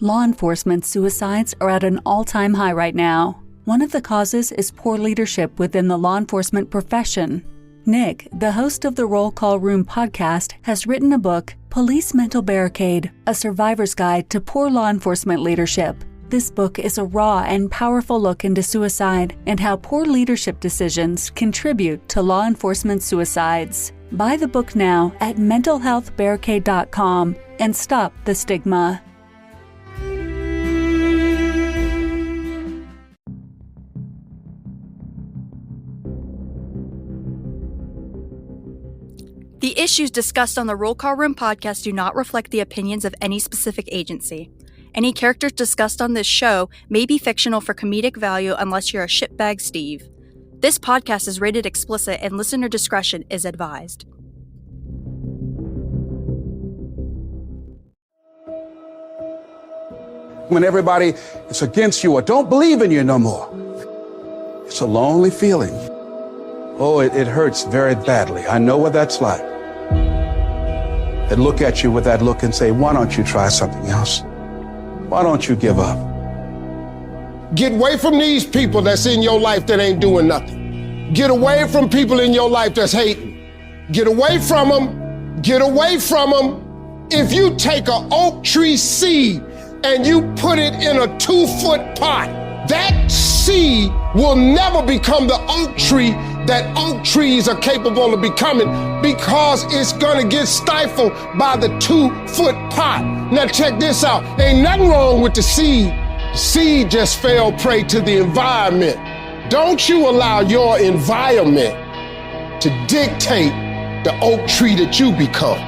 Law enforcement suicides are at an all-time high right now. One of the causes is poor leadership within the law enforcement profession. Nick, the host of the Roll Call Room podcast, has written a book, Police Mental Barricade, A Survivor's Guide to Poor Law Enforcement Leadership. This book is a raw and powerful look into suicide and how poor leadership decisions contribute to law enforcement suicides. Buy the book now at mentalhealthbarricade.com and stop the stigma. The issues discussed on the Roll Call Room podcast do not reflect the opinions of any specific agency. Any characters discussed on this show may be fictional for comedic value unless you're a shitbag Steve. This podcast is rated explicit and listener discretion is advised. When everybody is against you or don't believe in you no more, it's a lonely feeling. Oh, it hurts very badly. I know what that's like. They look at you with that look and say, why don't you try something else? Why don't you give up? Get away from these people that's in your life that ain't doing nothing. Get away from people in your life that's hating. Get away from them. Get away from them. If you take an oak tree seed and you put it in a 2-foot pot, that seed will never become the oak tree that oak trees are capable of becoming because it's gonna get stifled by the 2-foot pot. Now check this out, ain't nothing wrong with the seed. The seed just fell prey to the environment. Don't you allow your environment to dictate the oak tree that you become.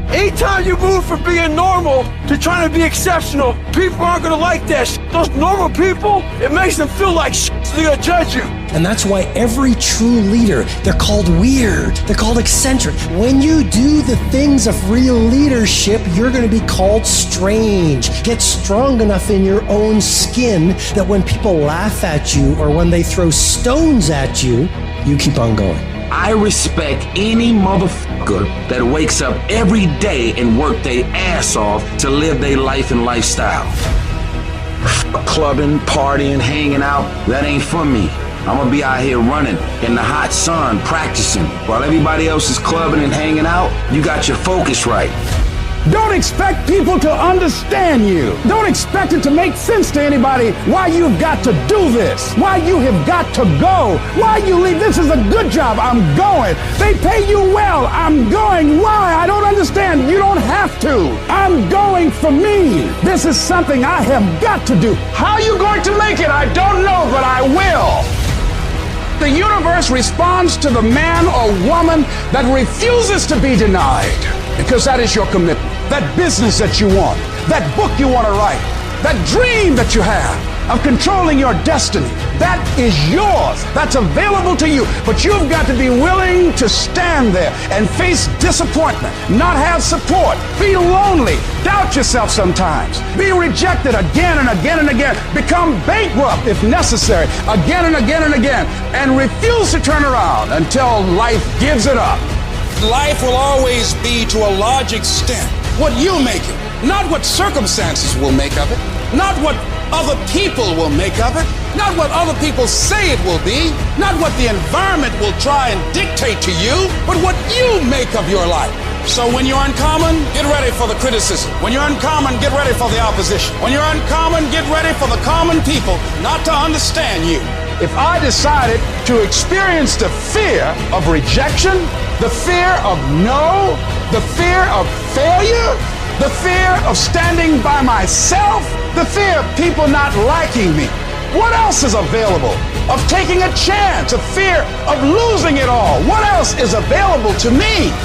Anytime you move from being normal to trying to be exceptional, people aren't gonna like that shit. Those normal people, it makes them feel like shit, so they're gonna judge you. And that's why every true leader, they're called weird, they're called eccentric. When you do the things of real leadership, you're gonna be called strange. Get strong enough in your own skin that when people laugh at you or when they throw stones at you, you keep on going. I respect any motherfucker that wakes up every day and work their ass off to live their life and lifestyle. Clubbing, partying, hanging out, that ain't for me. I'm gonna be out here running in the hot sun, practicing. While everybody else is clubbing and hanging out, you got your focus right. Don't expect people to understand you. Don't expect it to make sense to anybody why you've got to do this, why you have got to go, why you leave. This is a good job. I'm going. They pay you well. I'm going. Why? I don't understand. You don't have to. I'm going for me. This is something I have got to do. How are you going to make it? I don't know, but I will. The universe responds to the man or woman that refuses to be denied, because that is your commitment. That business that you want, that book you want to write, that dream that you have of controlling your destiny, that is yours. That's available to you. But you've got to be willing to stand there and face disappointment, not have support, be lonely, doubt yourself sometimes, be rejected again and again and again, become bankrupt if necessary, again and again and again, and refuse to turn around until life gives it up. Life will always be, to a large extent, what you make it, not what circumstances will make of it, not what other people will make of it, not what other people say it will be, not what the environment will try and dictate to you, but what you make of your life. So when you're uncommon, get ready for the criticism. When you're uncommon, get ready for the opposition. When you're uncommon, get ready for the common people not to understand you. If I decided to experience the fear of rejection, the fear of no, the fear of failure, the fear of standing by myself, the fear of people not liking me, what else is available? Of taking a chance, a fear of losing it all, what else is available to me?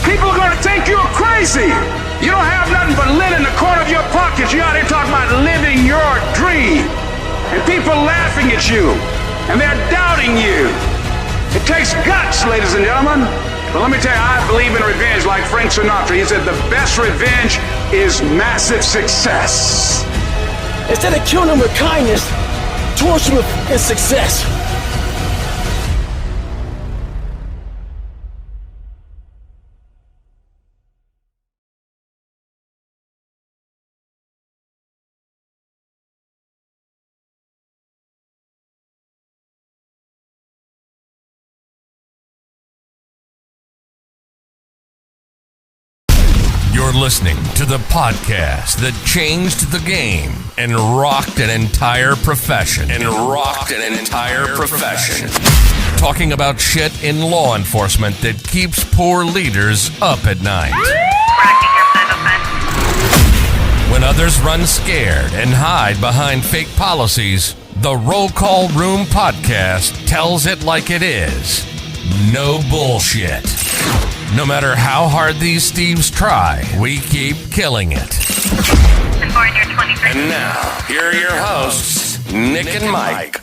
People are going to think you're crazy. You don't have nothing but lint in the corner of your pockets. You're out here talking about living your dream. And people laughing at you. And they're doubting you. It takes guts, ladies and gentlemen. But let me tell you, I believe in revenge like Frank Sinatra. He said the best revenge is massive success. Instead of killing them with kindness, torture them with success. You're listening to the podcast that changed the game and rocked an entire profession. Talking about shit in law enforcement that keeps poor leaders up at night. When others run scared and hide behind fake policies, the Roll Call Room podcast tells it like it is. No bullshit. No matter how hard these thieves try, we keep killing it. And now, here are your hosts, Nick and Mike.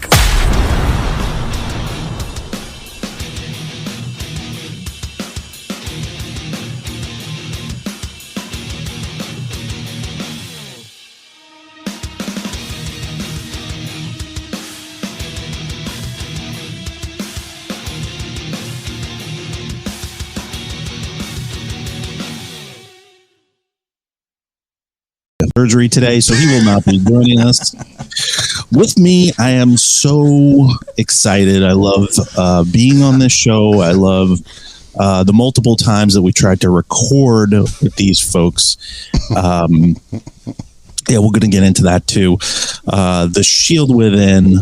Surgery today, so he will not be joining us. With me, I am so excited. I love being on this show. I love the multiple times that we tried to record with these folks. Yeah, we're going to get into that too. The Shield Within,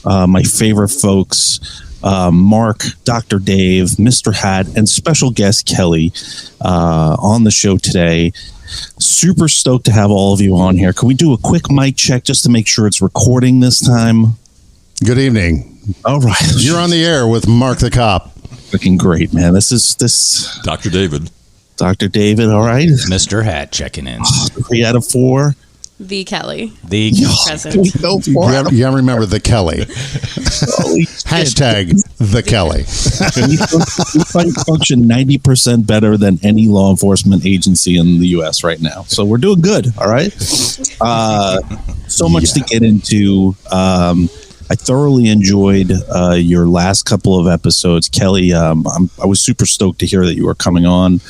my favorite folks, Mark, Dr. Dave, Mr. Hat, and special guest Kelly on the show today. Super stoked to have all of you on here. Can we do a quick mic check just to make sure it's recording this time? Good evening. All right. You're on the air with Mark the Cop. Looking great, man. This Dr. David. Dr. David, all right. Mr. Hat checking in. 3 out of 4. The Kelly. The present. You gotta remember the Kelly. Hashtag the Kelly. We function 90% better than any law enforcement agency in the U.S. right now. So we're doing good, all right? So much to get into. I thoroughly enjoyed your last couple of episodes. Kelly, I was super stoked to hear that you were coming on.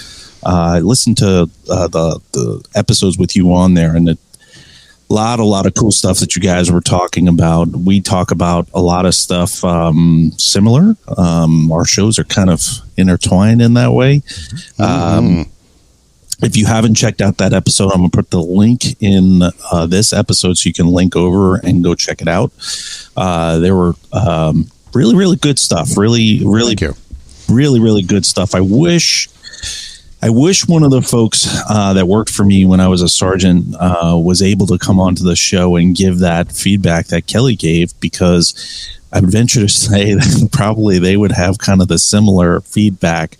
I listened to the episodes with you on there, and a lot of cool stuff that you guys were talking about. We talk about a lot of stuff similar. Our shows are kind of intertwined in that way. If you haven't checked out that episode, I'm going to put the link in this episode so you can link over and go check it out. There were really, really good stuff. Really good stuff. I wish one of the folks that worked for me when I was a sergeant was able to come onto the show and give that feedback that Kelly gave, because I would venture to say that probably they would have kind of the similar feedback.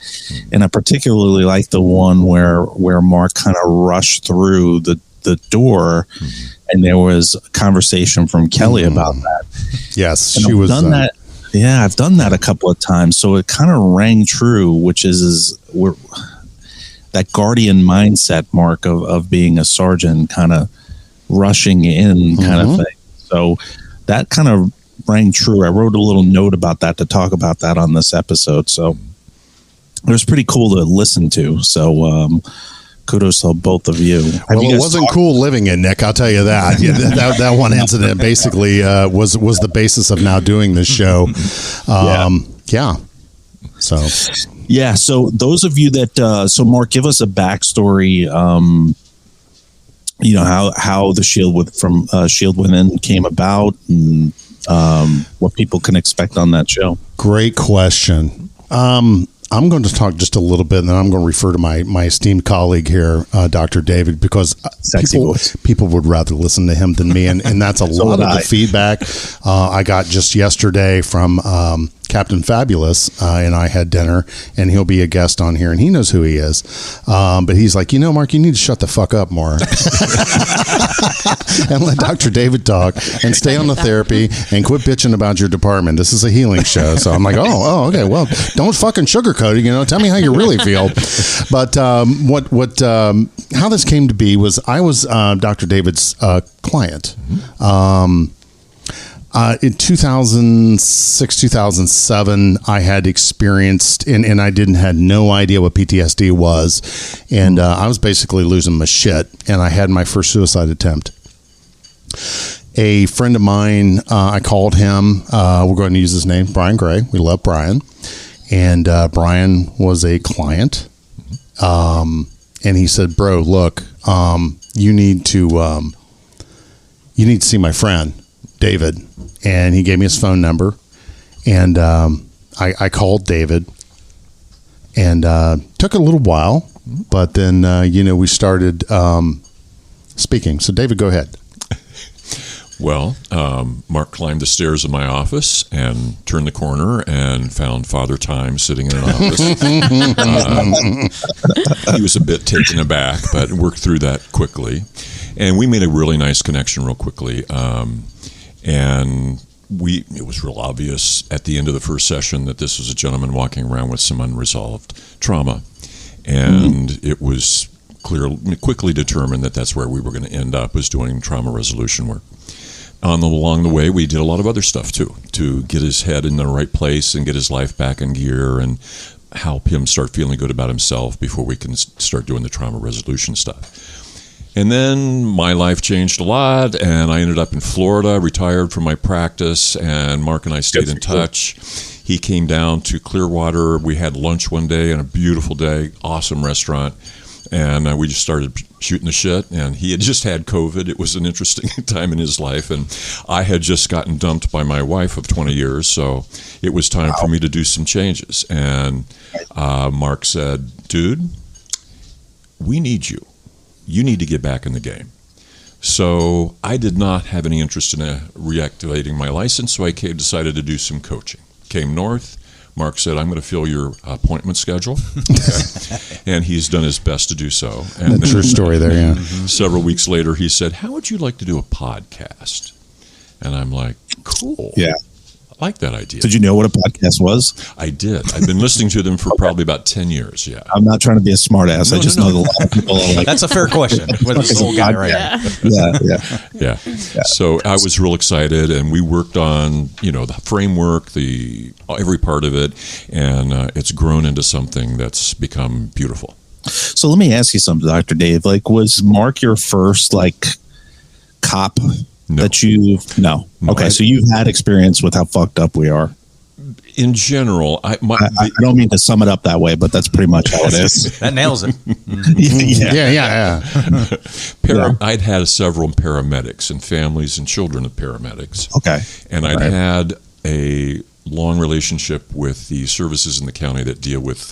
And I particularly like the one where Mark kind of rushed through the door, and there was a conversation from Kelly about that. Yes, and she was done that. Yeah, I've done that a couple of times, so it kind of rang true, which is we're that guardian mindset, Mark, of being a sergeant, kind of rushing in kind of thing. So that kind of rang true. I wrote a little note about that to talk about that on this episode. So it was pretty cool to listen to. So kudos to both of you. Well, it wasn't cool living it, Nick. I'll tell you that. Yeah, that one incident basically was the basis of now doing this show. Yeah. So. Yeah, so those of you that, so Mark, give us a backstory, how the Shield Within came about, and what people can expect on that show. Great question. I'm going to talk just a little bit, and then I'm going to refer to my esteemed colleague here, Dr. David, because people would rather listen to him than me, and that's a lot of the feedback I got just yesterday from Captain Fabulous, and I had dinner, and he'll be a guest on here, and he knows who he is. But he's like, Mark, you need to shut the fuck up more and let Dr. David talk and stay on the therapy and quit bitching about your department. This is a healing show. So I'm like, oh, okay. Well, don't fucking sugarcoat it. Tell me how you really feel. But how this came to be was I was Dr. David's client. In 2006, 2007, I had experienced, and I had no idea what PTSD was, and I was basically losing my shit, and I had my first suicide attempt. A friend of mine, I called him, we're going to use his name, Brian Gray. We love Brian. And Brian was a client. and he said, "Bro, look, you need to see my friend David." And he gave me his phone number, and I called David, and took a little while, but then we started speaking. So David, go ahead. Well, Mark climbed the stairs of my office and turned the corner and found Father Time sitting in an office. He was a bit taken aback, but worked through that quickly. And we made a really nice connection real quickly. And it was real obvious at the end of the first session that this was a gentleman walking around with some unresolved trauma. And it was quickly determined that that's where we were going to end up, was doing trauma resolution work. Along the way, we did a lot of other stuff too, to get his head in the right place and get his life back in gear and help him start feeling good about himself before we can start doing the trauma resolution stuff. And then my life changed a lot, and I ended up in Florida, retired from my practice, and Mark and I stayed in touch. He came down to Clearwater. We had lunch one day on a beautiful day, awesome restaurant. And we just started shooting the shit, and he had just had COVID. It was an interesting time in his life, and I had just gotten dumped by my wife of 20 years, so it was time for me to do some changes. And Mark said, "Dude, we need you. You need to get back in the game." So I did not have any interest in reactivating my license, so I decided to do some coaching. Came north. Mark said, "I'm going to fill your appointment schedule." Okay. And he's done his best to do so. And That's true story there, yeah. Several weeks later, he said, "How would you like to do a podcast?" And I'm like, "Cool. Yeah. I like that idea." Did you know what a podcast was? I did. I've been listening to them for probably about 10 years, yeah. I'm not trying to be a smart ass. I just know that a lot of people are like... That's a fair question. With this old guy right Yeah. So I was real excited, and we worked on, the framework, every part of it, and it's grown into something that's become beautiful. So let me ask you something, Dr. Dave. Was Mark your first, cop that you... No. Okay, so you've had experience with how fucked up we are. In general, I don't mean to sum it up that way, but that's pretty much how it is. That nails it. Yeah. I'd had several paramedics and families and children of paramedics. Okay. And I'd had a long relationship with the services in the county that deal with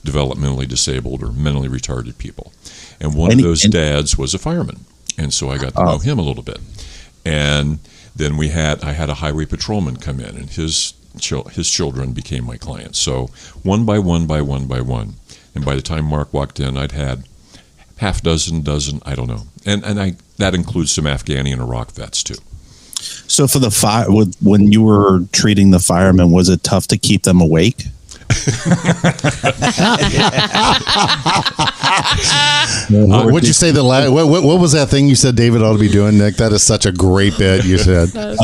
developmentally disabled or mentally retarded people. And one of those dads was a fireman. And so I got to know him a little bit. And then I had a highway patrolman come in, and his children became my clients. So one by one. And by the time Mark walked in, I'd had half dozen, I don't know. And that includes some Afghani and Iraq vets too. So for when you were treating the firemen, was it tough to keep them awake? What'd you say what was that thing you said David ought to be doing, Nick? That is such a great bit you said. The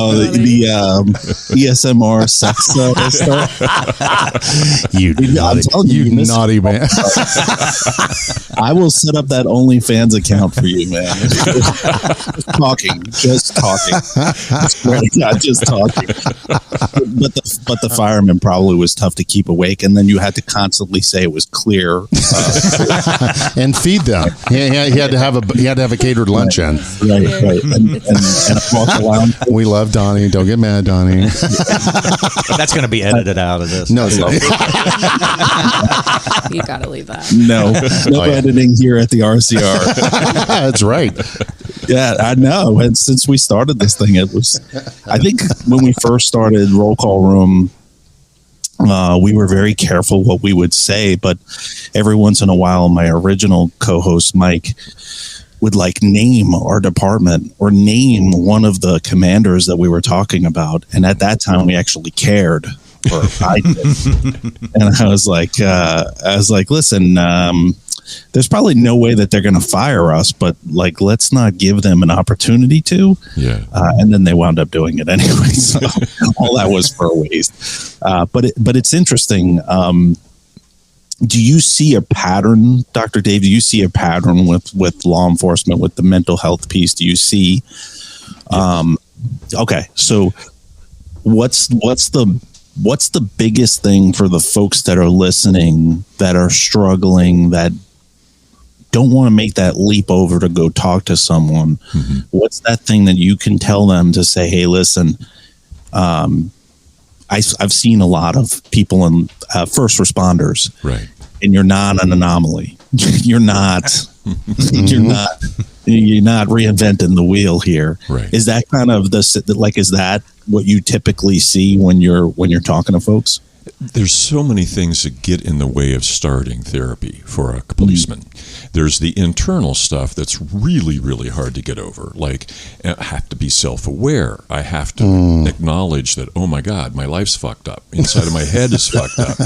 ESMR sex stuff. You naughty man. I will set up that OnlyFans account for you, man. Just talking. Yeah, just talking. But the fireman probably was tough to keep awake, and then you had to constantly say it was clear and feed them. He had to have a catered lunch in. Right. And across the lounge. We love Donnie. Don't get mad, Donnie. That's going to be edited out of this. No, You got to leave that. No editing here at the RCR. That's right. Yeah, I know. And since we started this thing, I think when we first started Roll Call Room, we were very careful what we would say, but every once in a while, my original co-host, Mike, would name our department or name one of the commanders that we were talking about. And at that time, we actually cared. Or I did. And I was like, listen, there's probably no way that they're going to fire us, but let's not give them an opportunity to. Yeah. And then they wound up doing it anyway. So all that was for a waste. But it's interesting. Do you see a pattern, Dr. Dave? Do you see a pattern with law enforcement, with the mental health piece? Do you see? Okay, so what's the biggest thing for the folks that are listening, that are struggling, that don't want to make that leap over to go talk to someone, what's that thing that you can tell them to say, hey, listen, I've seen a lot of people in first responders, right? And you're not an anomaly. You're not reinventing the wheel here. Right. Is that kind of is that what you typically see when you're talking to folks? There's so many things that get in the way of starting therapy for a policeman. There's the internal stuff that's really, really hard to get over. Like, I have to be self-aware. I have to acknowledge that, oh my God, my life's fucked up. Inside of my head is fucked up.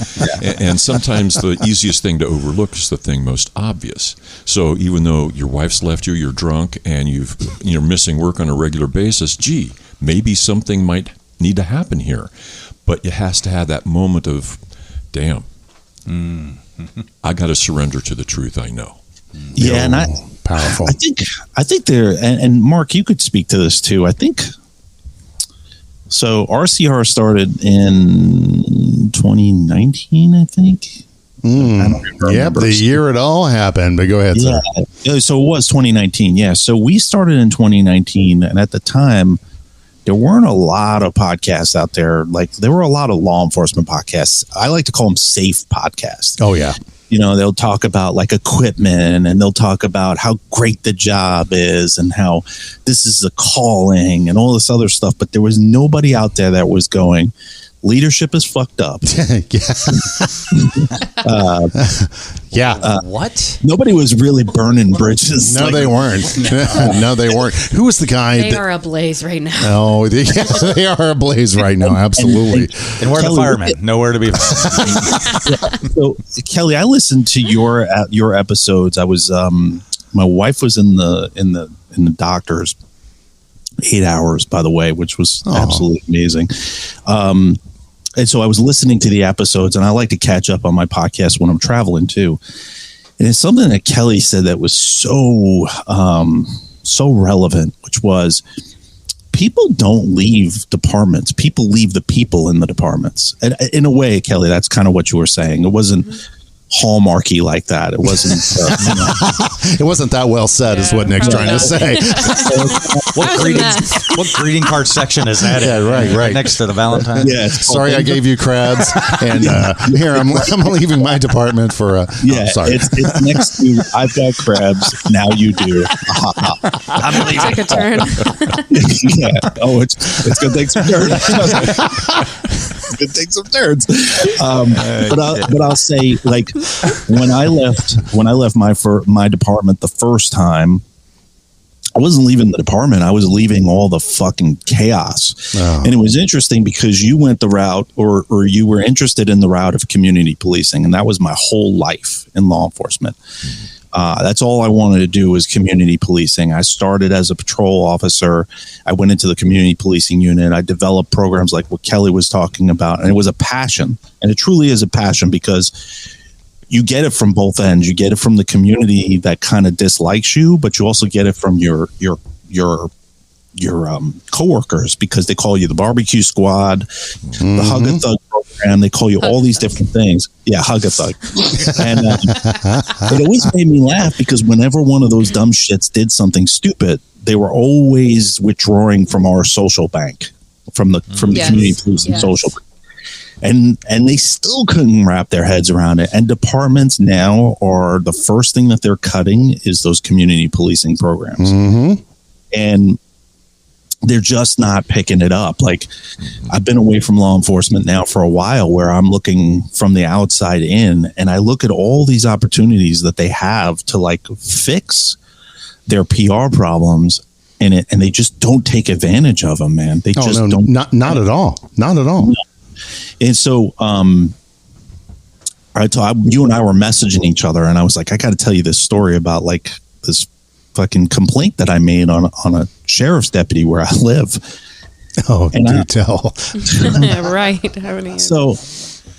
And sometimes the easiest thing to overlook is the thing most obvious. So even though your wife's left you, you're drunk, and you're missing work on a regular basis, gee, maybe something might need to happen here. But it has to have that moment of, damn, I got to surrender to the truth I know. Yeah, and powerful. I think there, and Mark, you could speak to this too. I think so. RCR started in 2019, I think. I don't remember. Yep, the year it all happened. But go ahead, sir. So it was 2019. Yeah. So we started in 2019, and at the time, there weren't a lot of podcasts out there. Like, there were a lot of law enforcement podcasts. I like to call them safe podcasts. Oh, yeah. You know, they'll talk about like equipment, and they'll talk about how great the job is and how this is a calling and all this other stuff. But there was nobody out there that was going, leadership is fucked up. What? Nobody was really burning bridges. No, they weren't. No, they weren't. Who was the guy? They are ablaze right now. Oh, they are ablaze right now. Absolutely. And we're the firemen. Nowhere to be. So, Kelly, I listened to your episodes. I was my wife was in the doctor's 8 hours, by the way, which was absolutely amazing. And so I was listening to the episodes, and I like to catch up on my podcast when I'm traveling too. And it's something that Kelly said that was so relevant, which was people don't leave departments. People leave the people in the departments. And in a way, Kelly, that's kind of what you were saying. It wasn't hallmarky like that. It wasn't. It wasn't that well said, is what Nick's trying to say. What greeting card section is that? Yeah, right. Next to the Valentine. Yeah. Sorry, I gave you crabs, and here I'm leaving my department for a. Yeah, sorry. It's next to I've got crabs. Now you do. I'm leaving. Take a turn. Yeah. Oh, it's gonna take some turns. It's gonna take some turns. But I'll say, like, when I left my department the first time, I wasn't leaving the department. I was leaving all the fucking chaos. And it was interesting because you went the route, or you were interested in the route of community policing, and that was my whole life in law enforcement. That's all I wanted to do was community policing. I started as a patrol officer. I went into the community policing unit. I developed programs like what Kelly was talking about, and it was a passion. And it truly is a passion because you get it from both ends. You get it from the community that kind of dislikes you, but you also get it from your coworkers, because they call you the barbecue squad, the Hug a Thug program. They call you all these different things. Yeah, Hug a Thug. And it always made me laugh because whenever one of those dumb shits did something stupid, they were always withdrawing from our social bank, from the community policing social bank. And they still couldn't wrap their heads around it. And departments now are the first thing that they're cutting is those community policing programs. And they're just not picking it up. Like, I've been away from law enforcement now for a while, where I'm looking from the outside in, and I look at all these opportunities that they have to like fix their PR problems, and they just don't take advantage of them, man. They don't. Not at all. Not at all. No. And so, you and I were messaging each other, and I was like, I got to tell you this story about like this fucking complaint that I made on a sheriff's deputy where I live. Oh, and do tell. Right. So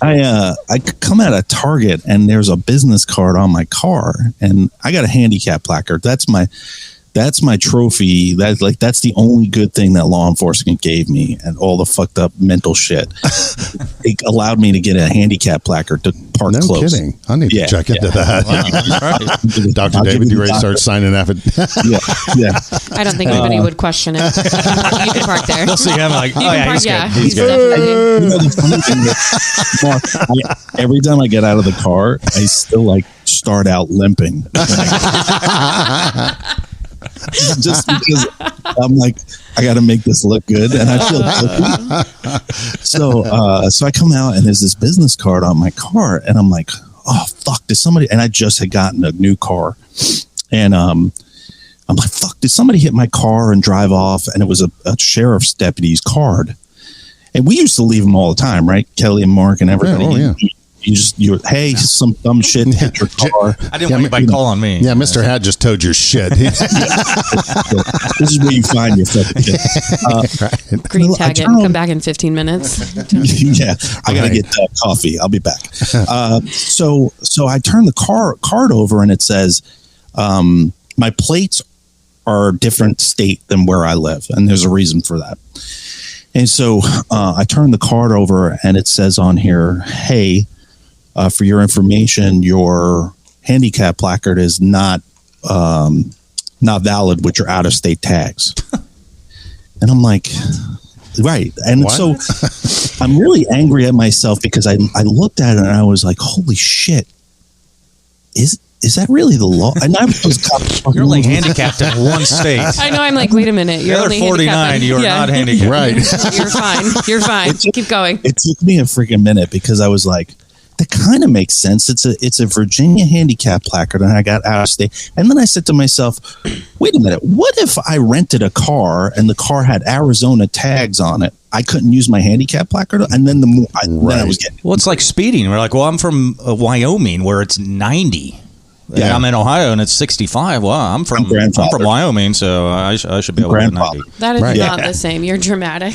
I come out of Target, and there's a business card on my car, and I got a handicap placard. That's That's my trophy. That's the only good thing that law enforcement gave me, and all the fucked up mental shit. It allowed me to get a handicap placard to park no close. Kidding. I need to check into that. Wow. Dr. David, you ready to start signing affidavits? Yeah. I don't think anybody would question it. You can park there. They'll see him like, oh yeah, he's good. He's good. You know, the funny thing is, Mark, every time I get out of the car, I still like start out limping. Just because I'm like, I got to make this look good, and I feel guilty. So I come out, and there's this business card on my car, and I'm like, oh fuck, did somebody? And I just had gotten a new car, and I'm like, fuck, did somebody hit my car and drive off? And it was a sheriff's deputy's card, and we used to leave them all the time, right? Kelly and Mark and everybody. Yeah, Hey, some dumb shit hit your car. I didn't want anybody calling me. Yeah, Mr. Had just towed your shit. This is where you find your fucking shit. Right. Green tag it and come back in 15 minutes. Yeah, I gotta get coffee. I'll be back. So I turn the card over, and it says, my plates are a different state than where I live, and there's a reason for that. And so I turn the card over, and it says on here, hey, for your information, your handicap placard is not valid with your out-of-state tags. And I'm like, right. And what? So I'm really angry at myself because I looked at it and I was like, holy shit, is that really the law? And I was you're only handicapped in one state. I know. I'm like, wait a minute. You're only 49. You are not handicapped. Right. You're fine. You're fine. Keep going. It took me a freaking minute because I was like, that kind of makes sense. It's a Virginia handicap placard, and I got out of state. And then I said to myself, wait a minute, what if I rented a car and the car had Arizona tags on it? I couldn't use my handicap placard, and then then I was getting. Well, it's like speeding. We're like, well, I'm from Wyoming where it's 90. Yeah, I'm in Ohio and it's 65. Well, I'm from Wyoming, so I should be able to get 90. That is not the same. You're dramatic.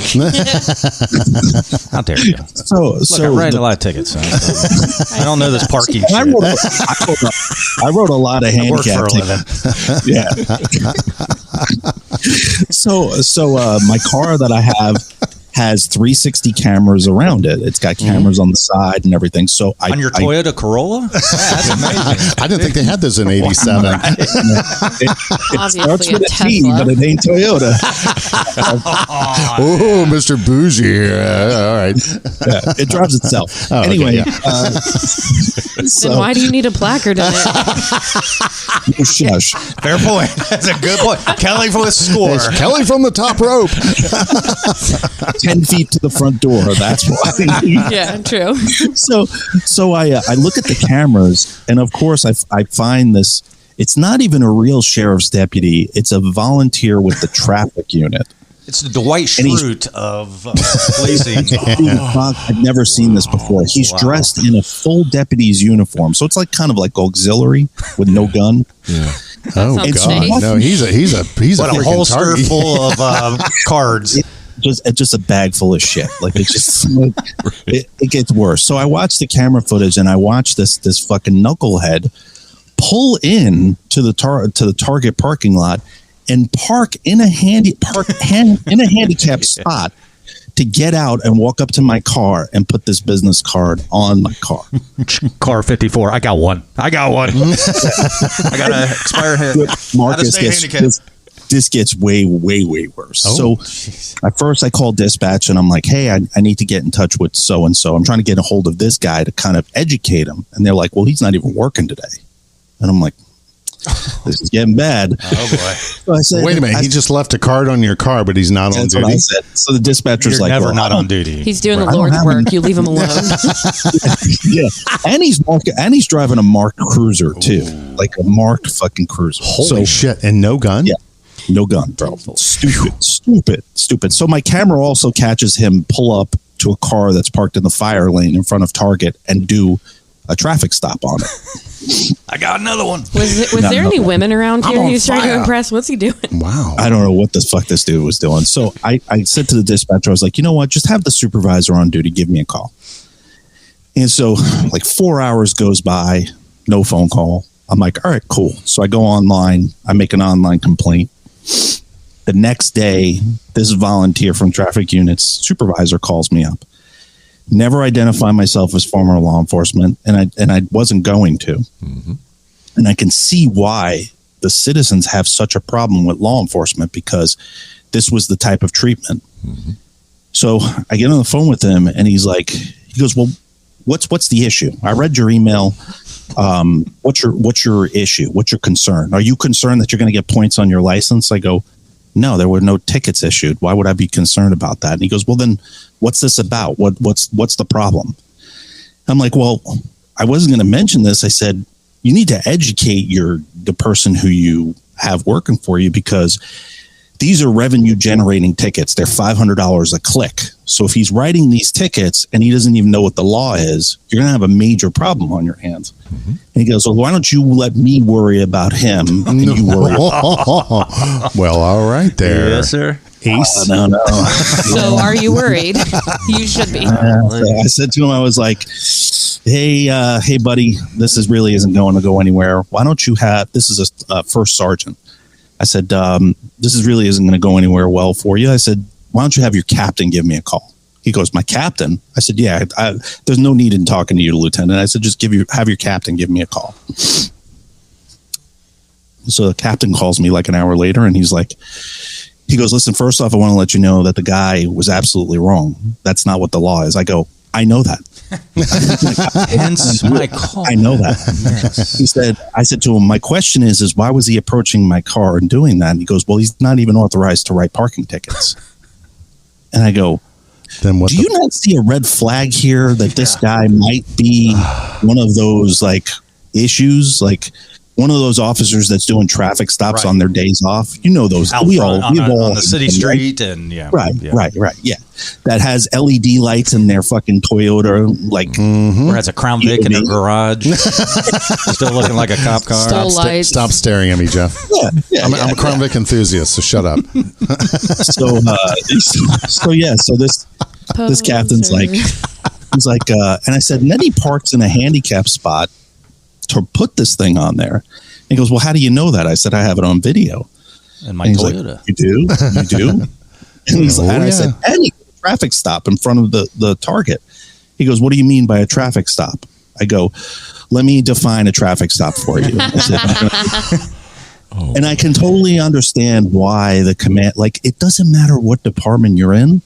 How dare you? I write a lot of tickets. I don't know this parking shit. I wrote a lot of handicap tickets. Yeah. So my car that I have has 360 cameras around it. It's got cameras on the side and everything. So on your Toyota Corolla? Yeah, that's amazing. I didn't think they had those in 87. It starts with a T, but it ain't Toyota. Oh, Mr. Bougie here. All right. Yeah, it drives itself. Anyway. Okay, then why do you need a placard in it? Shush. Fair point. That's a good point. Kelly for the score. It's Kelly from the top rope. 10 feet to the front door. That's why. Yeah, true. So I look at the cameras, and of course I find this. It's not even a real sheriff's deputy. It's a volunteer with the traffic unit. It's the Dwight Schrute of policing. I've never seen this before. He's dressed in a full deputy's uniform, so it's like kind of like auxiliary with no gun. Yeah. Oh God! No, he's a holster full of cards. It's just a bag full of shit. Like it's just it gets worse. So I watched the camera footage, and I watched this fucking knucklehead pull in to the Target parking lot and park in a handicapped spot to get out and walk up to my car and put this business card on my car. Car 54. I got one. I got an expired head. Marcus this gets way, way, way worse. So at first I called dispatch, and I'm like, hey, I need to get in touch with so-and-so. I'm trying to get a hold of this guy to kind of educate him. And they're like, well, he's not even working today. And I'm like, this is getting bad. Oh, boy. So I said, wait a minute. He just left a card on your car, but he's not on duty. What I said. So the dispatcher's You're like, never not on duty. He's doing the Lord's work. You leave him alone. Yeah. And he's driving a marked cruiser, too. Like a marked fucking cruiser. Holy shit. And no gun? Yeah. No gun, bro. Stupid. So my camera also catches him pull up to a car that's parked in the fire lane in front of Target and do a traffic stop on it. I got another one. Was there any women around here he was trying to impress? What's he doing? Wow. I don't know what the fuck this dude was doing. So I said to the dispatcher, I was like, you know what? Just have the supervisor on duty give me a call. And so like 4 hours goes by, no phone call. I'm like, all right, cool. So I go online. I make an online complaint. The next day, this volunteer from traffic unit's supervisor calls me up. Never identify myself as former law enforcement, and I wasn't going to. Mm-hmm. And I can see why the citizens have such a problem with law enforcement, because this was the type of treatment. Mm-hmm. So I get on the phone with him, and he goes, well, what's the issue? I read your email. What's your issue? What's your concern? Are you concerned that you're going to get points on your license? I go, no, there were no tickets issued. Why would I be concerned about that? And he goes, well, then what's this about? What's the problem? I'm like, well, I wasn't going to mention this. I said, you need to educate the person who you have working for you, because these are revenue generating tickets. They're $500 a click. So if he's writing these tickets and he doesn't even know what the law is, you're going to have a major problem on your hands. Mm-hmm. And he goes, well, why don't you let me worry about him and you worry about Well, all right there. Yes, sir. Ace. No. So are you worried? You should be. I said to him, I was like, hey, buddy, this really isn't going to go anywhere. Why don't you this is a first sergeant. I said, this really isn't going to go anywhere well for you. I said, why don't you have your captain give me a call? He goes, my captain? I said, yeah, there's no need in talking to you, Lieutenant. I said, just have your captain give me a call. So the captain calls me like an hour later, and he goes, listen, first off, I want to let you know that the guy was absolutely wrong. That's not what the law is. I go, I know that. Hence my call. I know that. Yes. I said to him, my question is why was he approaching my car and doing that? And he goes, well, he's not even authorized to write parking tickets. And I go, then what? Do you not see a red flag here that this guy might be one of those issues, one of those officers that's doing traffic stops on their days off? You know those. On the city street, right? And right. Yeah, that has LED lights in their fucking Toyota, or has a Crown Vic in their garage, still looking like a cop car. Stop staring at me, Jeff. I'm a Crown Vic enthusiast, so shut up. So this captain's and I said, and then he parks in a handicap spot to put this thing on there. And he goes, well, how do you know that? I said, I have it on video. And my Toyota. Like, you do? And I said, and traffic stop in front of the target. He goes, what do you mean by a traffic stop? I go, let me define a traffic stop for you. I said, and I can totally understand why the command, it doesn't matter what department you're in.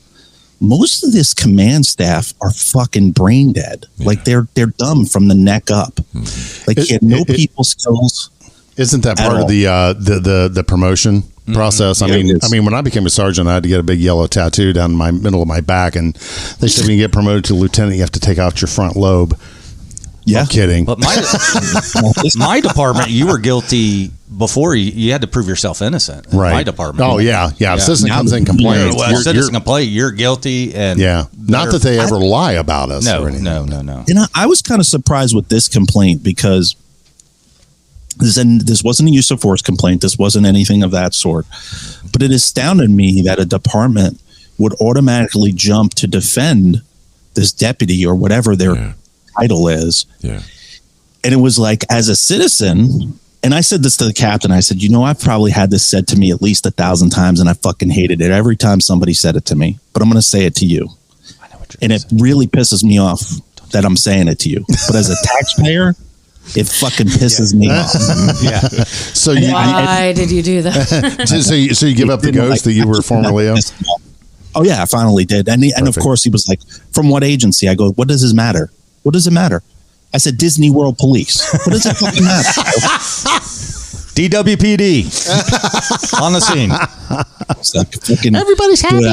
Most of this command staff are fucking brain dead. Yeah. They're dumb from the neck up. He had no people skills. Isn't that part of the promotion process? I mean, when I became a sergeant, I had to get a big yellow tattoo down my middle of my back, and they said when you get promoted to lieutenant, you have to take out your front lobe. Yeah, I'm kidding. But my department, you were guilty before you had to prove yourself innocent. Right. My department. Oh yeah. If citizen comes in complains, citizen complaint, you're guilty, and not that they ever lie about us. No. And I was kind of surprised with this complaint, because this wasn't a use of force complaint. This wasn't anything of that sort. But it astounded me that a department would automatically jump to defend this deputy or whatever their title is. Yeah. And it was as a citizen, and I said this to the captain, I said, I've probably had this said to me at least 1,000 times, and I fucking hated it every time somebody said it to me. But I'm going to say it to you. I know what you're saying. It really pisses me off that I'm saying it to you. But as a taxpayer, it fucking pisses me off. Yeah. So why did you do that? so you give up the ghost that you were formerly of? Oh yeah, I finally did. And of course he was like, from what agency? I go, what does this matter? What does it matter? I said, Disney World Police. What does it fucking matter? DWPD on the scene. Everybody's happy.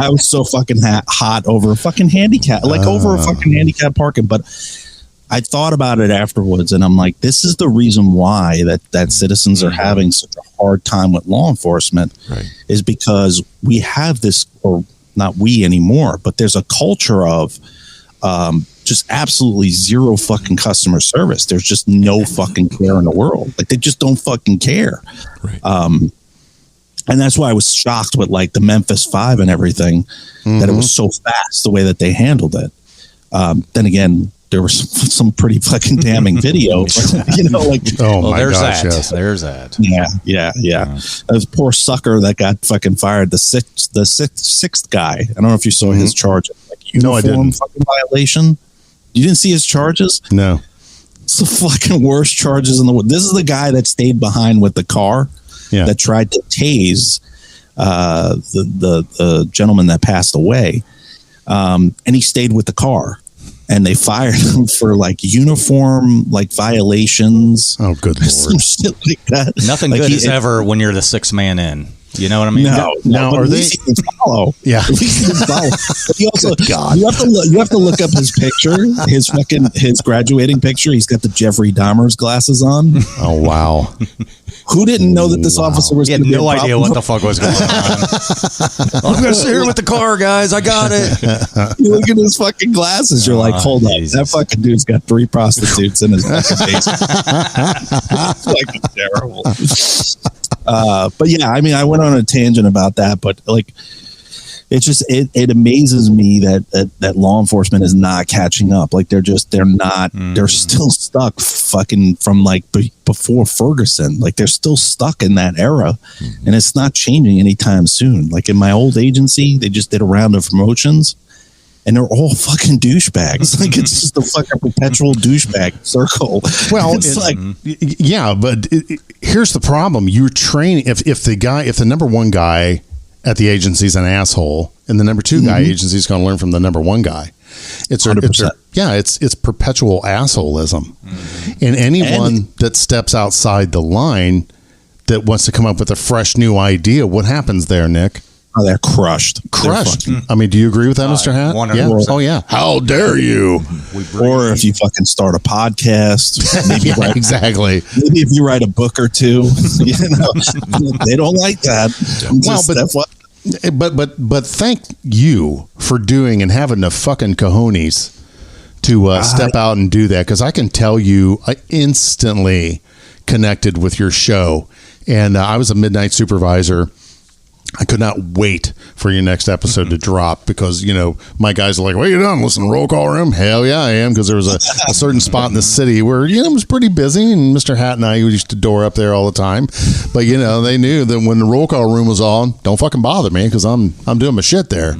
I was so fucking hot over a fucking handicap, over a fucking handicap parking. But I thought about it afterwards, and I'm like, this is the reason why that citizens are having such a hard time with law enforcement, is because we have this, or not we anymore, but there's a culture of just absolutely zero fucking customer service. There's just no fucking care in the world. They just don't fucking care. Right. And that's why I was shocked with the Memphis 5 and everything, that it was so fast the way that they handled it. Then again, there was some pretty fucking damning video. You know, like, oh my there's gosh, that. yes. There's that. Yeah. This poor sucker that got fucking fired. The sixth guy. I don't know if you saw his charges. Like, No, I didn't. Fucking violation. You didn't see his charges? No. It's the fucking worst charges in the world. This is the guy that stayed behind with the car that tried to tase the gentleman that passed away. And he stayed with the car. And they fired him for like uniform like violations. Oh, good Lord. Some shit like that. Nothing like good is ever when you're the sixth man in. You know what I mean? No, are they? He can follow. Yeah. At least he can follow. But he also, you have to look up his picture, his graduating picture. He's got the Jeffrey Dahmer's glasses on. Oh wow. Who didn't know that this officer was? He had no idea what the fuck was going on. I'm gonna sit here with the car, guys. I got it. You look at his fucking glasses. You're like, hold up, that fucking dude's got 3 prostitutes in his fucking basement. It's fucking terrible. But yeah, I mean, I went on a tangent about that, but like, it's just it amazes me that law enforcement is not catching up. Like they're not. They're still stuck fucking from like before Ferguson. Like they're still stuck in that era, and it's not changing anytime soon. Like in my old agency, they just did a round of promotions, and they're all fucking douchebags. Like it's just a fucking perpetual douchebag circle. Well, it's like, yeah, but here's the problem: you're training. If the number one guy at the agency is an asshole, and the number 2 guy agency is going to learn from the number 1 guy. It's perpetual assholism, and anyone that steps outside the line that wants to come up with a fresh new idea, what happens there, Nick? Oh, they're crushed. I mean, do you agree with that, Mr. Hat? 100%. Yeah. Oh yeah. How dare you? Or if you fucking start a podcast, maybe exactly. Maybe if you write a book or 2, you know, they don't like that. But thank you for doing and having the fucking cojones to step out and do that, because I can tell you, I instantly connected with your show, and I was a midnight supervisor. I could not wait for your next episode to drop, because, you know, my guys are like, what are you doing? Listen to Roll Call Room? Hell yeah, I am, because there was a certain spot in the city where, you know, it was pretty busy, and Mr. Hat and I used to door up there all the time. But, you know, they knew that when the Roll Call Room was on, don't fucking bother me, because I'm doing my shit there.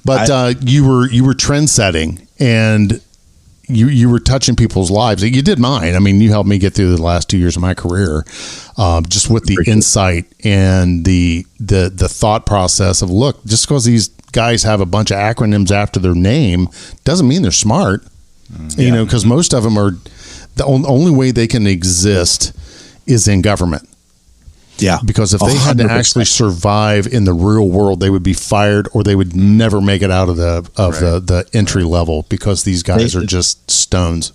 But you were trend setting, and you were touching people's lives. You did mine. I mean, you helped me get through the last 2 years of my career, just with the insight and the thought process of, look, just because these guys have a bunch of acronyms after their name doesn't mean they're smart. You know, because most of them are, the only way they can exist is in government. Yeah. Because if they had to actually survive in the real world, they would be fired, or they would never make it out of the entry level, because these guys are just stones.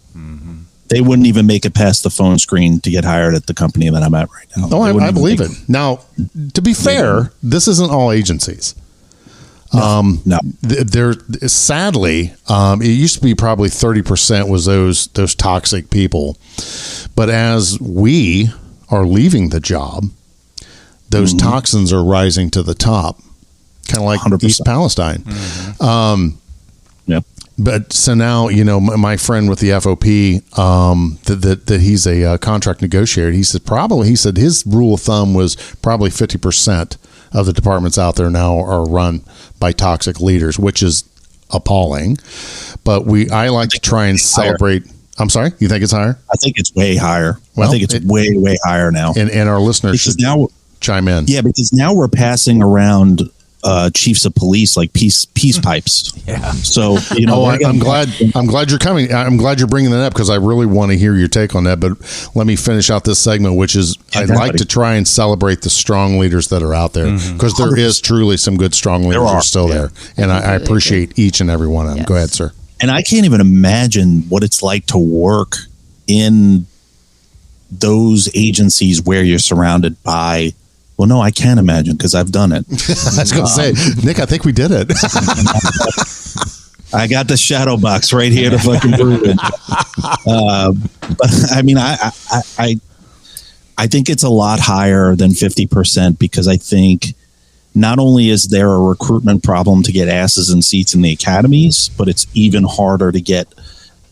They wouldn't even make it past the phone screen to get hired at the company that I'm at right now. Oh, I believe it. Now, to be fair, this isn't all agencies. No. There, sadly, it used to be probably 30% was those toxic people, but as we are leaving the job, those toxins are rising to the top, kind of like 100%. East Palestine. Yep. But so now, you know, my friend with the FOP, that he's a contract negotiator. He said his rule of thumb was probably 50% of the departments out there now are run by toxic leaders, which is appalling. But I like to try and celebrate. Higher. I'm sorry, you think it's higher? I think it's way higher. Well, I think it's way higher now. And our listeners should now chime in. Yeah, because now we're passing around chiefs of police like peace pipes. Yeah. So, you know, I'm glad you're coming. I'm glad you're bringing that up, because I really want to hear your take on that. But let me finish out this segment, which is I'd like to try and celebrate the strong leaders that are out there, because there is truly some good strong leaders that are still there, and I appreciate each and every one of them. Yes. Go ahead, sir. And I can't even imagine what it's like to work in those agencies where you're surrounded by. Well, no, I can't imagine, because I've done it. I was going to say, Nick, I think we did it. I got the shadow box right here to fucking prove it. But I mean, I think it's a lot higher than 50%, because I think not only is there a recruitment problem to get asses and seats in the academies, but it's even harder to get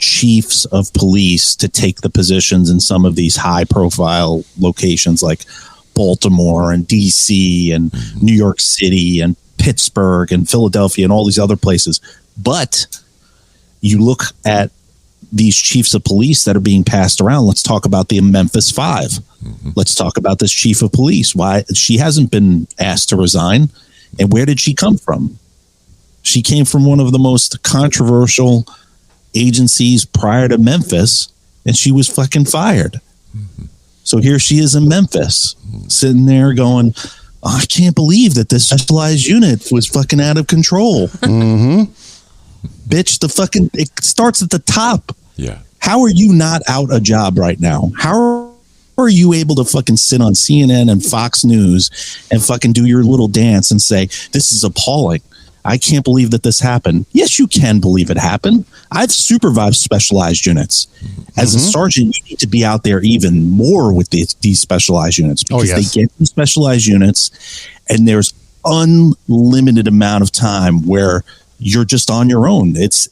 chiefs of police to take the positions in some of these high profile locations like Baltimore and DC and New York City and Pittsburgh and Philadelphia and all these other places. But you look at these chiefs of police that are being passed around. Let's talk about the Memphis 5. Let's talk about this chief of police. Why she hasn't been asked to resign. And where did she come from? She came from one of the most controversial agencies prior to Memphis, and she was fucking fired. So here she is in Memphis, sitting there going, oh, I can't believe that this specialized unit was fucking out of control. Bitch, it starts at the top. Yeah. How are you not out a job right now? How are you able to fucking sit on CNN and Fox News and fucking do your little dance and say, this is appalling? I can't believe that this happened. Yes, you can believe it happened. I've supervised specialized units. As a sergeant, you need to be out there even more with these specialized units because they get these specialized units and there's unlimited amount of time where you're just on your own. It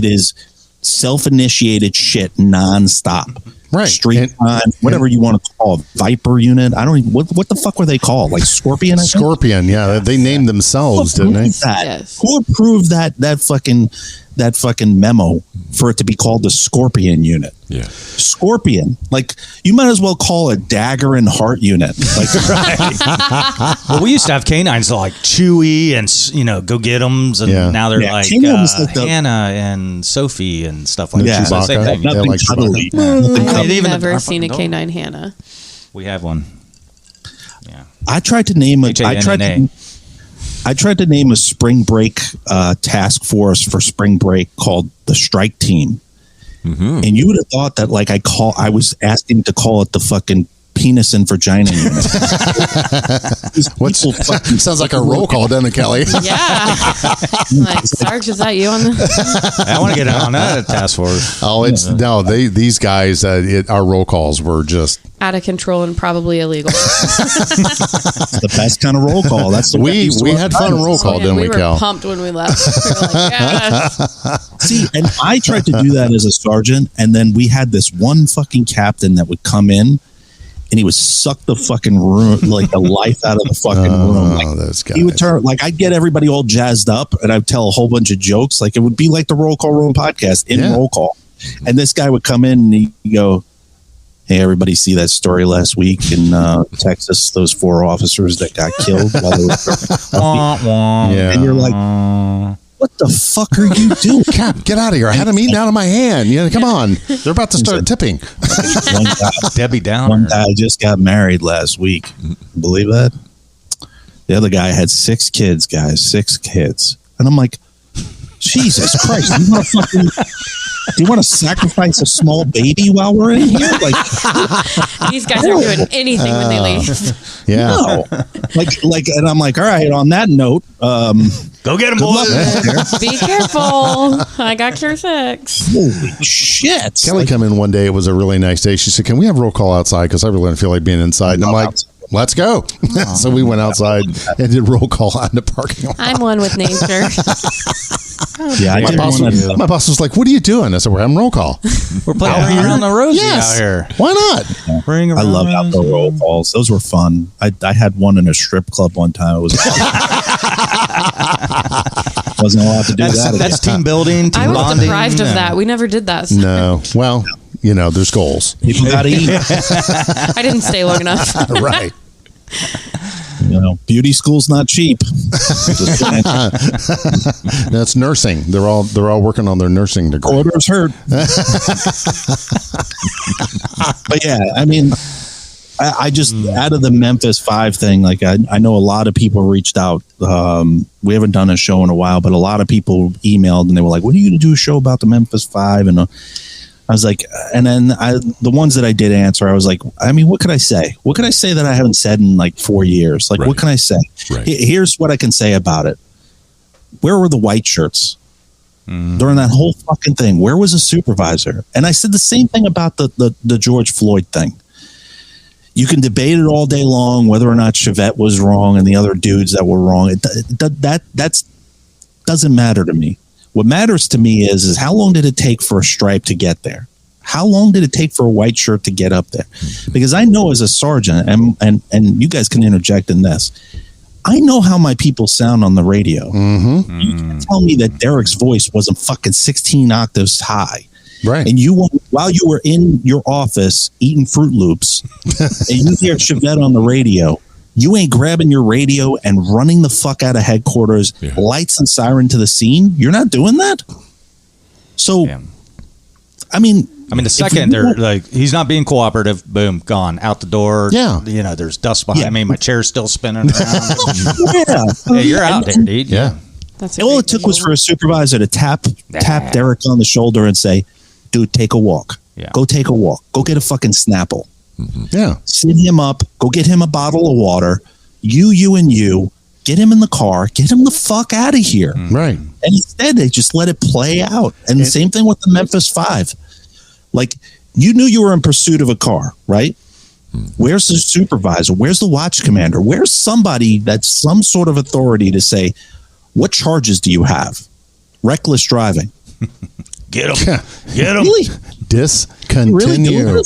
is self-initiated shit nonstop. Right. Street time, whatever you want to call it. Viper unit. I don't even, what the fuck were they called? Like Scorpion? Scorpion, yeah. They named themselves, didn't they? Yes. Who approved that fucking memo for it to be called the Scorpion unit? Yeah. Scorpion. Like, you might as well call it Dagger and Heart unit. Like, well, we used to have canines like Chewy and, Go Get 'Ems, and now they're like Hannah and Sophie and stuff like that. Chewbacca. Same thing. Nothing cuddly. I've never seen a canine Hannah. We have one. Yeah. I tried to name a spring break task force for spring break called the Strike Team. And you would have thought that like I was asking to call it the fucking penis and vagina unit. Sounds like a roll call, doesn't it, Kelly? Yeah. Like, Sarge, is that you on the? I want to get on that task force. Oh, these guys. Our roll calls were just Out of control and probably illegal. The best kind of roll call. That's the we had fun roll call, didn't we, Cal? We were pumped when we left. We were like, yes. See, and I tried to do that as a sergeant, and then we had this one fucking captain that would come in, and he would suck the fucking room, like the life out of the fucking room. Like, those guys. He would turn, like, I'd get everybody all jazzed up, and I'd tell a whole bunch of jokes. Like, it would be like the Roll Call Room podcast in roll call. And this guy would come in and he'd go, hey, everybody see that story last week in Texas? Those 4 officers that got killed while they were and you're like, what the fuck are you doing? Cap, get out of here. I had a meeting out of my hand. Come on. They're about to start tipping. Debbie Downer. One guy just got married last week. Believe that? The other guy had 6 kids, guys. 6 kids. And I'm like, Jesus Christ. Do you want to sacrifice a small baby while we're in here? Like, these guys aren't doing anything when they leave. Yeah. No. Like, and I'm like, all right, on that note, go get him, boys. Be careful. I got cure 6. Holy shit. Kelly come in one day. It was a really nice day. She said, can we have roll call outside? Because I really don't feel like being inside. And I'm like, let's go. So we went outside and did roll call out in the parking lot. I'm one with nature. Yeah, my boss was like, what are you doing? I said, we're having roll call. We're playing around the Rosie out here. Why not? I love outdoor roll calls. Those were fun. I had one in a strip club one time. It was wasn't allowed to do that. That's team building, team I was bonding. deprived of that. We never did that. So. No. Well, there's goals. People got to eat. I didn't stay long enough. Right. Beauty school's not cheap. That's nursing. They're all working on their nursing degree. Orders hurt. But yeah, I mean, I just out of the Memphis 5 thing, like I know a lot of people reached out. We haven't done a show in a while, but a lot of people emailed and they were like, "When are you going to do a show about the Memphis 5?" And I was like, and then the ones that I did answer, I was like, I mean, what could I say? What could I say that I haven't said in like 4 years? Like, what can I say? Right. Here's what I can say about it. Where were the white shirts during that whole fucking thing? Where was the supervisor? And I said the same thing about the George Floyd thing. You can debate it all day long, whether or not Chevette was wrong and the other dudes that were wrong. That doesn't matter to me. What matters to me is how long did it take for a stripe to get there? How long did it take for a white shirt to get up there? Because I know as a sergeant, and you guys can interject in this, I know how my people sound on the radio. Mm-hmm. You can't tell me that Derek's voice wasn't fucking 16 octaves high. Right. And while you were in your office eating Fruit Loops and you hear Chevette on the radio, you ain't grabbing your radio and running the fuck out of headquarters, lights and siren to the scene. You're not doing that. So, I mean, the second they're like, he's not being cooperative, boom, gone out the door. Yeah. You know, there's dust behind me. My chair's still spinning around. You're out there, dude. Yeah. All it took was for a supervisor to tap Derek on the shoulder and say, dude, take a walk. Yeah. Go take a walk. Go get a fucking Snapple. Yeah. Sit him up. Go get him a bottle of water. You. Get him in the car. Get him the fuck out of here. Right. And instead, they just let it play out. And the same thing with the Memphis 5. Like, you knew you were in pursuit of a car, right? Where's the supervisor? Where's the watch commander? Where's somebody that's some sort of authority to say, what charges do you have? Reckless driving. Get him. Get him. Really? Discontinue. Really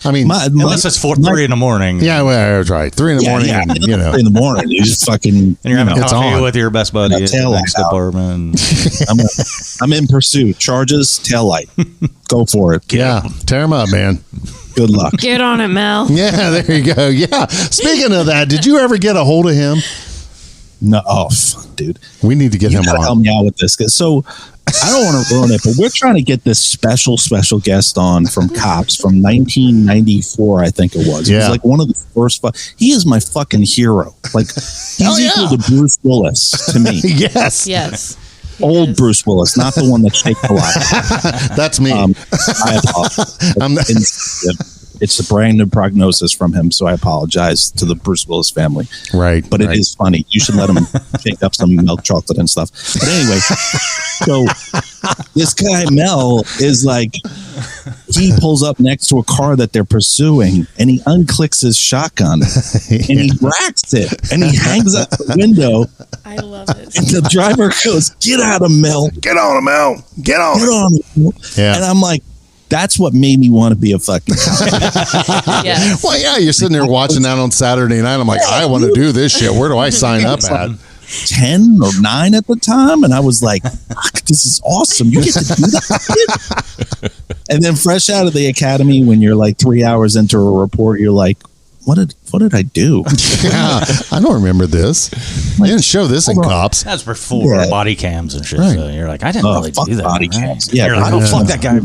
I mean, unless it's 4:30 in the morning. Yeah, well, that's right. 3 in the morning. Yeah, and, you know, 3 in the morning. You just fucking. And you're having it's coffee on. with your best buddy in the next apartment. I'm in pursuit. Charges, taillight. Go for it. Yeah, tear him up, man. Good luck. Get on it, Mel. Yeah, there you go. Yeah. Speaking of that, did you ever get a hold of him? No, dude. We need to get him on. Help me out with this. So I don't want to ruin it, but we're trying to get this special guest on from Cops from 1994, I think it was. He was like one of the first. He is my fucking hero. Like, he's equal to Bruce Willis to me. Yes. Old Bruce Willis, not the one that shakes a lot. That's me. I apologize. It's a brand new prognosis from him, so I apologize to the Bruce Willis family. Right. But it is funny. You should let him shake up some milk chocolate and stuff. But anyway, so this guy, Mel, is like, he pulls up next to a car that they're pursuing, and he unclicks his shotgun, and he racks it, and he hangs out the window. I love it. And the driver goes, "Get out of Mel. Get on him, Mel. Get on him." Yeah. And I'm like, that's what made me want to be a fucking cop. Yes. Well, yeah, you're sitting there watching that on Saturday night. I'm like, I want to do this shit. Where do I sign up at? 10 or 9 at the time, and I was like, fuck, this is awesome. You get to do that. And then fresh out of the academy, when you're like 3 hours into a report, you're like, what did I do? Yeah, I don't remember this. I didn't show this in Cops. That's before body cams and shit. Right. So you're like, I didn't really do that. Body cams. Yeah, you're like, oh, fuck that guy.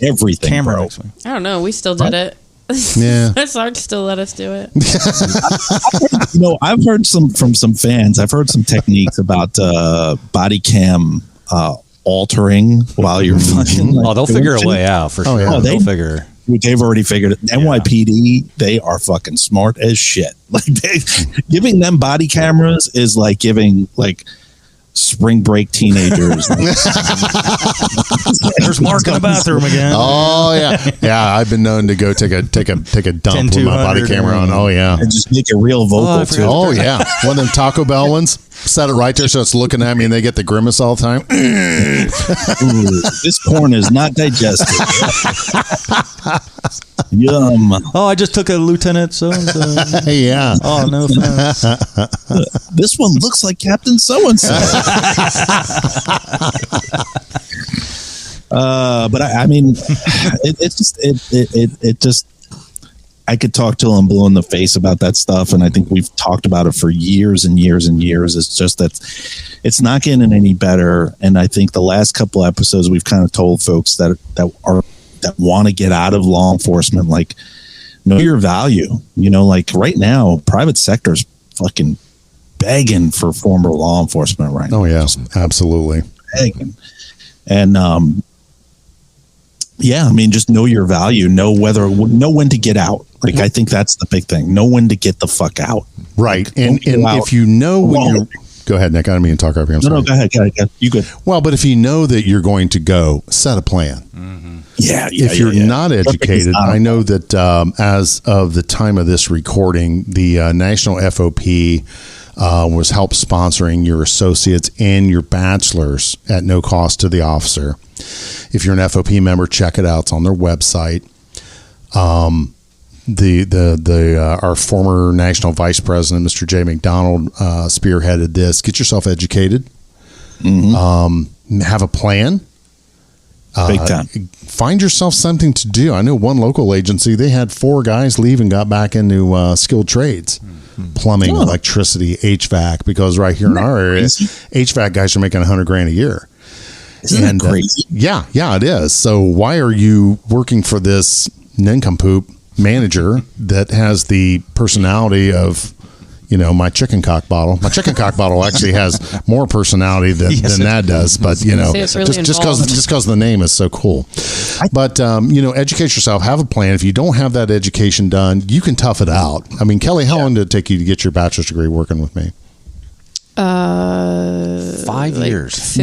Everything, Camera bro. next to me. I don't know. We still did it. Yeah. Sarge still let us do it. I've heard from some fans. I've heard some techniques about body cam altering while you're fucking. Like, they'll figure a way out for sure. Yeah. They'll figure. They've already figured it. NYPD, they are fucking smart as shit. Like, giving them body cameras is like giving like spring break teenagers. There's Mark in the bathroom again. Oh yeah. I've been known to go take a dump with my body camera on. Oh yeah, and just make it real vocal too. Oh yeah, one of them Taco Bell ones. Set it right there so it's looking at me and they get the grimace all the time. Ooh, this corn is not digested. Yum. Oh, I just took a lieutenant. So yeah. Oh, no offense. This one looks like Captain So-and-so. But I mean, it just. I could talk till I'm blue in the face about that stuff, and I think we've talked about it for years and years and years. It's just that it's not getting any better, and I think the last couple episodes we've kind of told folks that want to get out of law enforcement, like, know your value. You know, like right now, private sector's fucking begging for former law enforcement right now. Oh yeah, absolutely begging, and yeah, I mean, just know your value. Know when to get out. Like, I think that's the big thing. Know when to get the fuck out. Right. Like, and if you know when you're... Go ahead, Nick. I don't mean to talk over you. I'm sorry. No, go ahead. You good. Well, but if you know that you're going to go, set a plan. Mm-hmm. Yeah. If you're not educated, I know that as of the time of this recording, the National FOP was help sponsoring your associates and your bachelors at no cost to the officer. If you're an FOP member, check it out. It's on their website. Our former national vice president, Mr. Jay McDonald, spearheaded this. Get yourself educated. Have a plan. Big time. Find yourself something to do. I know one local agency, they had 4 guys leave and got back into skilled trades. Plumbing, electricity, HVAC, because right here in our area, HVAC guys are making $100,000 a year. Isn't that crazy? Yeah, it is. So why are you working for this nincompoop manager that has the personality of, my chicken cock bottle? My chicken cock bottle actually has more personality than that does, but it's really just because the name is so cool. But educate yourself. Have a plan. If you don't have that education done, you can tough it out. I mean, Kelly, how long did it take you to get your bachelor's degree working with me? 5 years.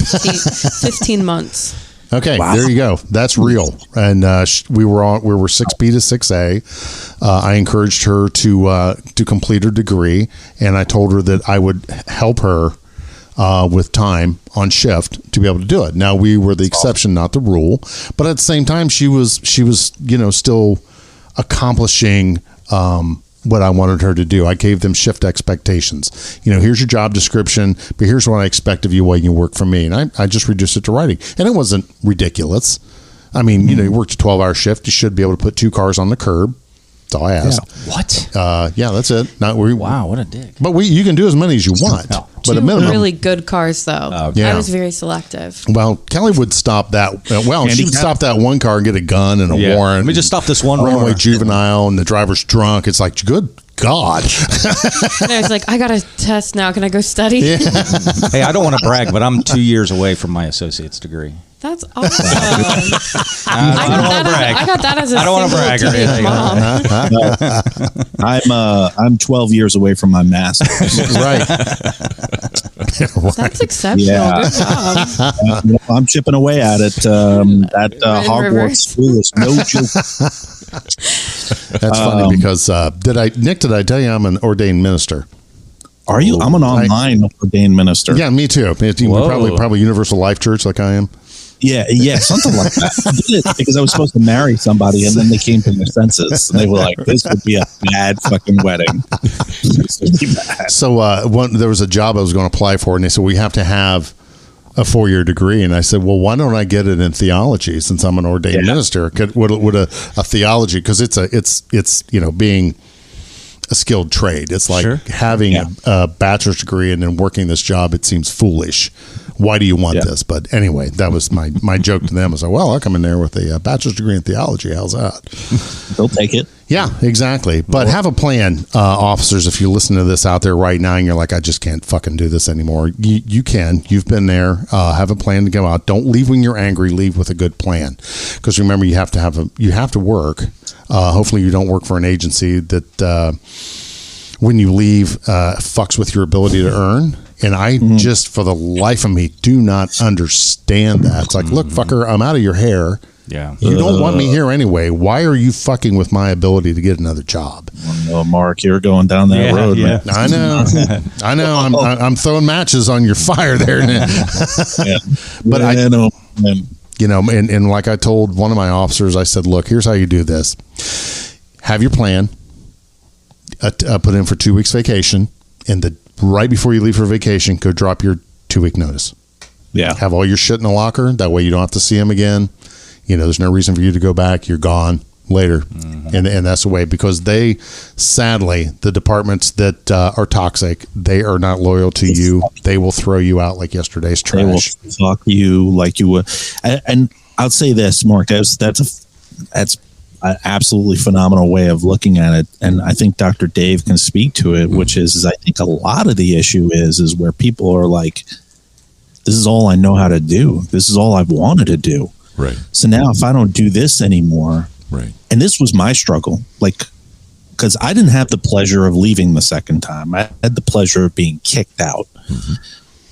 15 months. Okay, There you go. That's real. And we were 6B to 6A. I encouraged her to complete her degree, and I told her that I would help her with time on shift to be able to do it. Now, we were the exception, not the rule, but at the same time, she was still accomplishing what I wanted her to do. I gave them shift expectations. Here's your job description, but here's what I expect of you while you work for me. And I just reduced it to writing. And it wasn't ridiculous. I mean, you worked a 12-hour shift. You should be able to put 2 cars on the curb. That's all I asked. Yeah. What? That's it. Wow, what a dick. But you can do as many as you want. No. But at minimum, really good cars, though. I was very selective. Well, Kelly would stop that. She would stop that one car and get a gun and a warrant. Let me just stop this one runaway juvenile, and the driver's drunk. It's like, good God. And I was like, I got a test now. Can I go study? Yeah. Hey, I don't want to brag, but I'm 2 years away from my associate's degree. That's awesome. I don't want to brag. I got that as a I don't want to brag. I'm 12 years away from my master's. Right. That's exceptional. Yeah. Good job. I'm chipping away at it. That Hogwarts school is no joke. That's funny because did I tell you I'm an ordained minister? Are you? I'm an online ordained minister. Yeah, me too. Probably Universal Life Church like I am. Yeah, something like that. I did it because I was supposed to marry somebody, and then they came to their senses, and they were like, "This would be a bad fucking wedding." This would be bad. So there was a job I was going to apply for, and they said we have to have a 4-year degree, and I said, well, why don't I get it in theology since I'm an ordained minister? Would a theology, because it's being a skilled trade. It's like having a bachelor's degree and then working this job. It seems foolish. Why do you want this? But anyway, that was my joke to them. I was like, well, I'll come in there with a bachelor's degree in theology. How's that? They'll take it. Yeah, exactly. But have a plan, officers. If you listen to this out there right now and you're like, I just can't fucking do this anymore. You can. You've been there. Have a plan to go out. Don't leave when you're angry. Leave with a good plan. Because remember, you have to work. Hopefully you don't work for an agency that when you leave fucks with your ability to earn. And I just, for the life of me, do not understand that. It's like, look, fucker, I'm out of your hair. Yeah. You don't want me here anyway. Why are you fucking with my ability to get another job? Well, Mark, you're going down that road, man. I know. I'm throwing matches on your fire there. But I know. And like I told one of my officers, I said, look, here's how you do this. Have your plan. Put in for 2 weeks vacation, and right before you leave for vacation, go drop your 2-week notice. Yeah. Have all your shit in the locker. That way you don't have to see them again. There's no reason for you to go back. You're gone later. Mm-hmm. And that's the way, because sadly, the departments that are toxic, they are not loyal to you. They will throw you out like yesterday's trash. They will fuck you like you would. And I'll say this, Mark, that's an absolutely phenomenal way of looking at it. And I think Dr. Dave can speak to it, which is I think a lot of the issue is where people are like, this is all I know how to do. This is all I've wanted to do. Right. So now if I don't do this anymore, right. And this was my struggle, because I didn't have the pleasure of leaving the second time. I had the pleasure of being kicked out. Mm-hmm.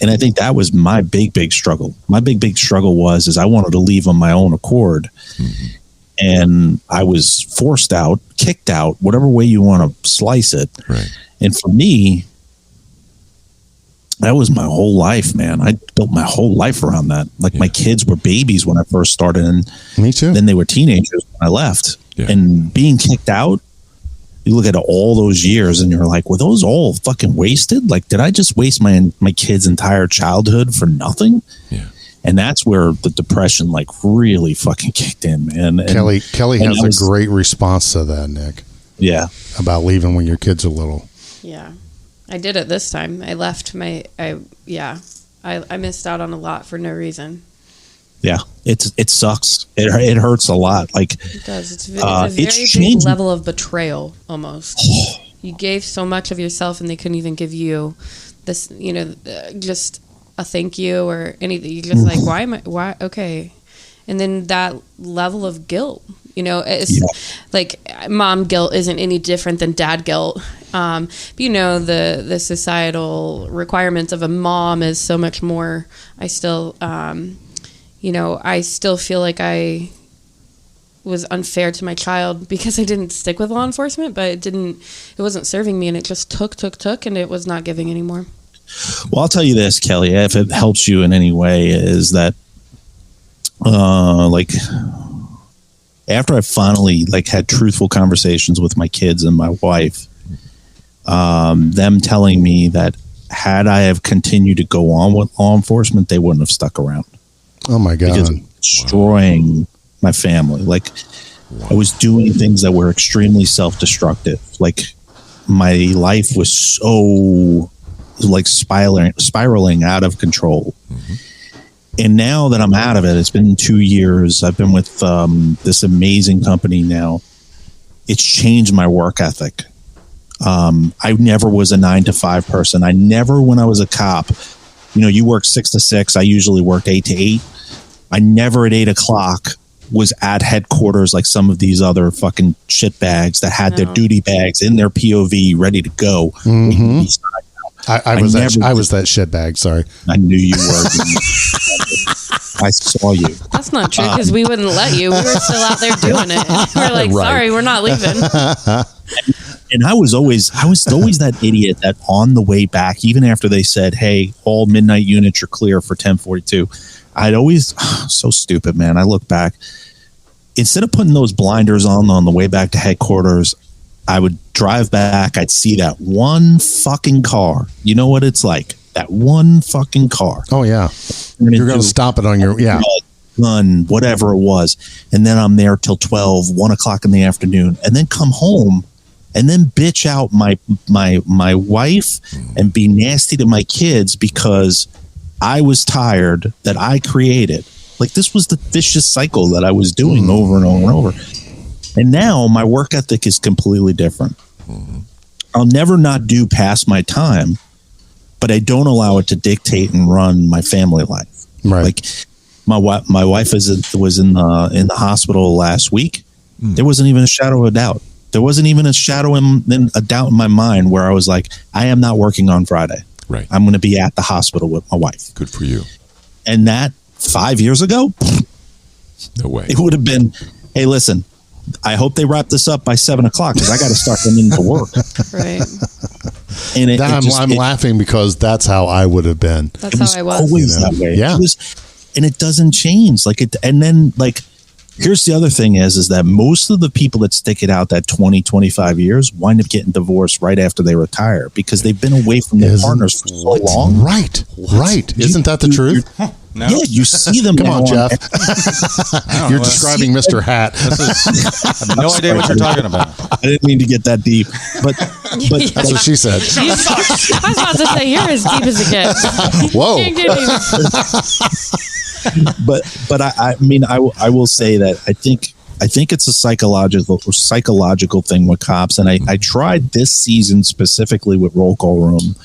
And I think that was my big struggle. My big struggle was I wanted to leave on my own accord. Mm-hmm. And I was forced out, kicked out, whatever way you want to slice it. Right. And for me, that was my whole life, man. I built my whole life around that. Like my kids were babies when I first started, and me too. Then they were teenagers when I left. Yeah. And being kicked out, you look at all those years and you're like, were those all fucking wasted? Like, did I just waste my kids' entire childhood for nothing? Yeah. And that's where the depression like really fucking kicked in, man. And Kelly has a great response to that, Nick. Yeah. About leaving when your kids are little. Yeah. I did it this time. I left I missed out on a lot for no reason. Yeah, it sucks. It hurts a lot. Like it does. It's a very big level of betrayal almost. You gave so much of yourself, and they couldn't even give you this, just a thank you or anything. You're just like, why? Okay. And then that level of guilt, it's like mom guilt isn't any different than dad guilt. But the societal requirements of a mom is so much more. I still, I still feel like I was unfair to my child because I didn't stick with law enforcement, but it wasn't serving me, and it just took, and it was not giving anymore. Well, I'll tell you this, Kelly, if it helps you in any way, is that, after I finally had truthful conversations with my kids and my wife, them telling me that had I have continued to go on with law enforcement, they wouldn't have stuck around. Oh my God. Because it was destroying my family. I was doing things that were extremely self-destructive. My life was so spiraling out of control. Mm-hmm. And now that I'm out of it, it's been 2 years. I've been with this amazing company now. It's changed my work ethic. I never was a 9-to-5 person. I never, when I was a cop, you work 6 to 6. I usually worked 8 to 8. I never at 8 o'clock was at headquarters like some of these other fucking shitbags that had their duty bags in their POV ready to go. Mm-hmm. I was that shitbag. Sorry. I knew you were. I saw you. That's not true because we wouldn't let you. We were still out there doing it. We're like, sorry, we're not leaving. And I was always that idiot that on the way back, even after they said, hey, all midnight units are clear for 1042, I'd always, so stupid, man. I look back, instead of putting those blinders on the way back to headquarters, I would drive back. I'd see that one fucking car. You know what it's like? That one fucking car. Oh, yeah. You're going to stop it on your, gun, whatever it was. And then I'm there till 1 o'clock in the afternoon, and then come home and then bitch out my wife and be nasty to my kids because I was tired that I created. This was the vicious cycle that I was doing over and over and over. And now my work ethic is completely different. Mm-hmm. I'll never not do past my time, but I don't allow it to dictate and run my family life. Right. My wife was in the hospital last week. There wasn't even a shadow of a doubt. There wasn't even a shadow a doubt in my mind where I was like, I am not working on Friday. Right. I'm going to be at the hospital with my wife. Good for you. And that 5 years ago, no way. It would have been, hey, listen, I hope they wrap this up by 7 o'clock because I got to start them into work. Right. And I'm laughing because that's how I would have been. That's how I was. Always that way. Yeah. And it doesn't change. And then here's the other thing is that most of the people that stick it out that 20, 25 years wind up getting divorced right after they retire because they've been away from their partners for so long. Right. Right. Isn't that the truth? No. Yeah, you see them. Come on, Jeff. You're describing Mr. Hat. I have no idea what you're talking about. I didn't mean to get that deep, but that's what she said. I was about to say, you're as deep as it gets. Whoa. But I mean, I will say that I think it's a psychological thing with cops, and I tried this season specifically with Roll Call Room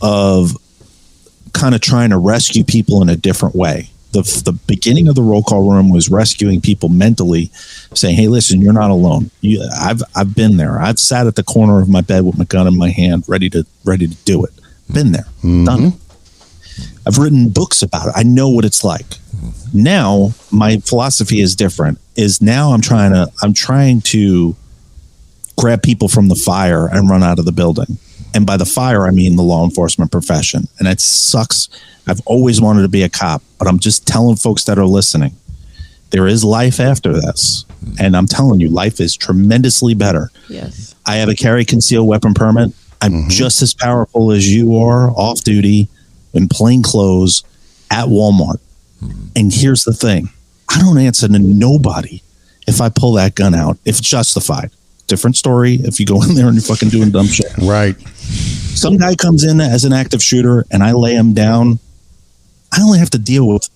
of kind of trying to rescue people in a different way. The beginning of the Roll Call Room was rescuing people mentally, saying, hey, listen, you're not alone. I've been there. I've sat at the corner of my bed with my gun in my hand, ready to do it. Been there, done it. I've written books about it. I know what it's like. Now my philosophy is different. Now I'm trying to grab people from the fire and run out of the building. And by the fire, I mean the law enforcement profession. And it sucks. I've always wanted to be a cop, but I'm just telling folks that are listening, there is life after this. And I'm telling you, life is tremendously better. Yes. I have a carry concealed weapon permit. I'm just as powerful as you are off duty in plain clothes at Walmart. And here's the thing. I don't answer to nobody if I pull that gun out, if it's justified. Different story if you go in there and you're fucking doing dumb shit. Right. Some guy comes in as an active shooter and I lay him down. I only have to deal with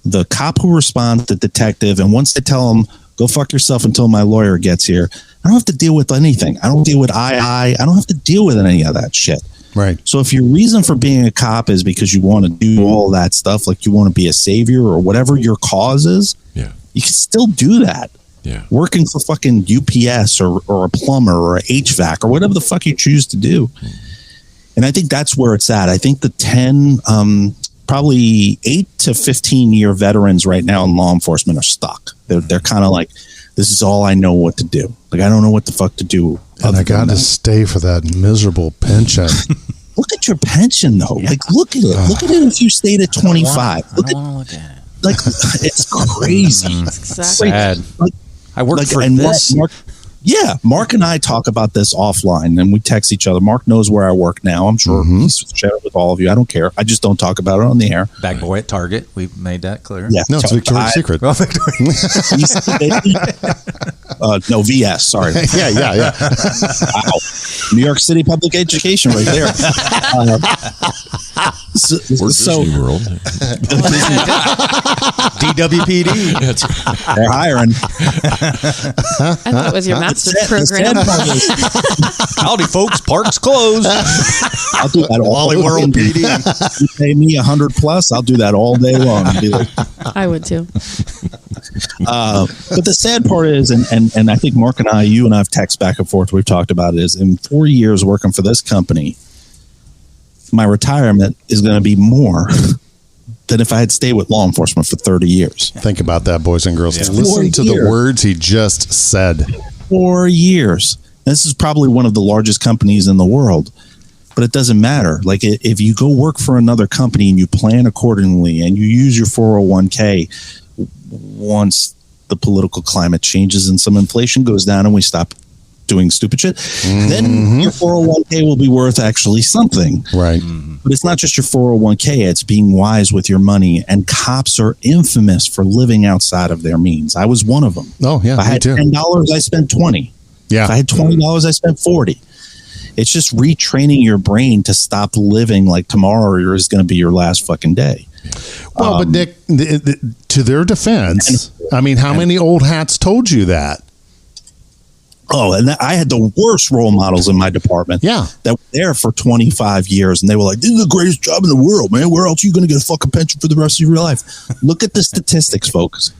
the cop who responds, the detective, and once they tell him, go fuck yourself until my lawyer gets here, I don't have to deal with anything. I don't deal with I don't have to deal with any of that shit. Right. So if your reason for being a cop is because you want to do all that stuff, like you want to be a savior or whatever your cause is, you can still do that. Yeah. Working for fucking UPS or a plumber or a HVAC or whatever the fuck you choose to do. And I think that's where it's at. I think the 10, probably 8 to 15 year veterans right now in law enforcement are stuck. They're kind of like, this is all I know what to do. Like, I don't know what the fuck to do. And I got to stay for that miserable pension. Look at your pension, though. Like, look at it. Look at it if you stayed at 25. I don't want to look at it. Like, it's crazy. Exactly. Sad. I work for and this. Mark and I talk about this offline, and we text each other. Mark knows where I work now. I'm sure he's shared it with all of you. I don't care. I just don't talk about it on the air. Bag boy at Target. We've made that clear. Yeah. No, it's Victoria's Secret. No, VS. Sorry. Yeah. Wow. New York City public education right there. Disney World. DWPD. They're hiring. I thought it was your master's program. Howdy, folks. Park's closed. I'll do that all Wally World PD. You pay me $100+, I'll do that all day long. I would too. But the sad part is, and I think Mark and I, you and I have texted back and forth, we've talked about it, is in 4 years working for this company, my retirement is going to be more than if I had stayed with law enforcement for 30 years. Think about that, boys and girls. Yeah. Listen to the words he just said. 4 years. This is probably one of the largest companies in the world, but it doesn't matter. Like, if you go work for another company and you plan accordingly and you use your 401k, once the political climate changes and some inflation goes down and we stop doing stupid shit, then your 401k will be worth actually something. Right. But it's not just your 401k, it's being wise with your money. And cops are infamous for living outside of their means. I was one of them. Oh, yeah. If I had $10, I spent $20. Yeah. If I had $20, I spent $40. It's just retraining your brain to stop living like tomorrow is going to be your last fucking day. Well, but Nick, to their defense, I mean, how many old hats told you that? Oh, and I had the worst role models in my department. Yeah. That were there for 25 years. And they were like, this is the greatest job in the world, man. Where else are you going to get a fucking pension for the rest of your life? Look at the statistics, folks.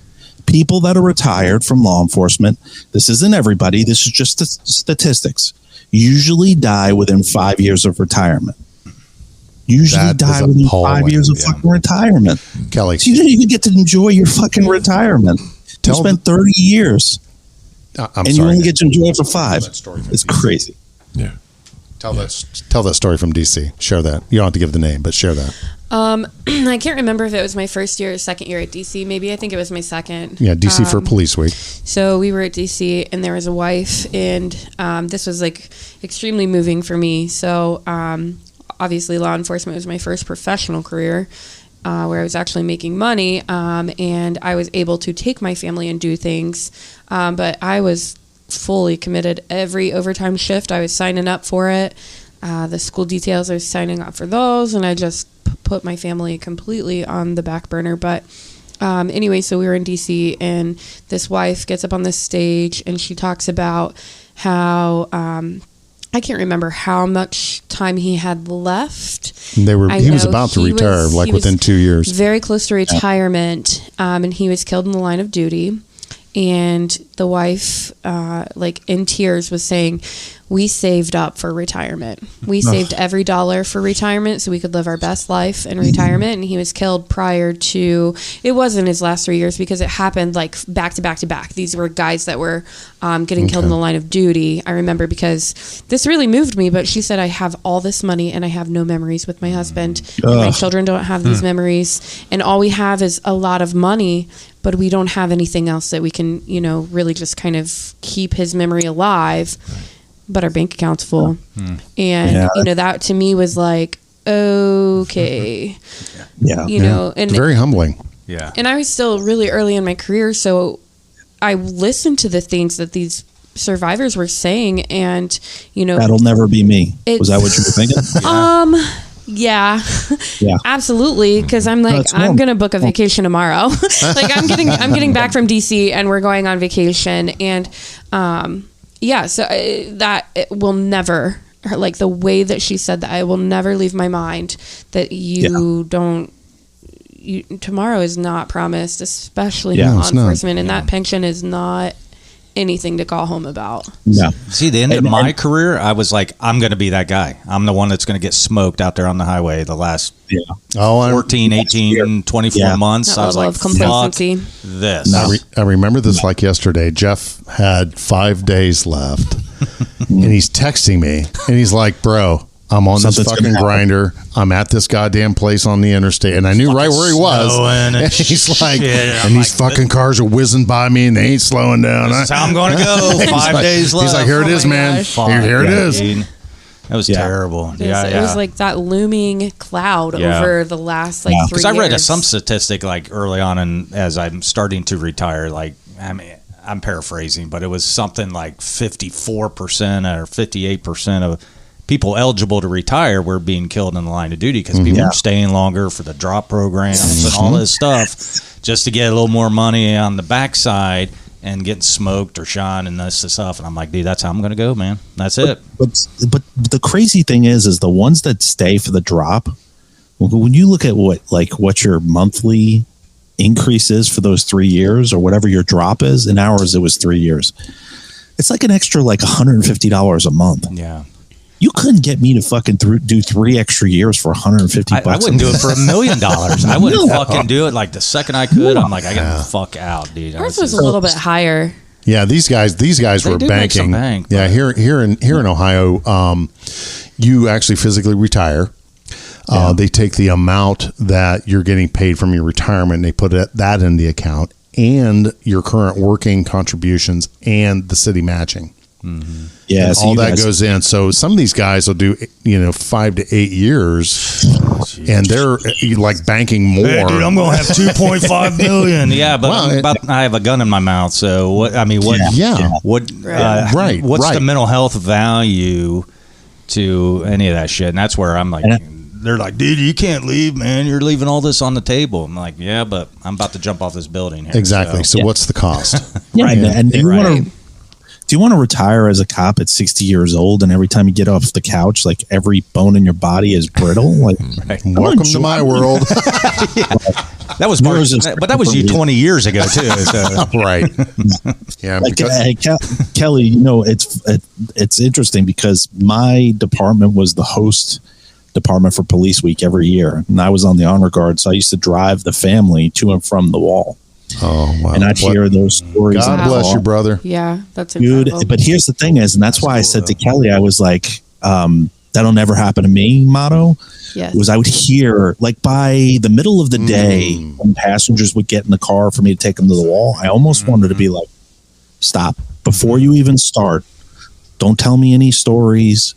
People that are retired from law enforcement, this isn't everybody, this is just statistics, usually die within 5 years of retirement. Usually die within 5 years of fucking retirement. Kelly. So you didn't even get to enjoy your fucking retirement. You spent 30 years. You only get to enjoy it for 5. It's crazy. Yeah. Tell that story from DC. Share that. You don't have to give the name, but share that. I can't remember if it was my first year or second year at DC. Maybe I think it was my second. Yeah, DC for Police Week. So we were at DC, and there was a wife, and this was like extremely moving for me. So obviously, law enforcement was my first professional career, where I was actually making money, and I was able to take my family and do things. But I was fully committed. Every overtime shift, I was signing up for it. The school details, I was signing up for those, and I just put my family completely on the back burner. But anyway, so we were in DC, and this wife gets up on this stage, and she talks about how I can't remember how much time he had left. He was about to retire, within 2 years. Very close to retirement, and he was killed in the line of duty. And the wife, like in tears, was saying, we saved up for retirement. We saved every dollar for retirement so we could live our best life in retirement. And he was killed prior to, it wasn't his last 3 years because it happened like back to back to back. These were guys that were getting killed in the line of duty. I remember because this really moved me, but she said, I have all this money and I have no memories with my husband. And my children don't have these memories. And all we have is a lot of money, but we don't have anything else that we can, you know, really just kind of keep his memory alive. But our bank account's full. And, you know, that to me was like, okay. Yeah. You know, and it's very humbling. Yeah. And I was still really early in my career. So I listened to the things that these survivors were saying. And, you know, that'll never be me. Was that what you were thinking? Yeah, absolutely. Because I'm like, I'm gonna book a vacation tomorrow. Like I'm getting back from DC and we're going on vacation. And so that it will never, like the way that she said that, I will never leave my mind that you don't. Tomorrow is not promised, especially in law enforcement, and that pension is not anything to call home about. No. See, the end of my career, I was like, I'm going to be that guy. I'm the one that's going to get smoked out there on the highway the last 14, 18, 24 months. I was like, complacency. This. I remember this like yesterday. Jeff had 5 days left, and he's texting me, and he's like, bro, I'm on this fucking grinder. I'm at this goddamn place on the interstate. And I knew right where he was. And he's like, and these fucking cars are whizzing by me and they ain't slowing down. This is how I'm going to go. 5 days left. He's like, here it is, man. Here it is. That was terrible. It was like that looming cloud over the last 3 years. Because I read some statistic like early on, and as I'm starting to retire, like, I mean, I'm paraphrasing, but it was something like 54% or 58% of people eligible to retire were being killed in the line of duty because people were staying longer for the drop programs and all this stuff just to get a little more money on the backside and getting smoked or shot and this stuff. And I'm like, dude, that's how I'm going to go, man. That's it. But the crazy thing is the ones that stay for the drop, when you look at what your monthly increase is for those 3 years or whatever your drop is, in ours it was 3 years. It's like an extra like $150 a month. Yeah. You couldn't get me to fucking do 3 extra years for $150. I wouldn't do it for $1 million. I wouldn't fucking do it. Like the second I could, I'm like, I gotta fuck out, dude. Ours was a little bit higher. Yeah, these guys were banking. Bank, here in Ohio, you actually physically retire. They take the amount that you're getting paid from your retirement and they put that in the account and your current working contributions and the city matching. Mm-hmm. Yeah, so all that goes in. So some of these guys will do 5 to 8 years, and they're like banking more. Hey, dude, I'm gonna have $2.5 million. Yeah, but I have a gun in my mouth. So what? I mean, what? Yeah. What? Right. What's the mental health value to any of that shit? And that's where I'm like. They're like, dude, you can't leave, man. You're leaving all this on the table. I'm like, yeah, but I'm about to jump off this building here. Exactly. So what's the cost? Right. And do you want to retire as a cop at 60 years old and every time you get off the couch, like every bone in your body is brittle? Like, welcome to my world. That was but that was you 20 years ago too. So. Right. Yeah. Like, Kelly, it's interesting because my department was the host department for Police Week every year, and I was on the honor guard, so I used to drive the family to and from the wall. Oh wow! And I'd hear those stories. God bless you, brother. Yeah, that's incredible. Dude, but here's the thing is, and that's why I said to Kelly, I was like, that'll never happen to me motto. Yes. Was I would hear, like, by the middle of the day when passengers would get in the car for me to take them to the wall, I almost wanted to be like, stop. Before you even start, don't tell me any stories.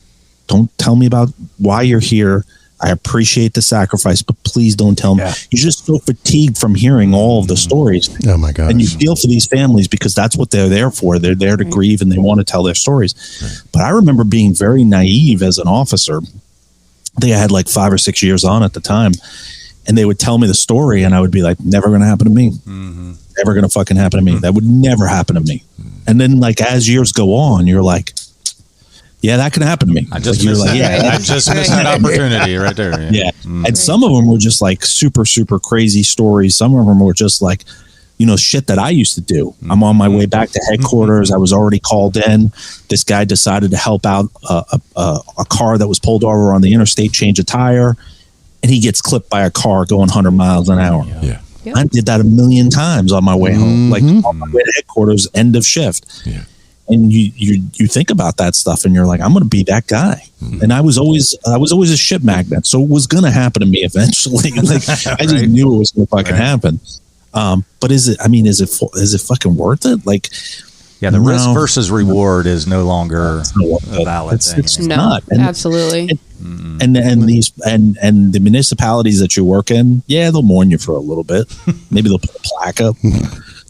Don't tell me about why you're here. I appreciate the sacrifice, but please don't tell me. You're just so fatigued from hearing all of the stories. Oh my God. And you feel for these families because that's what they're there for. They're there to grieve and they want to tell their stories. Right. But I remember being very naive as an officer. I think I had like 5 or 6 years on at the time. And they would tell me the story and I would be like, never going to happen to me. Mm-hmm. Never going to fucking happen to me. That would never happen to me. And then like as years go on, you're like, yeah, that can happen to me. I just missed that opportunity right there. Yeah. And some of them were just like super, super crazy stories. Some of them were just like, shit that I used to do. I'm on my way back to headquarters. I was already called in. This guy decided to help out a car that was pulled over on the interstate, change a tire, and he gets clipped by a car going 100 miles an hour. Yeah. I did that a million times on my way home, like on my way to headquarters, end of shift. Yeah. And you think about that stuff, and you're like, I'm going to be that guy. And I was always a shit magnet, so it was going to happen to me eventually. Like I just knew it was going to fucking happen. But is it fucking worth it? Like, yeah, the risk versus reward is no longer a valid thing. It's not. And, absolutely. And the municipalities that you work in, they'll mourn you for a little bit. Maybe they'll put a plaque up.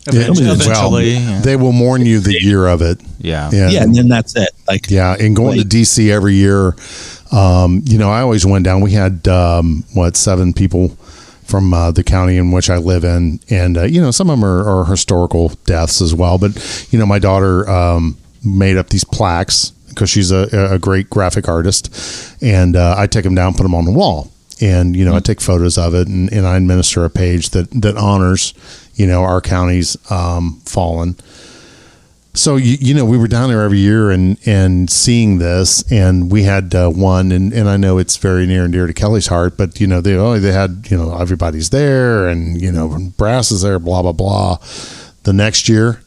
Eventually, they will mourn you the year of it. Yeah, and then that's it. Like, and going to DC every year, I always went down. We had 7 people from the county in which I live in, and some of them are historical deaths as well. But my daughter made up these plaques because she's a great graphic artist, and I take them down, put them on the wall, and I take photos of it, and I administer a page that honors our county's fallen. So we were down there every year and seeing this, and we had one, and I know it's very near and dear to Kelly's heart, but they had everybody's there, and brass is there, blah blah blah. The next year,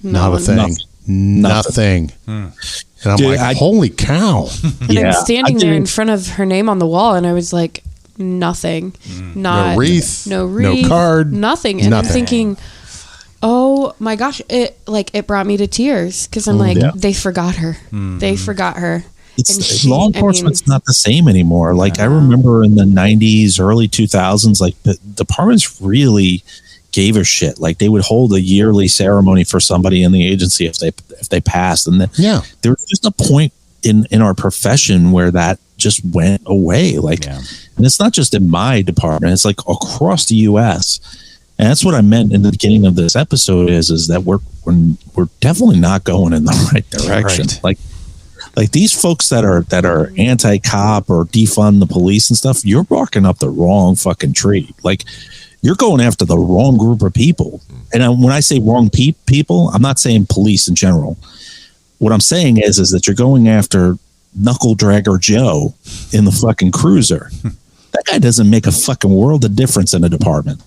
not a thing, nothing. And I'm like, holy cow! And I'm standing there in front of her name on the wall, and I was like, nothing, no wreath, no card, nothing. And I'm thinking, oh my gosh, it brought me to tears because I'm like, they forgot her. They forgot her. Law enforcement's not the same anymore. Like I remember in the 90s, early 2000s, like the departments really gave a shit. Like they would hold a yearly ceremony for somebody in the agency if they passed, and then there was just a point in our profession where that just went away. Like, and it's not just in my department; it's like across the U.S. And that's what I meant in the beginning of this episode is that we're definitely not going in the right direction. Right. Like these folks that are anti-cop or defund the police and stuff, you're barking up the wrong fucking tree. Like you're going after the wrong group of people. And when I say wrong people, I'm not saying police in general. What I'm saying is that you're going after Knuckle Dragger Joe in the fucking cruiser. That guy doesn't make a fucking world of difference in a department.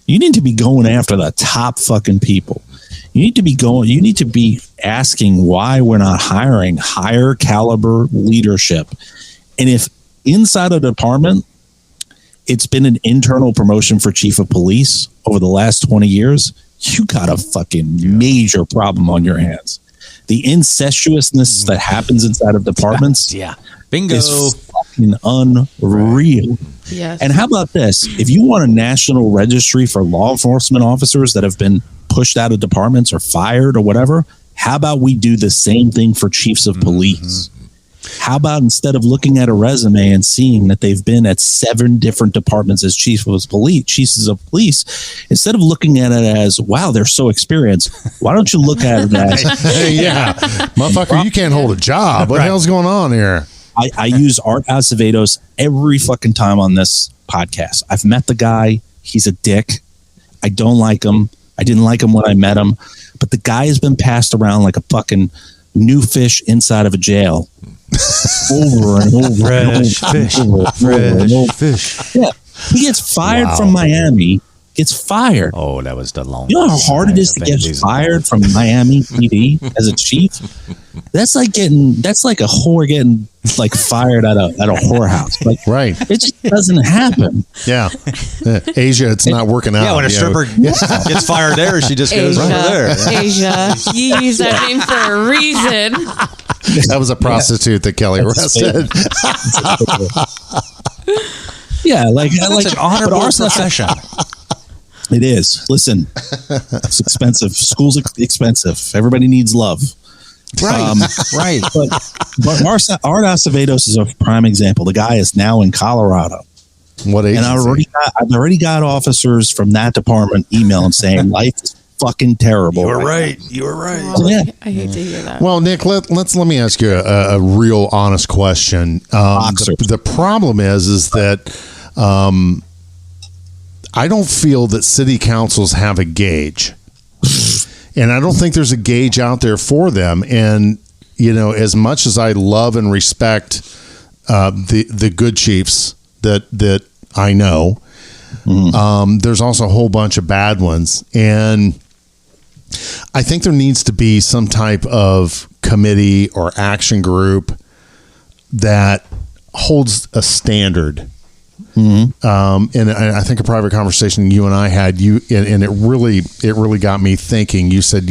You need to be going after the top fucking people. You need to be asking why we're not hiring higher caliber leadership. And if inside a department, it's been an internal promotion for chief of police over the last 20 years, you got a fucking major problem on your hands. The incestuousness that happens inside of departments bingo is fucking unreal. Yes. And how about this? If you want a national registry for law enforcement officers that have been pushed out of departments or fired or whatever, how about we do the same thing for chiefs of police? How about instead of looking at a resume and seeing that they've been at 7 different departments as chiefs of police, instead of looking at it as, wow, they're so experienced, why don't you look at it as, motherfucker, you can't hold a job. What the hell's going on here? I use Art Acevedos every fucking time on this podcast. I've met the guy. He's a dick. I don't like him. I didn't like him when I met him. But the guy has been passed around like a fucking new fish inside of a jail. Over and over. Fresh fish. Yeah. He gets fired from Miami. Gets fired. Oh, that was the long. You know how hard it is to get fired from Miami PD as a chief? That's like a whore getting like fired at a whorehouse. Like, right. It just doesn't happen. Yeah. Asia, it's not working out. Yeah, when a stripper gets fired there, she just goes over there. Asia. You use that name for a reason. That was a prostitute that Kelly arrested. Yeah, like an honorable profession. It is. Listen, it's expensive. School's expensive. Everybody needs love. Right. Right. But Art Acevedos is a prime example. The guy is now in Colorado. What agency? And I've already got officers from that department emailing saying life is fucking terrible. You were right. Oh, yeah. I hate to hear that. Well, Nick, let me ask you a real honest question. The problem is that I don't feel that city councils have a gauge. And I don't think there's a gauge out there for them. And, as much as I love and respect the good chiefs that I know, there's also a whole bunch of bad ones. And I think there needs to be some type of committee or action group that holds a standard. And I think a private conversation you and I had, and it really got me thinking. You said,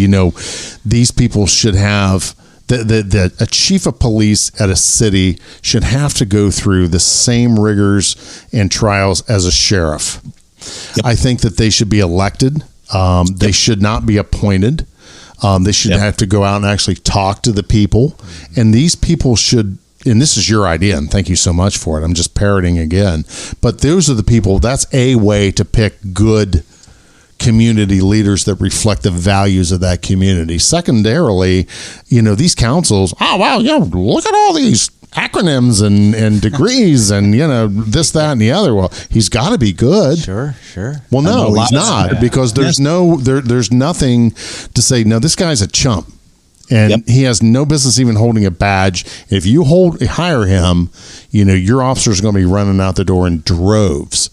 these people should have that a chief of police at a city should have to go through the same rigors and trials as a sheriff. Yep. I think that they should be elected. They should not be appointed. They should have to go out and actually talk to the people. And these people should, and this is your idea, and thank you so much for it. I'm just parroting again. But those are the people, that's a way to pick good community leaders that reflect the values of that community. Secondarily, these councils, look at all these acronyms and degrees and this, that, and the other. Well, he's got to be good. Sure. Well, no, he's not, because there's there's nothing to say. No, this guy's a chump, and he has no business even holding a badge. If you hire him, your officers are going to be running out the door in droves,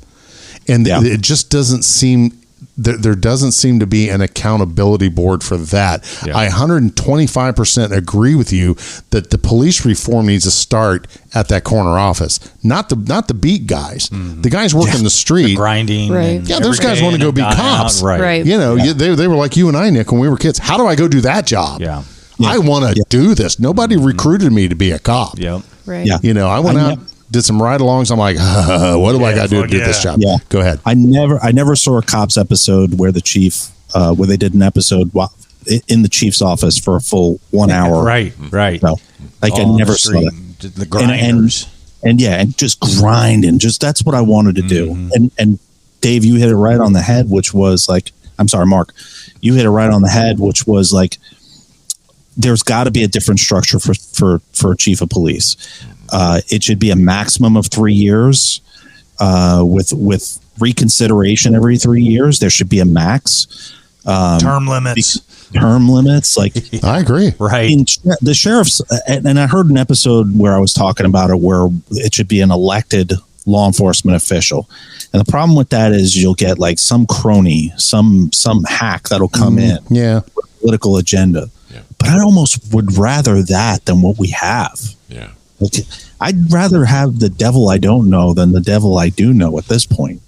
and it just doesn't seem. There doesn't seem to be an accountability board for that. Yeah. I 125% agree with you that the police reform needs to start at that corner office, not the beat guys. The guys working the street, the grinding. Right. Yeah, those guys want to go be cops. Right. They were like you and I, Nick, when we were kids. How do I go do that job? Yeah. I want to do this. Nobody recruited me to be a cop. Yep. Right. Yeah. I went out. Did some ride-alongs. I'm like, what do I got to do to do this job? Yeah. Go ahead. I never saw a Cops episode where the chief, where they did an episode in the chief's office for a full 1 hour. Right. So, I never saw that. The grinders. And just grind, and just that's what I wanted to do. And Dave, you hit it right on the head, which was like, I'm sorry, Mark, you hit it right on the head, which was like, there's got to be a different structure for a chief of police. It should be a maximum of 3 years, with reconsideration every 3 years. There should be a max. Term limits. Like, I agree. Right. The sheriffs, and I heard an episode where I was talking about it, where it should be an elected law enforcement official. And the problem with that is you'll get like some crony, some hack that'll come in. Yeah. With a political agenda. Yeah. But I almost would rather that than what we have. Yeah. I'd rather have the devil I don't know than the devil I do know at this point.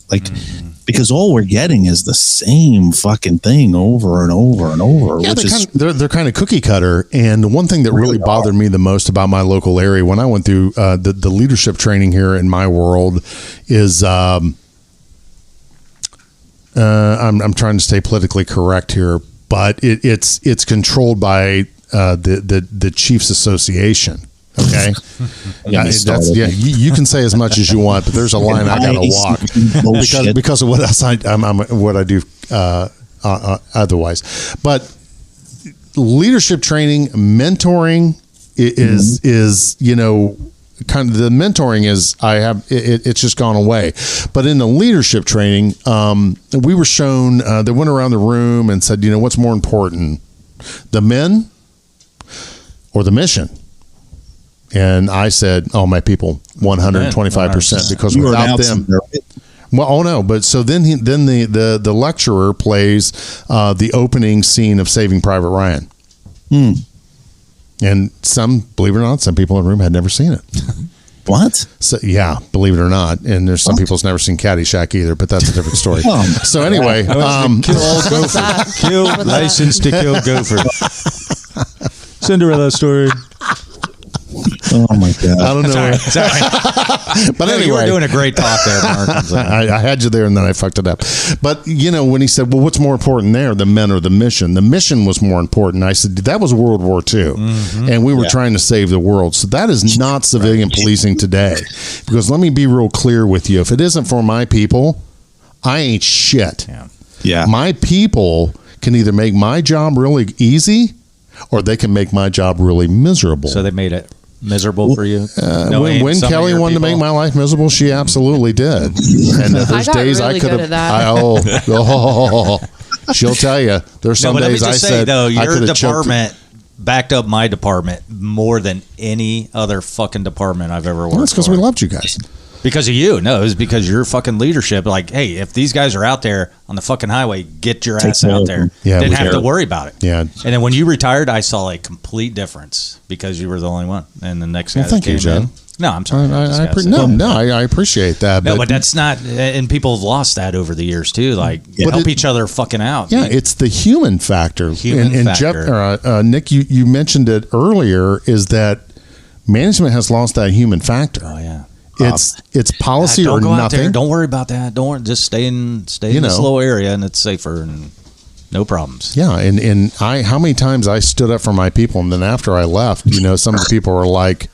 Because all we're getting is the same fucking thing over and over and over. Yeah, they're kind of cookie cutter. And the one thing that really bothered me the most about my local area when I went through the leadership training here in my world is I'm trying to stay politically correct here, but it's controlled by the Chiefs Association. Okay. You can say as much as you want, but there's a line I gotta walk because of what else what I do otherwise. But leadership training, mentoring is kind of the mentoring is it's just gone away. But in the leadership training, we were shown. They went around the room and said, what's more important, the men or the mission? And I said, my people, 125%, because without them, well, oh no. But so then the lecturer plays the opening scene of Saving Private Ryan. And believe it or not, some people in the room had never seen it. What? So, yeah, believe it or not. And there's some people who's never seen Caddyshack either, but that's a different story. So anyway, kill all gopher. License to kill gopher. Cinderella story. Oh my God! I don't know. Sorry. But anyway, you were doing a great talk there, Mark. I had you there, and then I fucked it up. But when he said, "Well, what's more important there, the men or the mission?" The mission was more important. I said, "That was World War II, and we were trying to save the world. So that is not civilian policing today. Because let me be real clear with you: if it isn't for my people, I ain't shit. Yeah. My people can either make my job really easy, or they can make my job really miserable. So they made it miserable for you? When Kelly wanted to make my life miserable, she absolutely did. And there's days I could have. She'll tell you. There's some days I said, though, your department backed up my department more than any other fucking department I've ever worked. That's because we loved you guys. Because of you. No, it was because your fucking leadership. Like, hey, if these guys are out there on the fucking highway, get your ass out there. Yeah, didn't have to worry about it. Yeah. And then when you retired, I saw a complete difference because you were the only one. And the next guy thank you, Joe. in. No, I'm sorry. I appreciate that. No, but that's not, and people have lost that over the years too. Like, help each other fucking out. Yeah, it's the human factor. Human factor. Jeff, Nick, you mentioned it earlier, is that management has lost that human factor. Oh, yeah. It's policy or nothing. Don't worry about that. Just stay in this low area, and it's safer and no problems. Yeah, and how many times I stood up for my people, and then after I left, some of the people were like,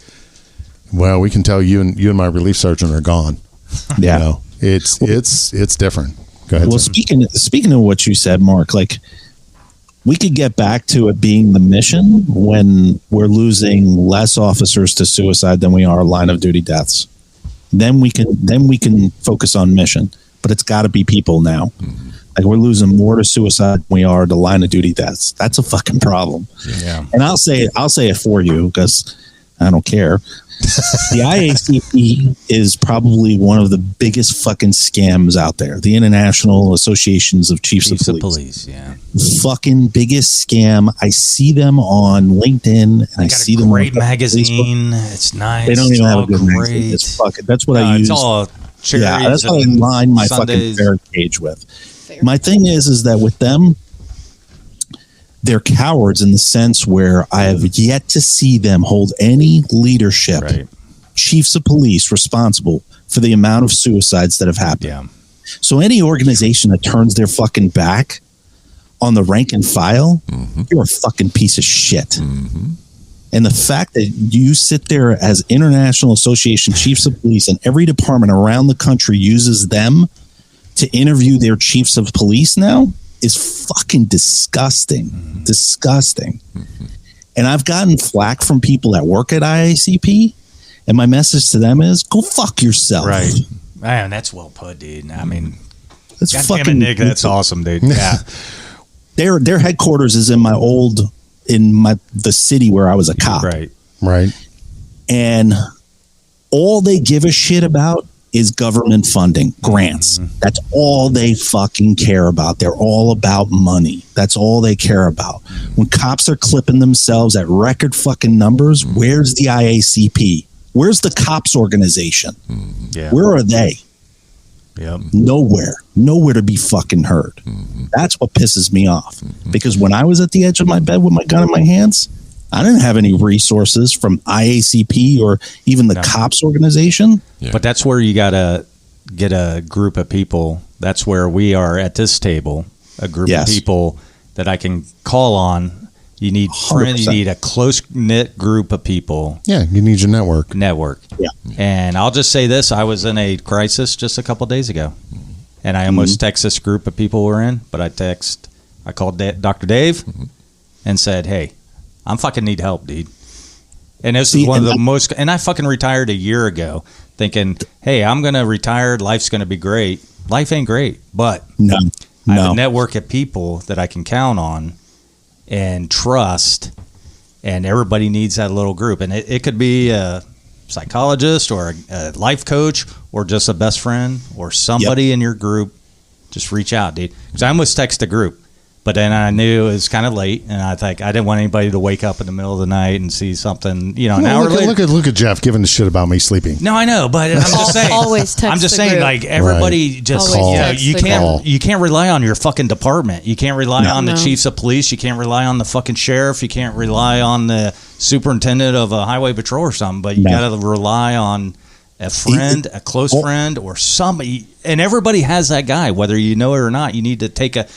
"Well, we can tell you and my relief sergeant are gone." Yeah, it's different. Go ahead. Well, speaking of what you said, Mark, we could get back to it being the mission when we're losing less officers to suicide than we are line of duty deaths. Then we can focus on mission, but it's got to be people now. Mm-hmm. We're losing more to suicide than we are to line of duty deaths. That's a fucking problem. Yeah. And I'll say it for you because I don't care. The IACP is probably one of the biggest fucking scams out there. The International Associations of Chiefs of Police. Yeah. Fucking biggest scam. I see them on LinkedIn and I see them on great magazine. It's nice. They don't even have a good magazine. It's fucking, that's what I use. It's all cherries. Yeah, that's what I line my fucking barricade cage with. My thing is that with them, they're cowards in the sense where I have yet to see them hold any leadership, chiefs of police responsible for the amount of suicides that have happened. Yeah. So any organization that turns their fucking back on the rank and file, you're a fucking piece of shit. Mm-hmm. And the fact that you sit there as International Association Chiefs of Police and every department around the country uses them to interview their chiefs of police now is fucking disgusting. Disgusting. And I've gotten flack from people that work at IACP, and my message to them is go fuck yourself. Right. Man, that's well put, dude. I mean, that's God fucking damn it, Nick, that's awesome, dude. Yeah. Their headquarters is in the city where I was a cop. Right. And all they give a shit about is government funding, grants. That's all they fucking care about. They're all about money. That's all they care about. When cops are clipping themselves at record fucking numbers, where's the IACP? Where's the cops organization? Yeah. Where are they? Yep. Nowhere to be fucking heard. That's what pisses me off. Because when I was at the edge of my bed with my gun in my hands, I didn't have any resources from IACP or even the cops organization. Yeah. But that's where you got to get a group of people. That's where we are at this table, a group of people that I can call on. You need friends. You need a close-knit group of people. Yeah, you need your network. Yeah. And I'll just say this. I was in a crisis just a couple of days ago, and I almost text this group of people we're in, but I called Dr. Dave and said, hey, I'm fucking need help, dude. And this is one of the most, and I fucking retired a year ago thinking, hey, I'm going to retire. Life's going to be great. Life ain't great, but I have a network of people that I can count on and trust, and everybody needs that little group. And it could be a psychologist or a life coach or just a best friend or somebody in your group. Just reach out, dude. Because I almost text a group. But then I knew it was kind of late, and I didn't want anybody to wake up in the middle of the night and see something, an hour later. Look at Jeff giving a shit about me sleeping. No, I know, but I'm just saying. Always text. I'm just saying, like everybody just you can't rely on your fucking department. You can't rely on the chiefs of police. You can't rely on the fucking sheriff. You can't rely on the superintendent of a highway patrol or something. But you got to rely on a friend, a close friend, or somebody. And everybody has that guy, whether you know it or not. You need to take a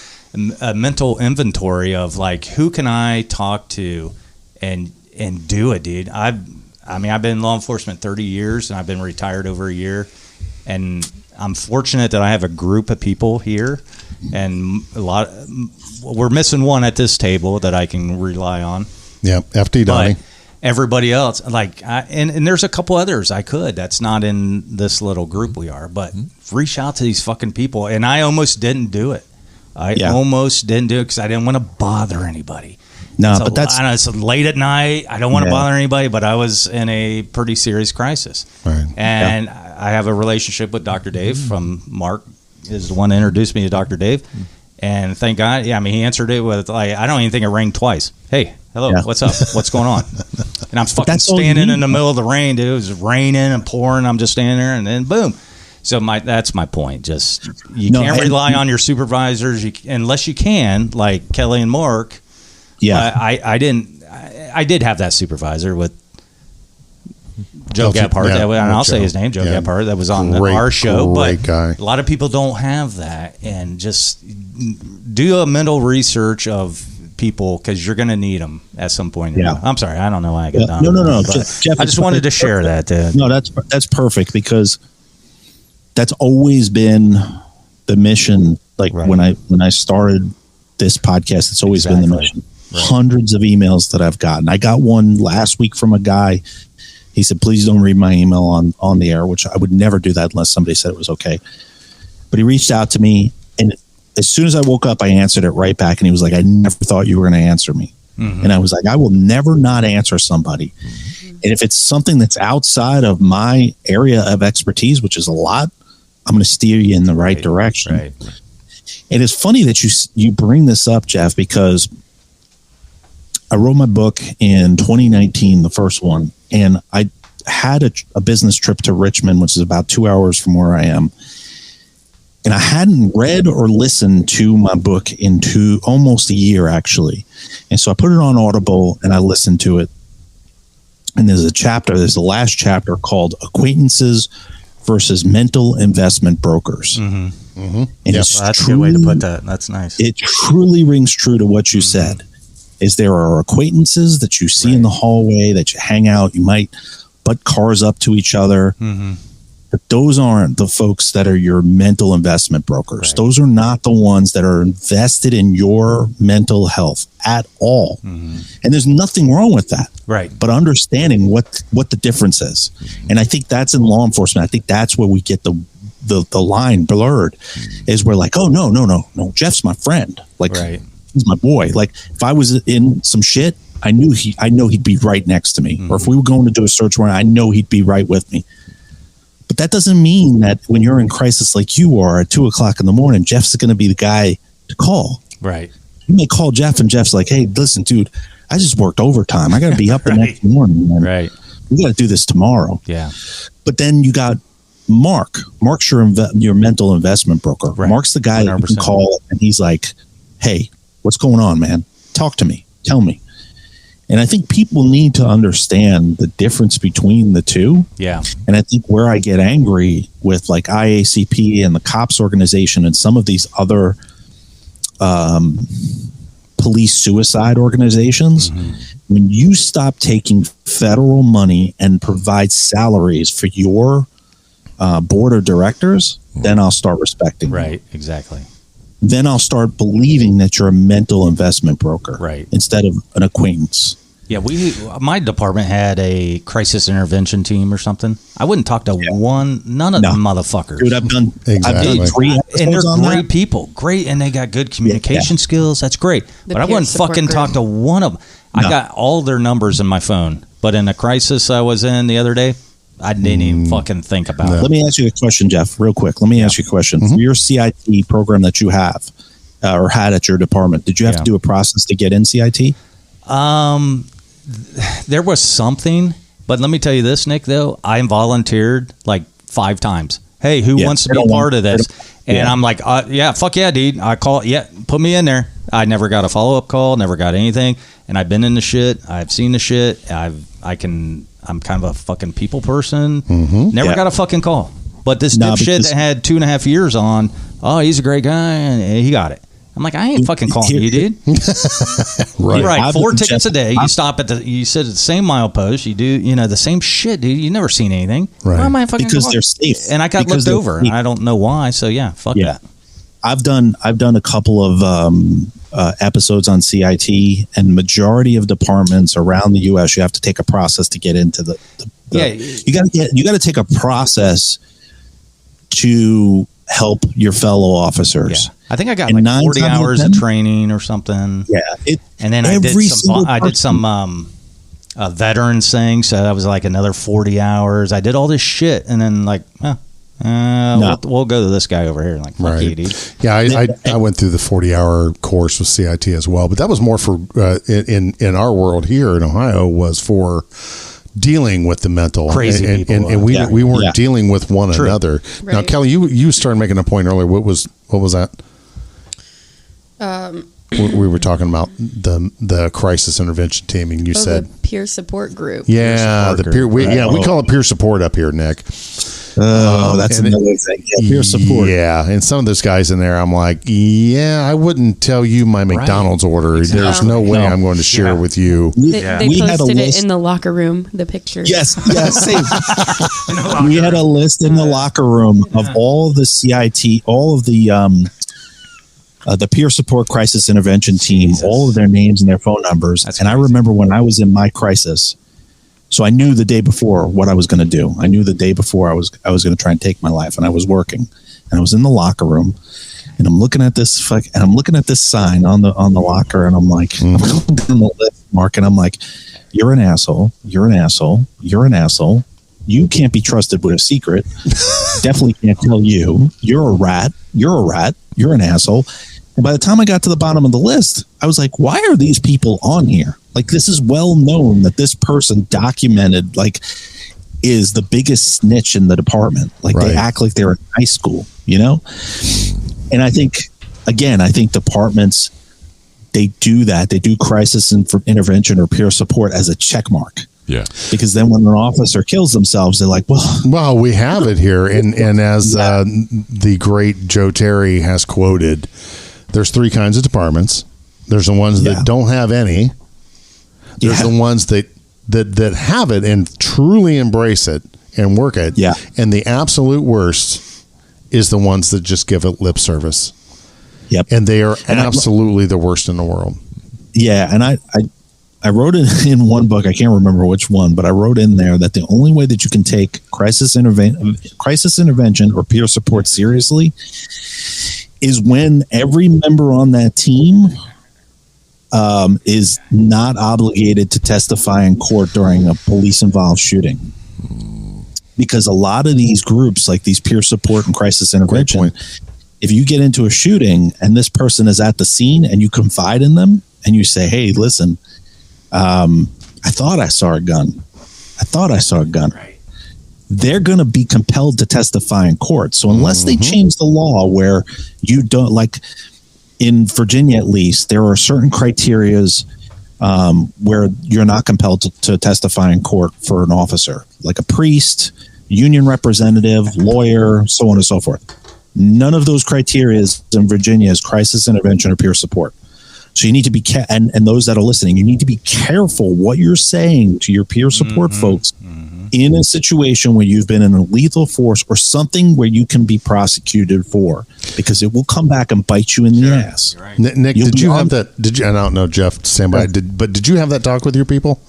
mental inventory of like, who can I talk to and do it, dude. I've been in law enforcement 30 years and I've been retired over a year, and I'm fortunate that I have a group of people here, and we're missing one at this table that I can rely on. Yeah, FD Donnie. everybody else, and there's a couple others I could. That's not in this little group we are, but reach out to these fucking people. And I almost didn't do it. Almost didn't do it because I didn't want to bother anybody. No, but it's late at night. I don't want to bother anybody, but I was in a pretty serious crisis. Right. And I have a relationship with Dr. Dave from Mark is the one that introduced me to Dr. Dave. And thank God, he answered it with, I don't even think it rang twice. Hey, hello, what's up? What's going on? And I'm fucking standing in the middle of the rain, dude. It was raining and pouring. I'm just standing there, and then boom. So that's my point. Just you can't rely on your supervisors unless you can, like Kelly and Mark. Yeah, I did have that supervisor with Joe Gephardt. And I'll say his name, Joe Gephardt. That was on our show. But guy. A lot of people don't have that, and just do a mental research of people because you're going to need them at some point. Yeah. I'm sorry, I don't know why I got done. No. Jeff, I just wanted to share that. No, that's perfect because that's always been the mission. Like when I started this podcast, it's always been the mission. Right. Hundreds of emails that I've gotten. I got one last week from a guy. He said, please don't read my email on the air, which I would never do that unless somebody said it was okay. But he reached out to me, and as soon as I woke up, I answered it right back. And he was like, I never thought you were going to answer me. Mm-hmm. And I was like, I will never not answer somebody. Mm-hmm. And if it's something that's outside of my area of expertise, which is a lot, I'm going to steer you in the right direction. Right. And it's funny that you bring this up, Jeff, because I wrote my book in 2019, the first one, and I had a business trip to Richmond, which is about 2 hours from where I am. And I hadn't read or listened to my book in almost a year, actually. And so I put it on Audible and I listened to it. And there's the last chapter called Acquaintances versus Mental Investment Brokers. Mm-hmm. Mm-hmm. And that's a good way to put that. That's nice. It truly rings true to what you said. Is there are acquaintances that you see in the hallway, that you hang out, you might butt cars up to each other. Mm-hmm. But those aren't the folks that are your mental investment brokers. Right. Those are not the ones that are invested in your mental health at all. Mm-hmm. And there's nothing wrong with that. Right. But understanding what the difference is. Mm-hmm. And I think that's in law enforcement. I think that's where we get the line blurred, is we're like, oh, no, Jeff's my friend. Like, he's my boy. Like, if I was in some shit, I know he'd be right next to me. Mm-hmm. Or if we were going to do a search warrant, I know he'd be right with me. But that doesn't mean that when you're in crisis like you are at 2:00 in the morning, Jeff's going to be the guy to call. Right. You may call Jeff, and Jeff's like, hey, listen, dude, I just worked overtime. I got to be up the next morning, man. Right. We got to do this tomorrow. Yeah. But then you got Mark. Mark's your mental investment broker. Right. Mark's the guy 100%. That you can call, and he's like, hey, what's going on, man? Talk to me. Tell me. And I think people need to understand the difference between the two. Yeah. And I think where I get angry with like IACP and the cops organization and some of these other police suicide organizations, when you stop taking federal money and provide salaries for your board of directors, then I'll start respecting you. Right, exactly. Then I'll start believing that you're a mental investment broker, right, instead of an acquaintance. Yeah, my department had a crisis intervention team or something. I wouldn't talk to none of the motherfuckers. Dude, I've done 3 episodes and they're on great that. people, great, and they got good communication skills. That's great, but I wouldn't fucking talk to one of them. I got all their numbers in my phone, but in a crisis I was in the other day, I didn't even fucking think about it. Let me ask you a question, Jeff, real quick. Let me ask you a question. For your CIT program that you have or had at your department, did you have to do a process to get in CIT? There was something, but let me tell you this, Nick, though. I volunteered like 5 times. Hey, who wants to be part of this? And I'm like, fuck yeah, dude. I call, put me in there. I never got a follow-up call, never got anything. And I've been in the shit. I've seen the shit. I'm kind of a fucking people person. Never got a fucking call. But this dipshit that had 2.5 years on, he's a great guy, and he got it. I'm like, I ain't fucking calling you, dude. Right. You write 4 tickets a day. You stop you sit at the same milepost. You do, the same shit, dude. You never seen anything. Right. Why am I fucking because they're safe. And I got looked over, and I don't know why. So fuck that. I've done a couple of episodes on CIT, and majority of departments around the U.S. you have to take a process to get into the you got to take a process to help your fellow officers. Yeah. I think I got like 40 hours of training or something. Yeah, and then I did some veterans thing, so that was like another 40 hours. I did all this shit, and then like, we'll go to this guy over here. Like, fuck you, dude. Yeah, I went through the 40-hour course with CIT as well, but that was more for in our world here in Ohio was for dealing with the mental crazy people, and we weren't dealing with one another. Right. Now, Kelly, you started making a point earlier. What was that? We were talking about the crisis intervention team, and you said the peer support group. Yeah, we call it peer support up here, Nick. That's another thing. Yeah, peer support. Yeah, and some of those guys in there, I'm like, I wouldn't tell you my McDonald's order. Exactly. There's no way I'm going to share with you. They posted it in the locker room, the picture. Yes. We had a list in the locker room of all of the CIT, all of the peer support crisis intervention team, all of their names and their phone numbers. And I remember when I was in my crisis, so I knew the day before what I was going to do. I knew the day before I was going to try and take my life, and I was working, and I was in the locker room, and I'm looking at this sign on the locker, and I'm like, I'm going down the list, Mark, and I'm like, you're an asshole, you're an asshole, you're an asshole. You can't be trusted with a secret. Definitely can't tell you. You're a rat. You're a rat. You're an asshole. And by the time I got to the bottom of the list, I was like, why are these people on here? Like, this is well known that this person documented, like, is the biggest snitch in the department. Like, they act like they're in high school, you know? And I think departments, they do that. They do crisis intervention or peer support as a check mark. Yeah. Because then when an officer kills themselves, they're like, well, we have it here. And as the great Joe Terry has quoted, there's three kinds of departments. There's the ones that don't have any. There's the ones that have it and truly embrace it and work it. Yeah. And the absolute worst is the ones that just give it lip service. Yep. And they are absolutely the worst in the world. Yeah. And I wrote it in one book. I can't remember which one, but I wrote in there that the only way that you can take crisis intervention or peer support seriously is when every member on that team is not obligated to testify in court during a police-involved shooting. Because a lot of these groups, like these peer support and crisis intervention, if you get into a shooting and this person is at the scene and you confide in them and you say, hey, listen, I thought I saw a gun. Right. They're going to be compelled to testify in court. So unless they change the law where you don't, like in Virginia at least, there are certain criterias where you're not compelled to testify in court for an officer, like a priest, union representative, lawyer, so on and so forth. None of those criteria in Virginia is crisis intervention or peer support. So you need to be, and those that are listening, you need to be careful what you're saying to your peer support folks in a situation where you've been in a lethal force or something where you can be prosecuted for, because it will come back and bite you in the ass. Right. Nick, did you have that? I don't know, Jeff, stand by. Did you have that talk with your people?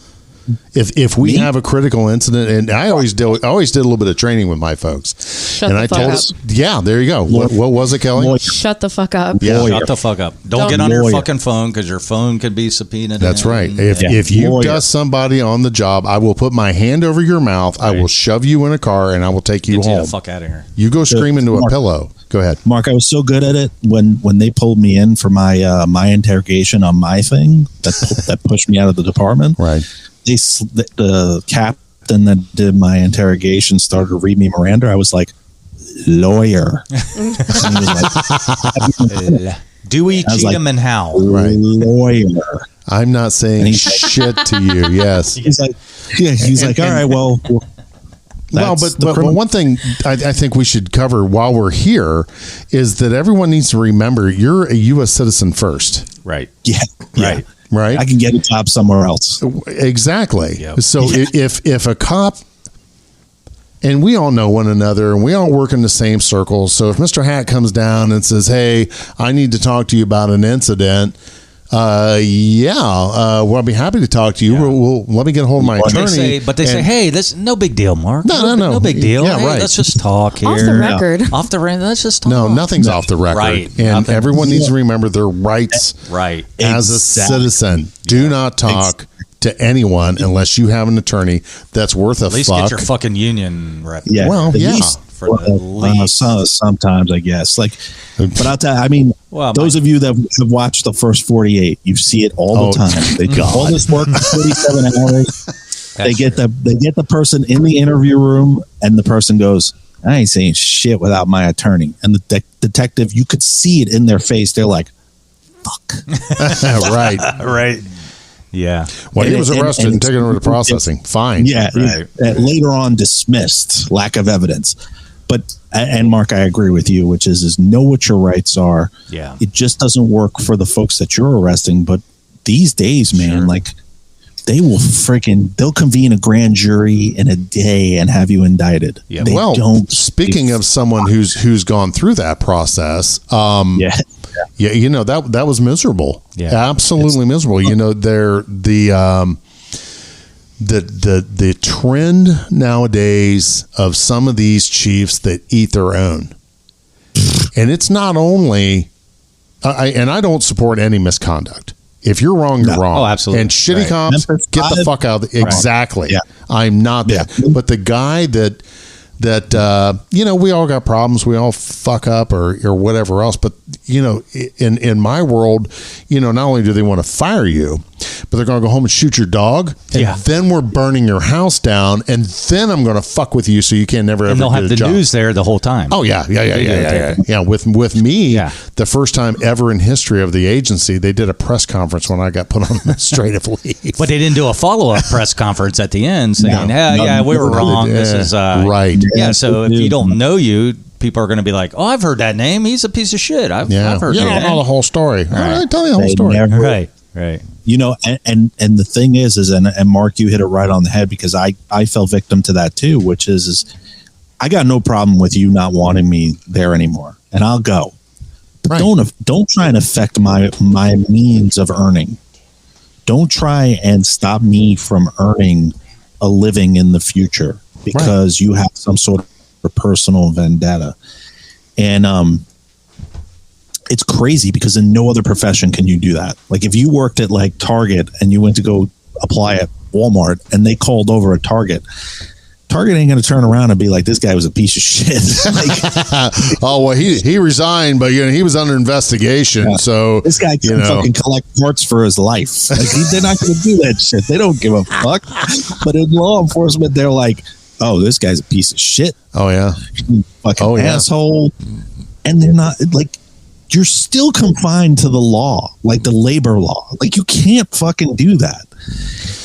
If we have a critical incident, and I always did a little bit of training with my folks. Shut the fuck up. Yeah, there you go. What was it, Kelly? Shut the fuck up. Yeah. Shut the fuck up. Don't get on your fucking phone because your phone could be subpoenaed. That's right. If you dust somebody on the job, I will put my hand over your mouth. I will shove you in a car, and I will take you home. Get the fuck out of here. You go scream into a pillow. Go ahead, Mark. I was so good at it when they pulled me in for my interrogation on my thing that pushed me out of the department. Right. The captain that did my interrogation started to read me Miranda. I was like, lawyer. Dewey, Cheatham, and Howe. Right. Lawyer. I'm not saying shit to you. Yes. He's like, all right, well. But one thing I think we should cover while we're here is that everyone needs to remember you're a U.S. citizen first. Right. Yeah. Right. Right. I can get a job somewhere else. Exactly. Yep. So if a cop, And we all know one another, and we all work in the same circles. So if Mr. Hat comes down and says, "Hey, I need to talk to you about an incident," well, I'll be happy to talk to you. We'll let me get a hold of my attorney. But they say, "Hey, this no big deal, Mark. No big deal. Yeah, hey, right. Let's just talk here. Off the record. Off the record. Let's just talk. No, nothing's off the record. Right. And Nothing. everyone needs to remember their rights Right. as a citizen. Do not talk to anyone unless you have an attorney that's worth a At least fuck. get your fucking union rep. Yeah. Well, the yeah. least- For the least. sometimes I guess. But I'll tell you, I mean, those of you that have watched the first 48, you see it all the time. They do all this work for 47 hours. They get the person in the interview room, and the person goes, "I ain't saying shit without my attorney." And the detective, you could see it in their face. They're like, "Fuck." Right. Right. Yeah. Well, he was arrested and taken over to processing. Fine. Yeah. Right. Later on, dismissed, lack of evidence. But and Mark, I agree with you, which is know what your rights are. Yeah. It just doesn't work for the folks that you're arresting. But these days, man, they'll convene a grand jury in a day and have you indicted. Yeah. Speaking of someone who's gone through that process, yeah, you know, that was miserable. Yeah. Absolutely miserable. You know, the trend nowadays of some of these chiefs that eat their own, and it's not only, I don't support any misconduct. If you're wrong, you're wrong. Oh, absolutely. And shitty cops, get the fuck out of the, exactly. Yeah. I'm not that. But the guy that you know, we all got problems, we all fuck up or whatever else, but you know, in my world, you know, not only do they want to fire you, but they're going to go home and shoot your dog, and then we're burning your house down, and then I'm going to fuck with you so you can never ever they'll get have a the job. news there the whole time. Oh yeah. With me, the first time ever in history of the agency, they did a press conference when I got put on administrative leave. But they didn't do a follow-up press conference at the end saying, we were wrong. This is right. Yeah, so if you don't know people are going to be like, "Oh, I've heard that name. He's a piece of shit. I've heard that." You don't know the whole story. Right. I tell you the whole story. Right. You know, and the thing is and Mark, you hit it right on the head, because I fell victim to that too, which is I got no problem with you not wanting me there anymore, and I'll go. But don't try and affect my means of earning. Don't try and stop me from earning a living in the future because you have some sort of personal vendetta. And it's crazy because in no other profession can you do that. Like if you worked at like Target and you went to go apply at Walmart and they called over a Target ain't going to turn around and be like, "This guy was a piece of shit." Oh, well, he resigned, but you know, he was under investigation. So this guy can fucking collect parts for his life. Like, they're not going to do that shit. They don't give a fuck. But in law enforcement, they're like, "Oh, this guy's a piece of shit." Oh yeah, fucking asshole. And they're not like, you're still confined to the law, like the labor law. Like you can't fucking do that.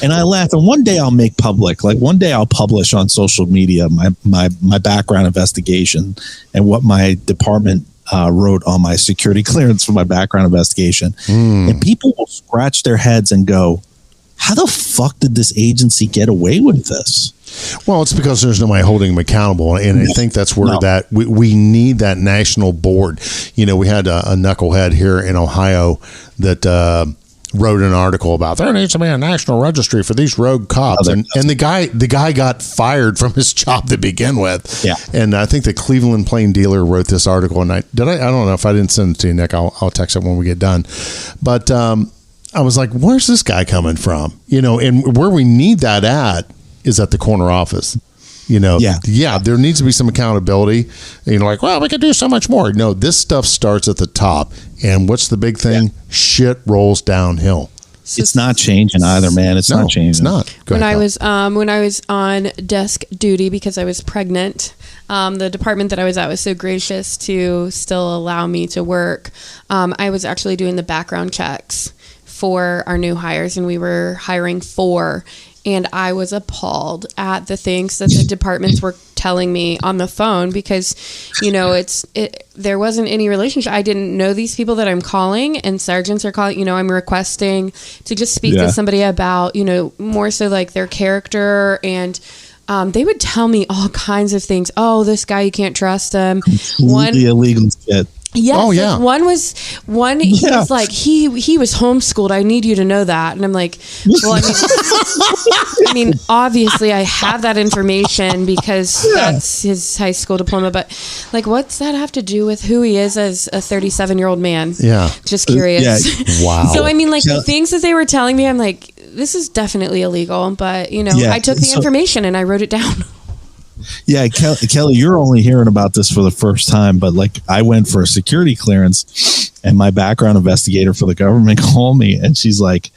And I laugh. And one day I'll make public, like one day I'll publish on social media my background investigation and what my department wrote on my security clearance for my background investigation. And people will scratch their heads and go, "How the fuck did this agency get away with this?" Well, it's because there's nobody holding them accountable, and I think that's where that we need that national board. You know, we had a knucklehead here in Ohio that wrote an article about there needs to be a national registry for these rogue cops, and the guy got fired from his job to begin with. Yeah, and I think the Cleveland Plain Dealer wrote this article, and I don't know if I didn't send it to you, Nick. I'll text it when we get done, but I was like, where's this guy coming from? You know, and where we need that at is at the corner office. You know, there needs to be some accountability. And you're like, well, we could do so much more. No, this stuff starts at the top. And what's the big thing? Shit rolls downhill. It's not changing either, man. It's not changing. It's not. When I was on desk duty because I was pregnant, the department that I was at was so gracious to still allow me to work. I was actually doing the background checks for our new hires, and we were hiring 4. And I was appalled at the things that the departments were telling me on the phone because, you know, there wasn't any relationship. I didn't know these people that I'm calling, and sergeants are calling, you know, I'm requesting to just speak to somebody about, you know, more so like their character and they would tell me all kinds of things. Oh, this guy, you can't trust him. Completely illegal shit. Yes. Oh, yeah. Like he was like, he was homeschooled. I need you to know that. And I'm like, well, I mean, obviously I have that information because that's his high school diploma, but like, what's that have to do with who he is as a 37-year-old man? Yeah. Just curious. Wow. So, I mean, like the things that they were telling me, I'm like, this is definitely illegal, but you know, I took the information and I wrote it down. Yeah, Kelly, you're only hearing about this for the first time, but like I went for a security clearance and my background investigator for the government called me and she's like,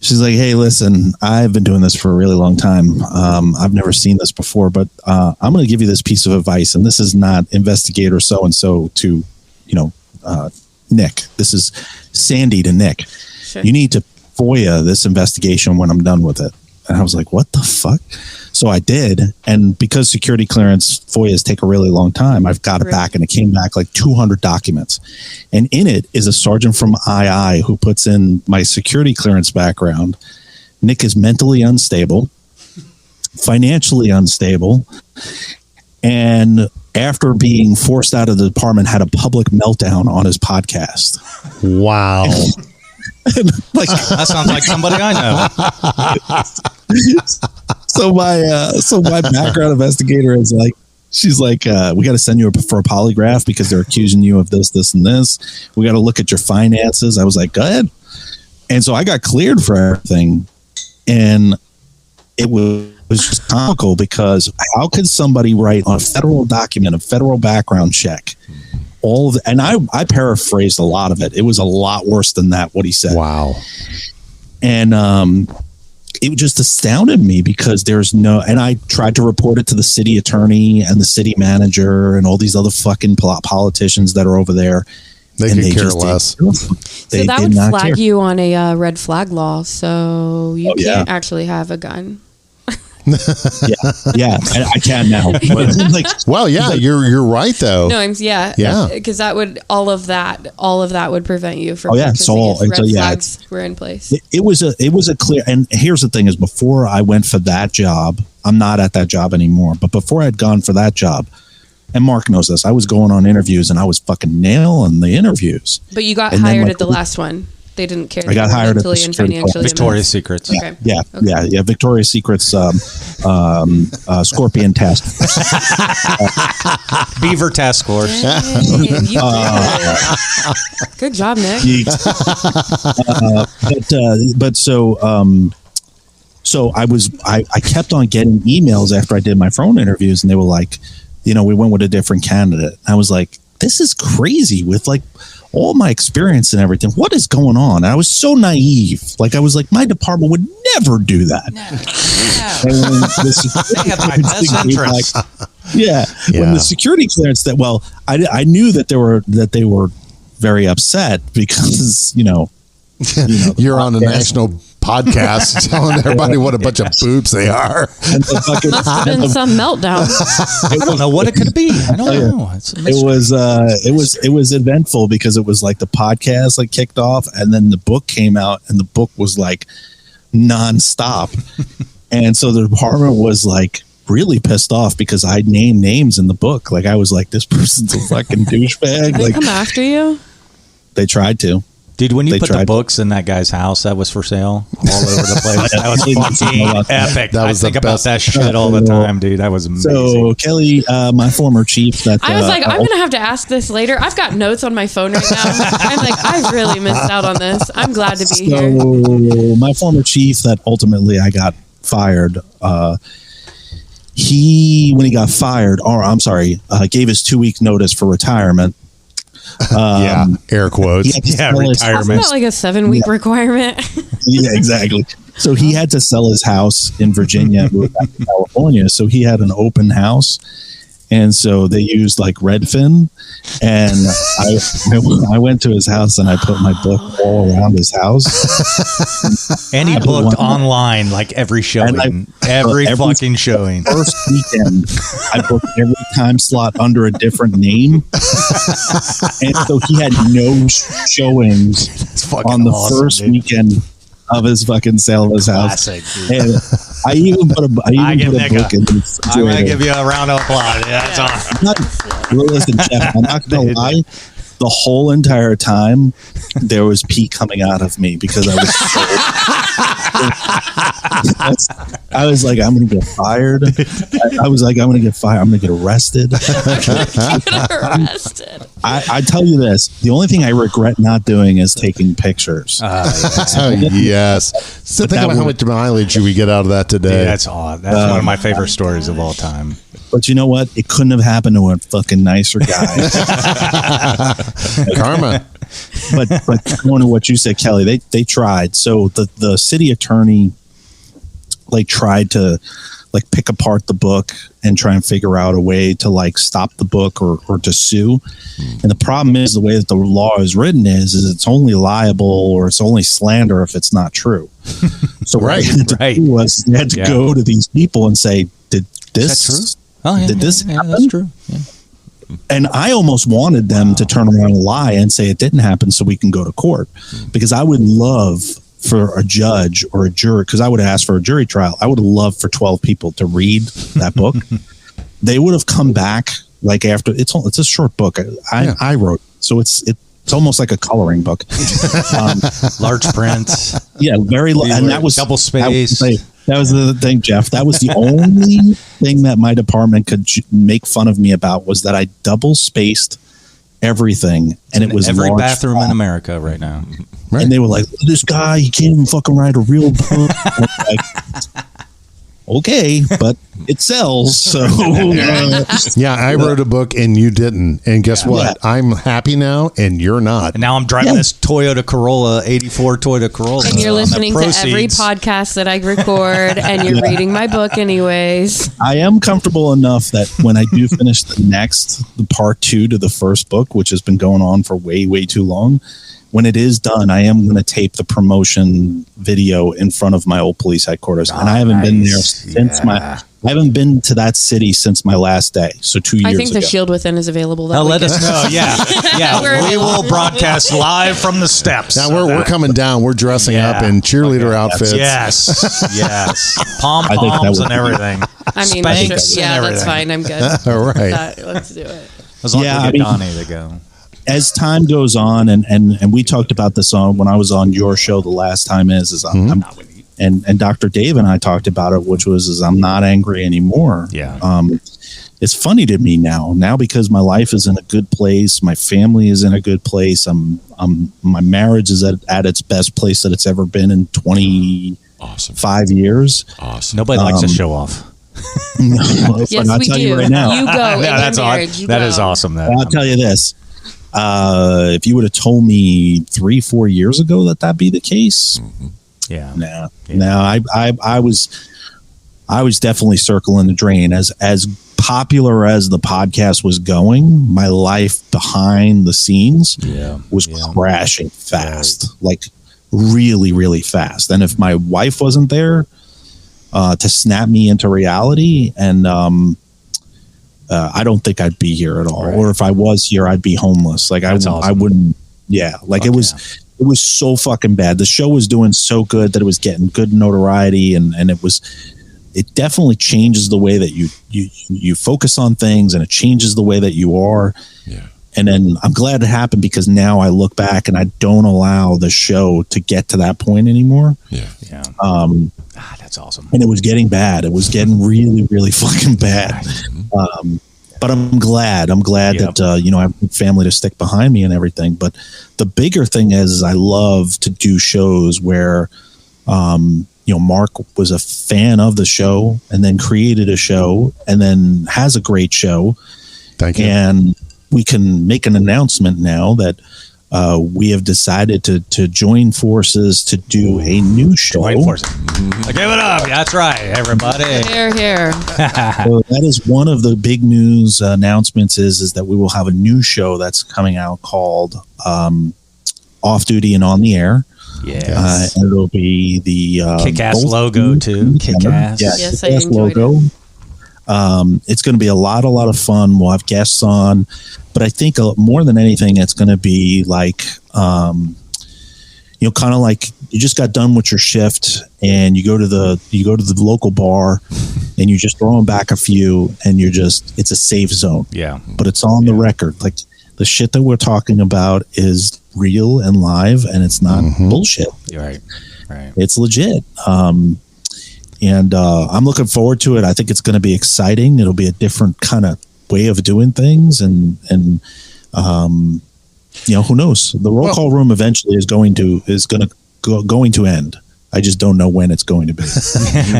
hey, listen, I've been doing this for a really long time. I've never seen this before, but I'm going to give you this piece of advice. And this is not investigator so-and-so to, Nick. This is Sandy to Nick. Sure. You need to FOIA this investigation when I'm done with it. And I was like, what the fuck? So I did. And because security clearance FOIAs take a really long time, I've got it back, and it came back like 200 documents. And in it is a sergeant from II who puts in my security clearance background. Nick is mentally unstable, financially unstable, and after being forced out of the department, had a public meltdown on his podcast. Wow. Like, that sounds like somebody I know. So my background investigator is like, she's like, we got to send you for a polygraph because they're accusing you of this, this, and this. We got to look at your finances. I was like, go ahead. And so I got cleared for everything. And it was just comical because how could somebody write on a federal document, a federal background check, and I paraphrased a lot of it. It was a lot worse than that, what he said. Wow. And it just astounded me because and I tried to report it to the city attorney and the city manager and all these other fucking politicians that are over there. They could care less. So that would flag you on a red flag law. So you can't actually have a gun. yeah, I can now. Well, yeah, you're right though. No, because that would all of that would prevent you from. Flags were in place. It was a clear. And here's the thing: is before I went for that job, I'm not at that job anymore. But before I'd gone for that job, and Mark knows this, I was going on interviews and I was fucking nailing the interviews. But you got hired at the last one. They didn't care. I got hired at the Victoria's Secrets. Okay. Yeah. Victoria's Secret's Scorpion Task Force. Beaver Task Force. Good job, Nick. So I kept on getting emails after I did my phone interviews, and they were like, we went with a different candidate. I was like, this is crazy with like all my experience and everything. What is going on? And I was so naive. Like I was like, my department would never do that. They have my best interest. When the security clearance I knew that they were very upset because you're on a national podcast telling everybody what a bunch of boobs they are. Must have been some meltdown. I don't know what it could be. I don't know. It was eventful because it was like the podcast like kicked off, and then the book came out, and the book was like nonstop, and so the department was like really pissed off because I named names in the book. Like I was like, this person's a fucking douchebag. Did they come after you? They tried to. Dude, when you put the books in that guy's house that was for sale all over the place, that was fucking epic. I think about that shit all the time, dude. That was amazing. So, Kelly, my former chief, I was like, I'm going to have to ask this later. I've got notes on my phone right now. I'm like, I really missed out on this. I'm glad to be here. My former chief that ultimately I got fired, when he got fired, gave his 2-week notice for retirement. Air quotes. Retirement. Isn't that like a 7-week requirement? Yeah, exactly. So he had to sell his house in Virginia and move back to California. So he had an open house. And so they used like Redfin. And I went to his house and I put my book all around his house. And he booked online like every showing. Every fucking showing. First weekend, I booked every time slot under a different name. And so he had no showings on the first weekend of his fucking sale of his house. Classic, and I even put a book in the I'm going to refrigerator. give you a round of applause. Yeah, that's awesome. Listen, Jeff, I'm not going to lie. The whole entire time, there was pee coming out of me because I was like, I'm going to get fired. I was like, I'm going to get fired. I'm going to get arrested. I tell you this, the only thing I regret not doing is taking pictures. Yes. So think about how much mileage we get out of that today. Yeah, that's odd. That's one of my favorite stories of all time. But you know what? It couldn't have happened to a fucking nicer guy. Karma. But going to what you said, Kelly, they tried. So the city attorney tried to pick apart the book and try and figure out a way to stop the book or to sue. And the problem is the way that the law is written is it's only liable or it's only slander if it's not true. So what they had to do was they had to go to these people and say, did this happen? That's true. Yeah. And I almost wanted them to turn around and lie and say it didn't happen so we can go to court, because I would love for a judge or a jury, because I would have asked for a jury trial. I would have loved for 12 people to read that book. They would have come back after it's a short book. I wrote, so it's almost like a coloring book. Large print. Yeah, very and that was double space. That was the thing, Jeff. That was the only thing that my department could make fun of me about, was that I double spaced everything, and it was every large bathroom font. in America right now. Right. And they were like, "This guy, he can't even fucking write a real book." Okay, but it sells. So yeah, I wrote a book and you didn't. And guess what? I'm happy now and you're not. And now I'm driving this Toyota Corolla, 84 Toyota Corolla. And you're listening to every podcast that I record, and you're reading my book anyways. I am comfortable enough that when I do finish the part 2 to the first book, which has been going on for way, way too long, when it is done, I am going to tape the promotion video in front of my old police headquarters, and I haven't been there since I haven't been to that city since my last day. So 2 years ago. I think the Shield Within is available. That let us know. Yeah. We will broadcast live from the steps. Now we're coming down. We're dressing up in cheerleader outfits. Yes. Pom-poms and everything. I mean, Spanks and everything. That's fine. I'm good. All right. Let's do it. As long as we get Donnie to go. As time goes on, and we talked about this when I was on your show the last time, and Dr. Dave and I talked about it, which was I'm not angry anymore. Yeah. It's funny to me now because my life is in a good place, my family is in a good place. My marriage is at its best place that it's ever been in 25 years. Awesome. Nobody likes to show off. Yes, we do. You right now. You go. That's marriage. That is awesome. I'll tell you this. If you would have told me 3-4 years ago that'd be the case, I was definitely circling the drain. As popular as the podcast was going, my life behind the scenes was crashing fast, really, really fast. And if my wife wasn't there to snap me into reality, and I don't think I'd be here at all. Right. Or if I was here, I'd be homeless. I wouldn't. Yeah. It was so fucking bad. The show was doing so good that it was getting good notoriety, and it definitely changes the way that you focus on things, and it changes the way that you are. Yeah. And then I'm glad it happened, because now I look back and I don't allow the show to get to that point anymore. Yeah. Yeah. That's awesome. And it was getting bad. It was getting really, really fucking bad. But I'm glad that, I have a family to stick behind me and everything. But the bigger thing is I love to do shows where, Mark was a fan of the show and then created a show and then has a great show. Thank you. And we can make an announcement now that we have decided to join forces to do a new show. Join forces. Give it up. That's right, everybody. Here. So that is one of the big news announcements is that we will have a new show that's coming out called Off Duty and On the Air. Yes. And it'll be the Kick-Ass logo too. Kick-Ass. Yes, I Kick-Ass enjoyed logo. It's going to be a lot of fun. We'll have guests on, but I think more than anything, it's going to be kind of like you just got done with your shift and you go to the local bar and you just throw them back a few and it's a safe zone. Yeah. But it's on the record. Like the shit that we're talking about is real and live and it's not bullshit. Right. It's legit. And I'm looking forward to it. I think it's going to be exciting. It'll be a different kind of way of doing things and who knows? The roll call room eventually is going to end. I just don't know when it's going to be.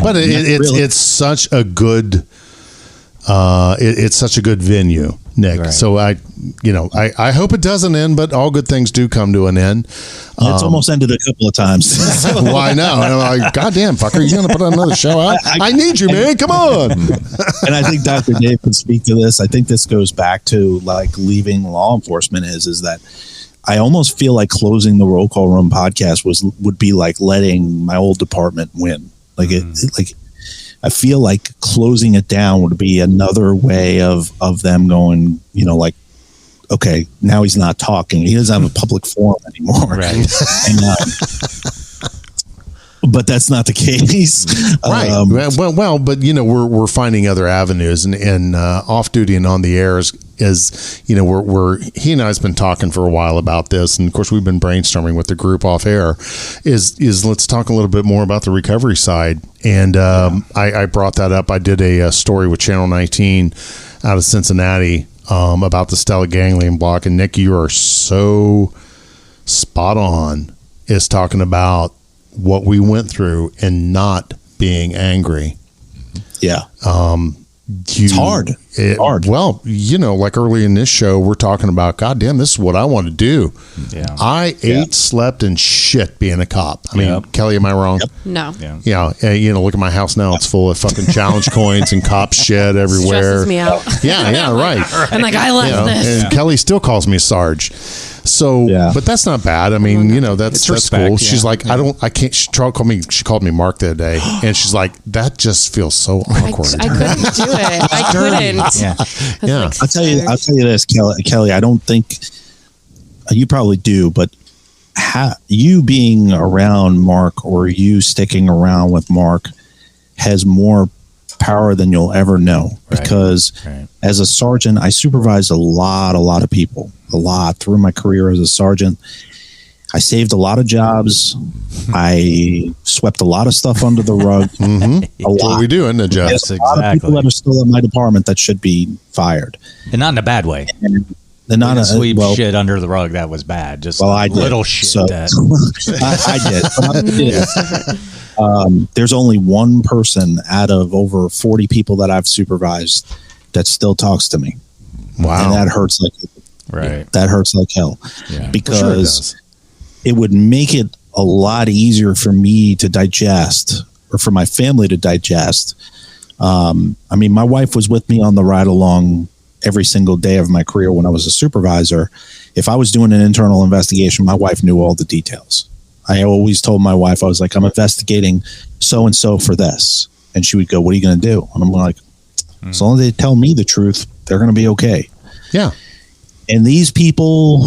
But it's such a good it's such a good venue, Nick. Right. So I hope it doesn't end, but all good things do come to an end. It's almost ended a couple of times. Well, I know. And I'm like, goddamn fucker, you gonna put another show out? I need you, man. Come on. And I think Dr. Dave can speak to this. I think this goes back to like leaving law enforcement is that I almost feel like closing the Roll Call Room podcast would be like letting my old department win. Like I feel like closing it down would be another way of them going, okay, now he's not talking. He doesn't have a public forum anymore. Right. But that's not the case. Right. Well, but we're finding other avenues and off duty and on the air is we're he and I has been talking for a while about this, and of course we've been brainstorming with the group off air is let's talk a little bit more about the recovery side. And I brought that up. I did a story with Channel 19 out of Cincinnati about the stellate ganglion block, and Nick, you are so spot on is talking about what we went through and not being angry. Yeah. It's hard. Hard. Well, like early in this show, we're talking about, goddamn, this is what I want to do. Yeah. I ate, slept, and shit being a cop. I mean, Kelly, am I wrong? Yep. No. Yeah. Look at my house now. It's full of fucking challenge coins and cop shit everywhere. Stresses me out. Yeah, right. I'm like, I love this. And Kelly still calls me Sarge. So, but that's not bad. I mean, that's respect, cool. She's like, I can't. She called me Mark the other day, and she's like, that just feels so awkward. I couldn't do it. I couldn't. Yeah. Like, I'll tell you this, Kelly. I don't think you probably do, but you being around Mark or you sticking around with Mark has more power than you'll ever know. Because as a sergeant, I supervised a lot of people, through my career as a sergeant. I saved a lot of jobs. I swept a lot of stuff under the rug. A lot. What we do, isn't it, Jeff? There's a lot of people that are still in my department that should be fired, and not in a bad way. And not sweep shit under the rug. That was bad. Just I did. Little shit. So, I did. There's only one person out of over 40 people that I've supervised that still talks to me. Wow, and that hurts like hell. Yeah. Because it would make it a lot easier for me to digest, or for my family to digest. I mean, my wife was with me on the ride along every single day of my career when I was a supervisor. If I was doing an internal investigation, my wife knew all the details. I always told my wife, I was like, I'm investigating so-and-so for this. And she would go, what are you going to do? And I'm like, as long as they tell me the truth, they're going to be okay. Yeah. And these people,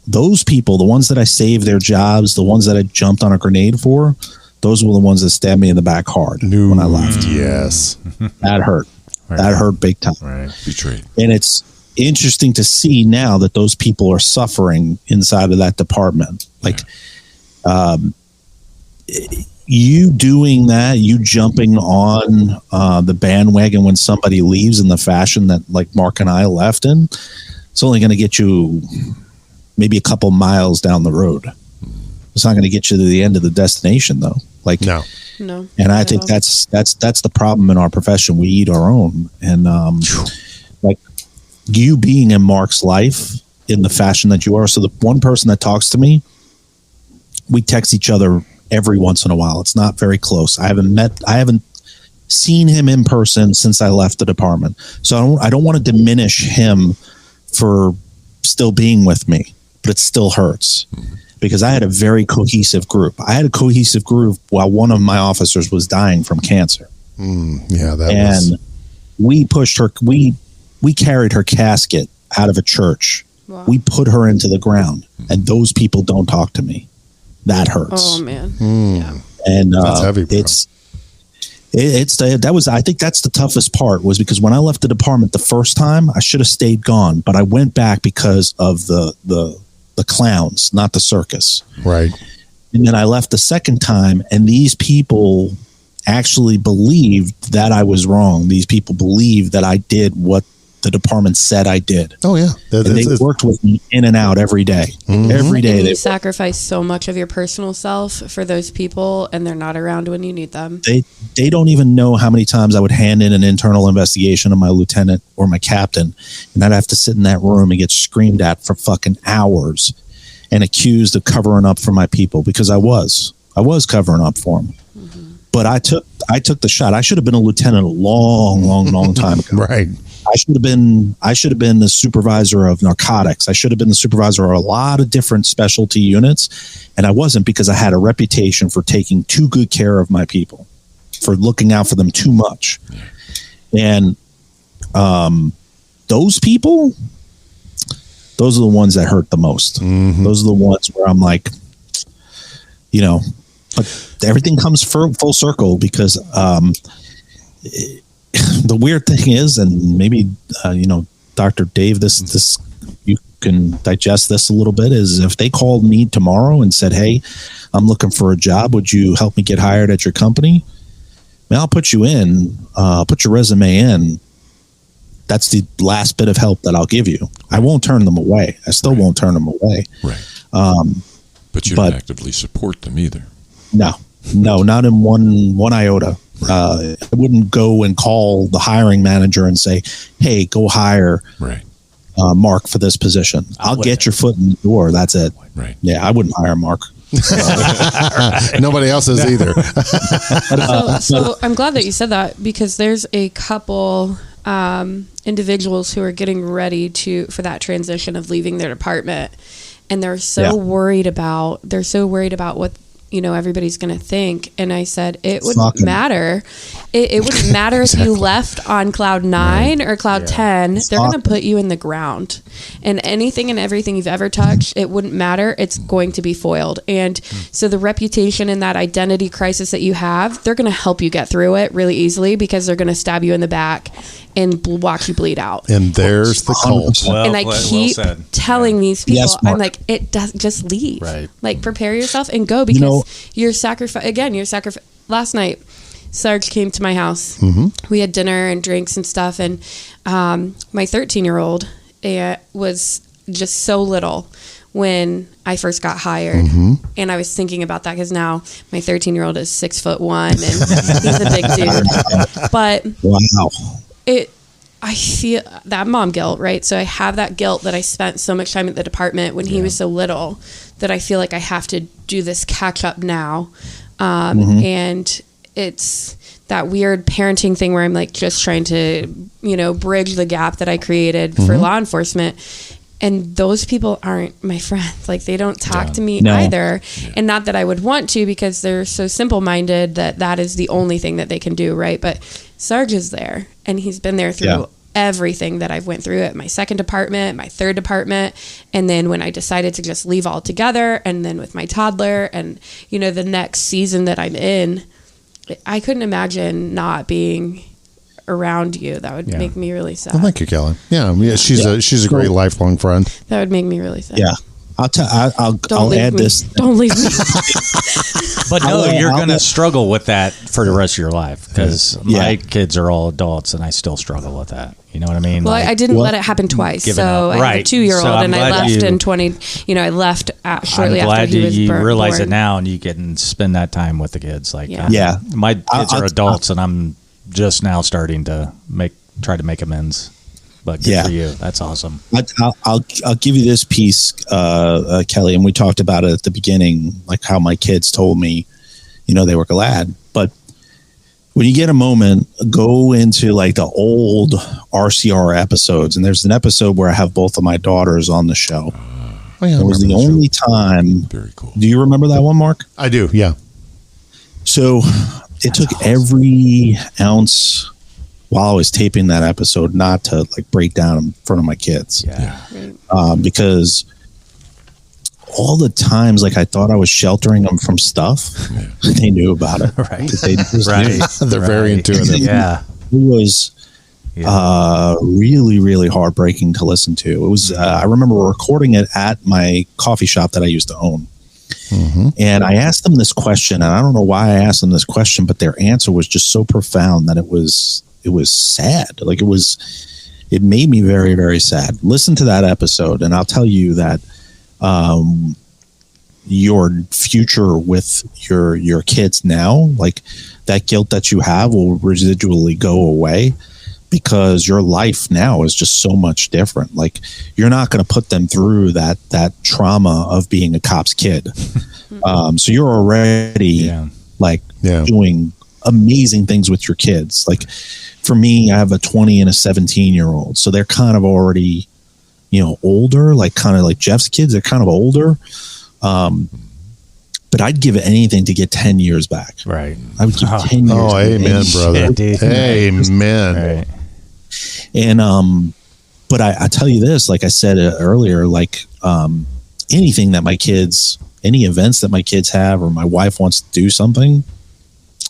those people, the ones that I saved their jobs, the ones that I jumped on a grenade for, those were the ones that stabbed me in the back hard when I left. Yes. That hurt. Right. That hurt big time. Right. Betrayed. And it's interesting to see now that those people are suffering inside of that department. Like, you doing that, you jumping on the bandwagon when somebody leaves in the fashion that like Mark and I left in, it's only going to get you maybe a couple miles down the road. It's not going to get you to the end of the destination, though. Like, no. And I think that's the problem in our profession. We eat our own, and like you being in Mark's life in the fashion that you are. So the one person that talks to me, we text each other every once in a while. It's not very close. I haven't seen him in person since I left the department. So I don't want to diminish him for still being with me, but it still hurts because I had a very cohesive group. I had a cohesive group while one of my officers was dying from cancer. We pushed her. We carried her casket out of a church. Wow. We put her into the ground, and those people don't talk to me. that hurts. Oh man. Yeah. And that's heavy, bro. I think that's the toughest part, was because when I left the department the first time, I should have stayed gone, but I went back because of the clowns, not the circus. Right. And then I left the second time, and these people actually believed that I was wrong. These people believed that I did what the department said I did. Oh yeah, they worked with me in and out every day. Every day. And you sacrifice so much of your personal self for those people, and they're not around when you need them. They don't even know how many times I would hand in an internal investigation to my lieutenant or my captain, and I'd have to sit in that room and get screamed at for fucking hours and accused of covering up for my people, because I was covering up for them. But I took the shot. I should have been a lieutenant a long time ago. Right. I should have been the supervisor of narcotics. I should have been the supervisor of a lot of different specialty units, and I wasn't, because I had a reputation for taking too good care of my people, for looking out for them too much. And those people, those are the ones that hurt the most. Those are the ones where I'm like, but everything comes full circle, because the weird thing is, and maybe Dr. Dave, this you can digest this a little bit, is if they called me tomorrow and said, "Hey, I'm looking for a job, would you help me get hired at your company?" I'll put you in, put your resume in. That's the last bit of help that I'll give you. I won't turn them away. I still won't turn them away. Right. But you don't actively support them either. No, not in one iota. I wouldn't go and call the hiring manager and say, "Hey, go hire Mark for this position." I'll get your foot in the door. That's it. Right. Yeah, I wouldn't hire Mark. Nobody else is either. So I'm glad that you said that, because there's a couple individuals who are getting ready for that transition of leaving their department, and they're so worried about what everybody's going to think. And I said, it wouldn't matter. It wouldn't matter if you left on cloud 9 or cloud 10. They're going to put you in the ground, and anything and everything you've ever touched, it wouldn't matter. It's going to be foiled. And so the reputation and that identity crisis that you have, they're going to help you get through it really easily, because they're going to stab you in the back and watch you bleed out. And there's the cult. And I keep telling these people, I'm like, it does, just leave. Right. Like, prepare yourself and go, because you're sacrifice. Last night, Sarge came to my house. We had dinner and drinks and stuff. And my 13-year-old was just so little when I first got hired. And I was thinking about that, because now my 13-year-old is 6'1" and he's a big dude. But wow. I feel that mom guilt, right? So I have that guilt that I spent so much time at the department when he was so little, that I feel like I have to do this catch up now. And it's that weird parenting thing where I'm like just trying to, bridge the gap that I created for law enforcement. And those people aren't my friends. Like, they don't talk to me either. And not that I would want to, because they're so simple-minded that is the only thing that they can do, right? But Sarge is there, and he's been there through everything that I've went through at my second department, my third department, and then when I decided to just leave altogether, and then with my toddler, and, the next season that I'm in, I couldn't imagine not being around you. That would make me really sad. Well, thank you, Kelly. She's a great lifelong friend. That would make me really sad. Yeah. I'll add this. Don't leave me. But no, you're going to struggle with that for the rest of your life, because my kids are all adults and I still struggle with that. You know what I mean? Well, I didn't let it happen twice. So I have a 2-year-old, and I left in 20. I left shortly after he was born. You realize it now, and you can spend that time with the kids. Like, my kids are adults, and I'm just now starting to try to make amends. But good for you. That's awesome. I'll give you this piece, Kelly, and we talked about it at the beginning, like how my kids told me, they were glad. But when you get a moment, go into like the old RCR episodes, and there's an episode where I have both of my daughters on the show. It was the only time. Very cool. Do you remember that one, Mark? I do. Yeah. So it took every ounce while I was taping that episode not to like break down in front of my kids. Yeah. Because all the times like I thought I was sheltering them from stuff, they knew about it. Right. They just knew. They're very intuitive. Yeah. It was really, really heartbreaking to listen to. It was, I remember recording it at my coffee shop that I used to own. Mm-hmm. And I asked them this question, and I don't know why I asked them this question, but their answer was just so profound that it was sad. Like it made me very, very sad. Listen to that episode, and I'll tell you that your future with your kids now, like that guilt that you have will residually go away, because your life now is just so much different. Like you're not going to put them through that trauma of being a cop's kid. So you're already doing amazing things with your kids. Like for me, I have a 20 and a 17-year-old. So they're kind of already, older, like kind of like Jeff's kids. They're kind of older. But I'd give anything to get 10 years back. Right. I would give 10 years. Oh, amen, brother. Amen. Right. And, but I tell you this, like I said earlier, like, anything that my kids, any events that my kids have, or my wife wants to do something,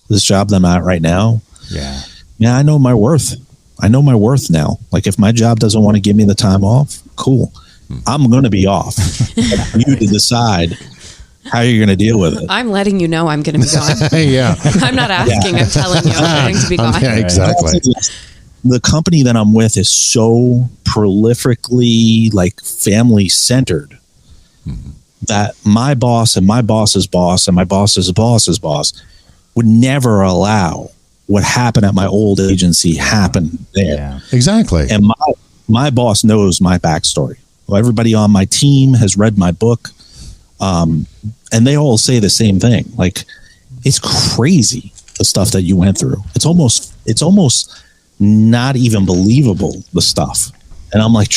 this job that I'm at right now. Yeah. I know my worth. I know my worth now. Like if my job doesn't want to give me the time off, cool. I'm going to be off. You to decide how you're going to deal with it. I'm letting you know I'm going to be gone. Yeah. I'm not asking. I'm telling you I'm going to be gone. Yeah, exactly. The company that I'm with is so prolifically like family centered that my boss and my boss's boss and my boss's boss's boss would never allow what happened at my old agency happen there. Yeah. Exactly. And my boss knows my backstory. Well, everybody on my team has read my book. And they all say the same thing. Like, it's crazy, the stuff that you went through. It's almost not even believable, the stuff. And I'm like,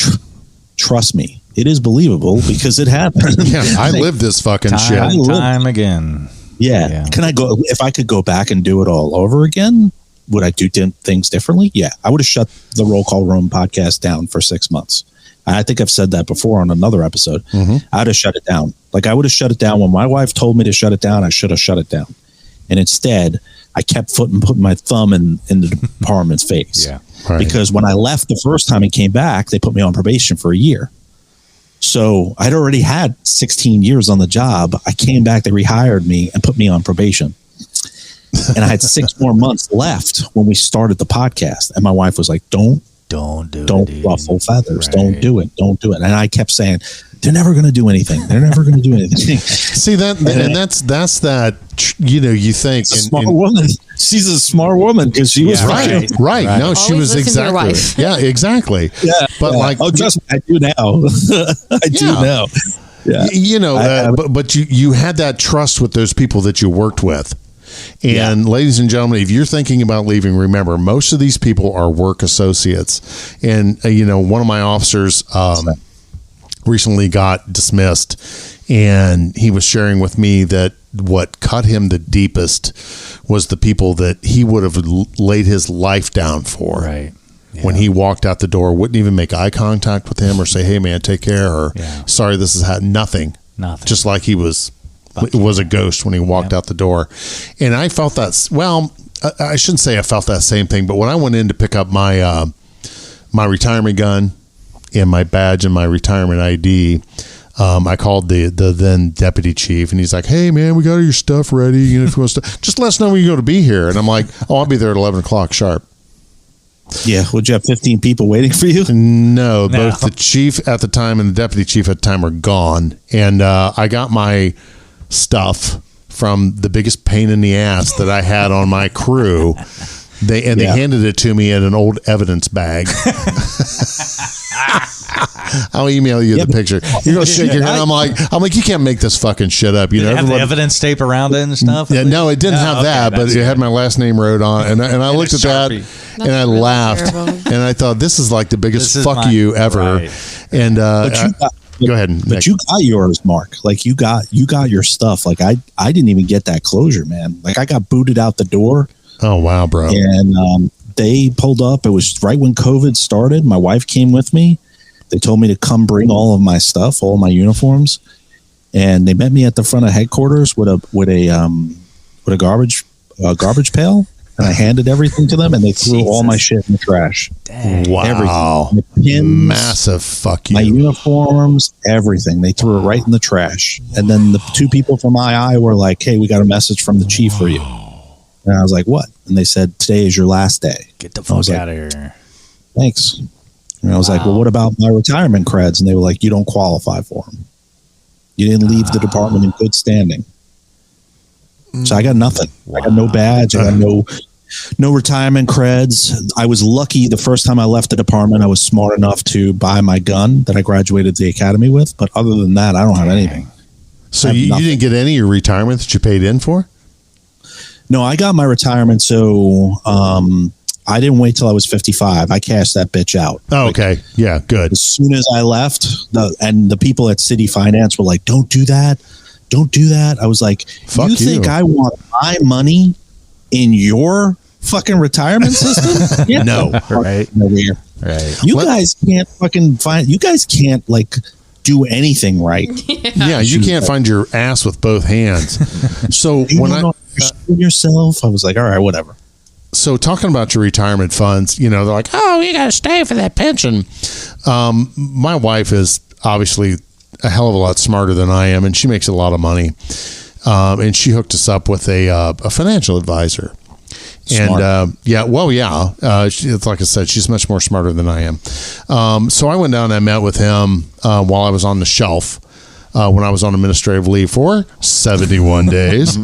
trust me, it is believable because it happened. Yeah, I lived this fucking shit. Time again. Yeah. If I could go back and do it all over again, would I do things differently? Yeah. I would have shut the Roll Call Room podcast down for 6 months. I think I've said that before on another episode. I'd have shut it down. Like I would have shut it down when my wife told me to shut it down. I should have shut it down. And instead, I kept putting my thumb in the department's face. Yeah. Right. Because when I left the first time and came back, they put me on probation for a year. So I'd already had 16 years on the job. I came back, they rehired me and put me on probation. And I had 6 more months left when we started the podcast. And my wife was like, don't ruffle feathers. Right. Don't do it. And I kept saying, they're never going to do anything. See that, and that's that. You think smart woman. She's a smart woman because she was right. No, she Always was exactly. Yeah, exactly. Yeah, but trust me, I do now. I do now. Yeah. But you had that trust with those people that you worked with. And ladies and gentlemen, if you're thinking about leaving, remember, most of these people are work associates. And, one of my officers recently got dismissed, and he was sharing with me that what cut him the deepest was the people that he would have laid his life down for. Right. Yeah. When he walked out the door, wouldn't even make eye contact with him or say, hey, man, take care, or sorry, this is nothing. Just like he was a ghost when he walked out the door. And I felt that, well, I shouldn't say I felt that same thing, but when I went in to pick up my my retirement gun and my badge and my retirement ID, I called the then deputy chief, and he's like, hey, man, we got all your stuff ready. If you want to just let us know when you're going to be here. And I'm like, I'll be there at 11 o'clock sharp. Yeah. Would you have 15 people waiting for you? No, both the chief at the time and the deputy chief at the time are gone. And I got my stuff from the biggest pain in the ass that I had on my crew. They handed it to me in an old evidence bag. I'll email you the picture. You're gonna shake your head. I'm like, you can't make this fucking shit up. Did it have the evidence tape around it and stuff? Yeah, no, it didn't have that, but it had my last name wrote on it. And I looked at that and I laughed, and I thought, this is like the biggest fuck you ever. Right. And go ahead. But Nick, you got yours, Mark. Like you got your stuff. Like I didn't even get that closure, man. Like I got booted out the door. Oh wow, bro. And they pulled up. It was right when COVID started. My wife came with me. They told me to come bring all of my stuff, all my uniforms. and they met me at the front of headquarters with a garbage pail, and I handed everything to them, and they threw all my shit in the trash. Dang. Wow. Everything. The pins, massive fuck you. My uniforms, everything. They threw it right in the trash. And then the two people from II were like, hey, we got a message from the chief for you. And I was like, what? And they said, today is your last day. Get the fuck out of here. Thanks. And I was like, well, what about my retirement creds? And they were like, you don't qualify for them. You didn't leave the department in good standing. So I got nothing. I got no badge. I got no retirement creds. I was lucky the first time I left the department, I was smart enough to buy my gun that I graduated the academy with. But other than that, I don't have anything. So you didn't get any of your retirement that you paid in for? No, I got my retirement. So I didn't wait till I was 55. I cashed that bitch out. Oh, okay. Yeah, good. As soon as I left, the people at City Finance were like, don't do that. Don't do that. I was like, you think I want my money in your fucking retirement system? Yeah. No. Right. Right. You guys can't fucking you guys can't like do anything right. Yeah, you can't find your ass with both hands. So when I yourself, I was like, all right, whatever. So talking about your retirement funds, they're like, oh, you got to stay for that pension. My wife is obviously a hell of a lot smarter than I am, and she makes a lot of money. And she hooked us up with a financial advisor. Smart. And it's like I said, she's much more smarter than I am. So I went down and I met with him while I was on the shelf. When I was on administrative leave for 71 days,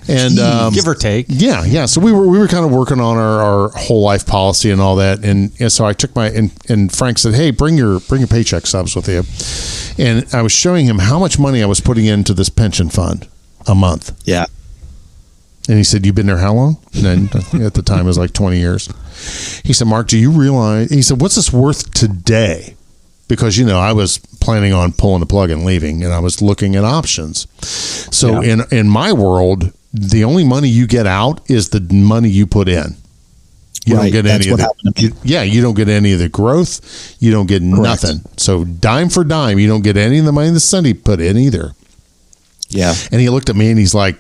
and give or take, yeah. So we were kind of working on our whole life policy and all that, and so I took and Frank said, "Hey, bring your paycheck stubs with you," and I was showing him how much money I was putting into this pension fund a month. Yeah, and he said, "You've been there how long?" And at the time it was like 20 years. He said, "Mark, do you realize?" He said, "What's this worth today?" Because, I was planning on pulling the plug and leaving, and I was looking at options. So in my world, the only money you get out is the money you put in. You don't get any of you don't get any of the growth. You don't get nothing. So dime for dime, you don't get any of the money the Sunday put in either. Yeah. And he looked at me and he's like,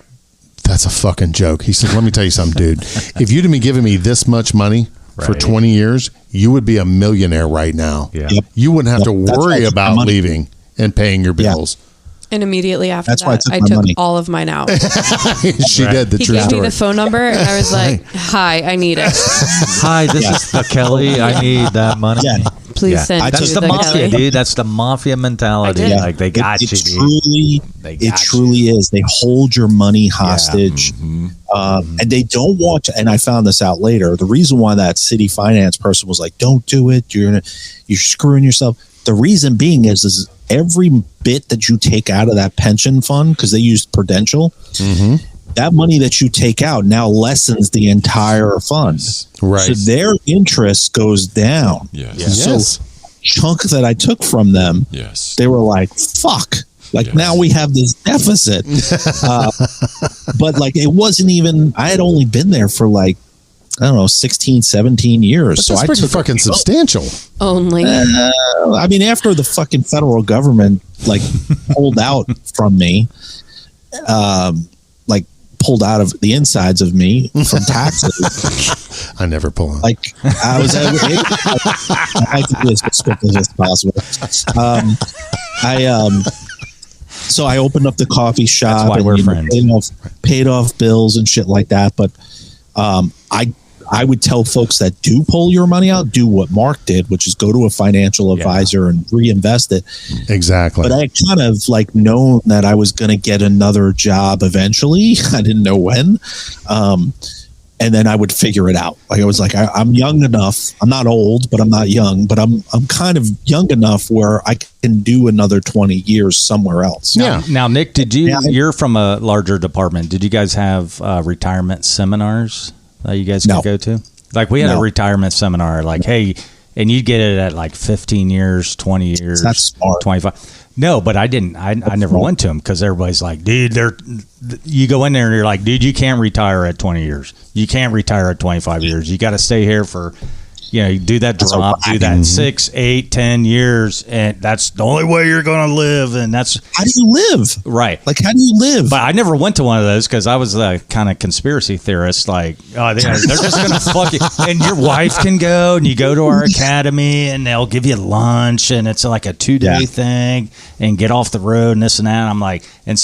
that's a fucking joke. He said, let me tell you something, dude. If you'd have been giving me this much money for 20 years, you would be a millionaire right now. Yeah. Yep. You wouldn't have to worry about leaving and paying your bills. And immediately after That's why I took all of mine out. She did the He true gave story. me the phone number, and I was like, hi, I need it. Hi, this is the Kelly. I need that money. Yeah. Please send That's to the mafia, Kelly. dude. That's the mafia mentality. Yeah. Like, they got you, dude. It truly is. They hold your money hostage. And they don't want to, and I found this out later. The reason why that city finance person was like, don't do it. You're screwing yourself. The reason being is every bit that you take out of that pension fund, because they used Prudential, that money that you take out now lessens the entire fund. Right. So their interest goes down. Yes. So chunk that I took from them, they were like, fuck. Like now we have this deficit. But like it wasn't even, I had only been there for like, I don't know, 16, 17 years. But so that's pretty fucking substantial. Only. I mean, after the fucking federal government like pulled out from me, like pulled out of the insides of me from taxes. I never pull out. Like I was, I like to be as descriptive as possible. So I opened up the coffee shop. That's why we're friends. Paid off bills and shit like that. But I would tell folks that do pull your money out, do what Mark did, which is go to a financial advisor and reinvest it. Exactly. But I kind of like known that I was going to get another job eventually. I didn't know when. And then I would figure it out. Like I was like, I'm young enough. I'm not old, but I'm not young. But I'm kind of young enough where I can do another 20 years somewhere else. Now, Nick, you're from a larger department. Did you guys have retirement seminars that you guys could go to? Like we had a retirement seminar. Like, hey, and you get it at like 15 years, 20 years, that's smart. 25. No, but I didn't. I never went to them because everybody's like, dude, you go in there and you're like, dude, you can't retire at 20 years. You can't retire at 25 years. You got to stay here for you do that drop, do that 6, 8, 10 years, and that's the only way you're going to live. And that's how do you live, right? Like, how do you live? But I never went to one of those because I was a kind of conspiracy theorist. Like, oh, they're just going to fuck you, and your wife can go, and you go to our academy, and they'll give you lunch, and it's like a 2-day thing, and get off the road and this and that. And I'm like, and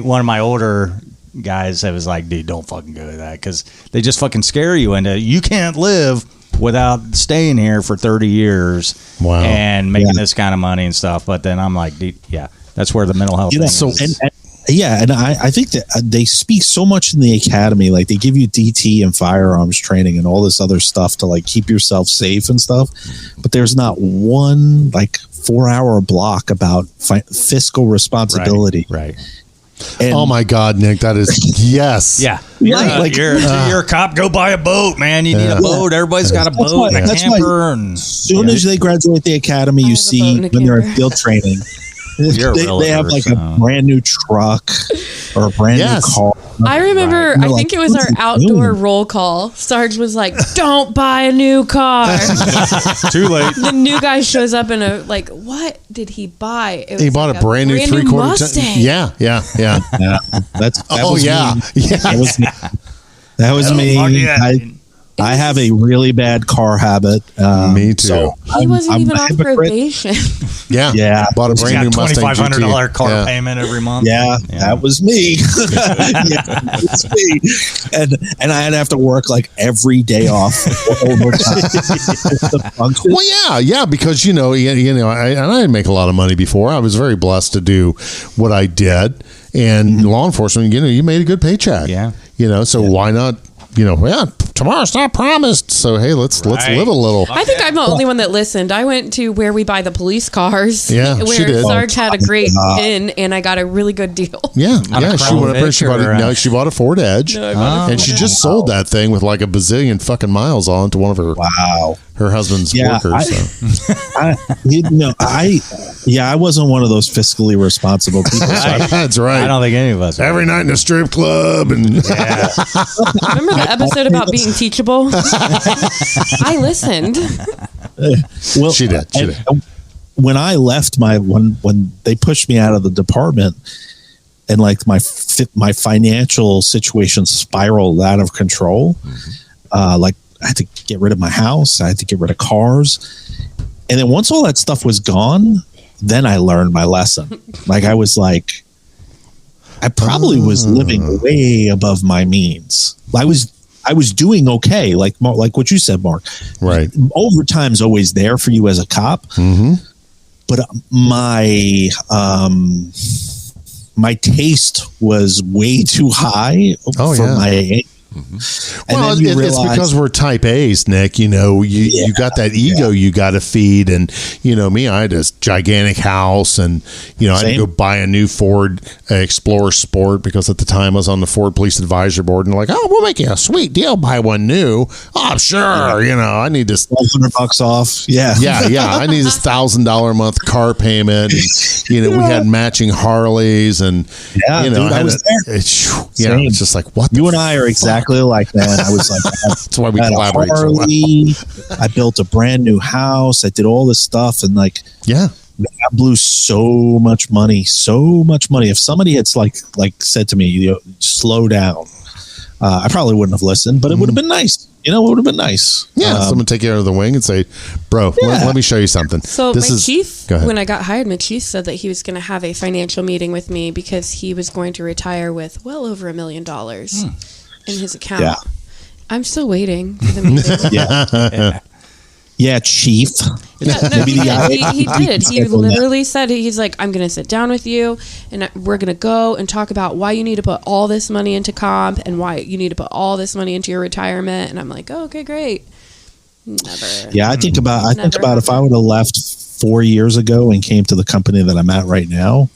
one of my older guys that was like, dude, don't fucking go to that because they just fucking scare you into you can't live without staying here for 30 years and making this kind of money and stuff. But then I'm like, dude, that's where the mental health thing is. And I think that they speak so much in the academy. Like, they give you DT and firearms training and all this other stuff to like keep yourself safe and stuff. But there's not one like 4-hour block about fiscal responsibility. Right. And, oh my God, Nick, that is yes. Yeah. You're a cop, go buy a boat, man. You need a boat. Everybody's got a boat and a camper. As soon as they graduate the academy, you see when they're in field training, they have like a brand new truck or a brand new car. I remember, I think it was our outdoor roll call. Sarge was like, don't buy a new car. Too late. The new guy shows up in a, like, what did he buy? He bought like a brand new 3/4 Mustang. Yeah. That was me. I have a really bad car habit. Me too. So he wasn't even on probation. Yeah. Bought a brand new Mustang $2,500 car payment every month. Yeah, that was me. That was me. And I had to have to work like every day off overtime. Well, yeah, because I didn't make a lot of money before. I was very blessed to do what I did, and law enforcement. You made a good paycheck. Yeah. So why not? Tomorrow's not promised. So, hey, let's live a little. I think I'm the only one that listened. I went to where we buy the police cars. Yeah, where she did. Sarge had a great pin, and I got a really good deal. Yeah. She went up there. She bought a Ford Edge, and she just sold that thing with like a bazillion fucking miles on to one of her her husband's workers. I wasn't one of those fiscally responsible people. That's right. I don't think any of us. Every night in a strip club and Remember the episode about being teachable? I listened. Well, she did. When I left when they pushed me out of the department, and like my financial situation spiraled out of control, like I had to get rid of my house, I had to get rid of cars, and then once all that stuff was gone, then I learned my lesson. Like I was like, I probably was living way above my means. I was doing okay, like what you said, Mark. Right. Overtime's always there for you as a cop, but my taste was way too high for my age. Well, it's because we're type A's, Nick. You got that ego you got to feed, and me, I had this gigantic house, and I had to go buy a new Ford Explorer Sport because at the time I was on the Ford Police Advisory Board, and like, oh, we'll make you a sweet deal, buy one new. Oh, sure, I need this $1,200 off. Yeah. I need this $1,000 a month car payment. And, we had matching Harleys, and I was there. It's just like what you and I are exactly like that. I was like, that's why we collaborate so well. I built a brand new house. I did all this stuff, and like, I blew so much money. If somebody had like said to me, slow down, I probably wouldn't have listened, but it would have been nice. It would have been nice. Yeah, someone take you under the wing and say, bro, let me show you something. So chief, when I got hired, my chief said that he was going to have a financial meeting with me because he was going to retire with well over $1 million in his account. Yeah. I'm still waiting for the meeting. Yeah, chief. He did. He literally said, he's like, I'm going to sit down with you and we're going to go and talk about why you need to put all this money into comp and why you need to put all this money into your retirement. And I'm like, oh, okay, great. Never. Yeah, I think about if I would have left 4 years ago and came to the company that I'm at right now,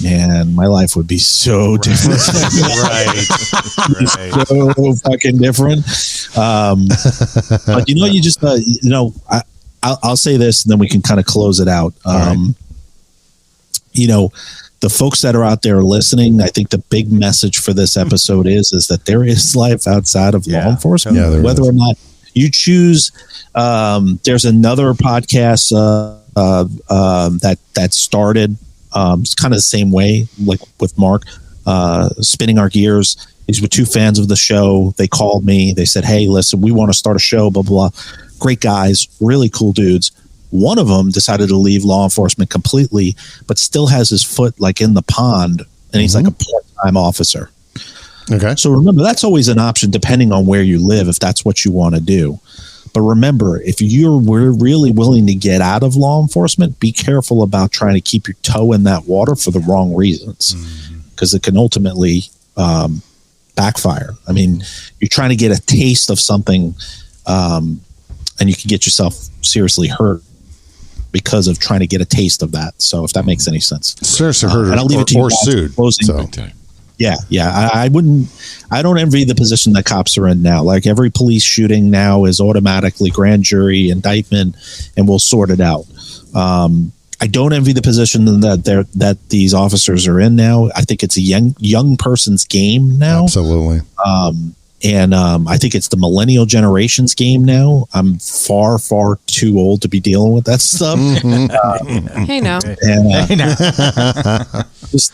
man, my life would be so different. So fucking different. But you just I'll say this, and then we can kind of close it out. The folks that are out there listening, I think the big message for this episode is that there is life outside of law enforcement. Yeah, whether or not You choose. There's another podcast that started it's kind of the same way, like with Mark, Spinning Our Gears. These were two fans of the show. They called me. They said, "Hey, listen, we want to start a show, blah, blah, blah." Great guys, really cool dudes. One of them decided to leave law enforcement completely, but still has his foot like in the pond, and he's like a part-time officer. Okay. So remember, that's always an option depending on where you live, if that's what you want to do. But remember, if you're really willing to get out of law enforcement, be careful about trying to keep your toe in that water for the wrong reasons, because it can ultimately backfire. I mean, you're trying to get a taste of something, and you can get yourself seriously hurt because of trying to get a taste of that. So if that makes any sense. Seriously hurt and I'll leave it to you guys sued. So. Yeah. I don't envy the position that cops are in now. Like every police shooting now is automatically grand jury indictment, and we'll sort it out. I don't envy the position that these officers are in now. I think it's a young person's game now. Absolutely. And I think it's the millennial generation's game now. I'm far, far too old to be dealing with that stuff. Hey now. And, just,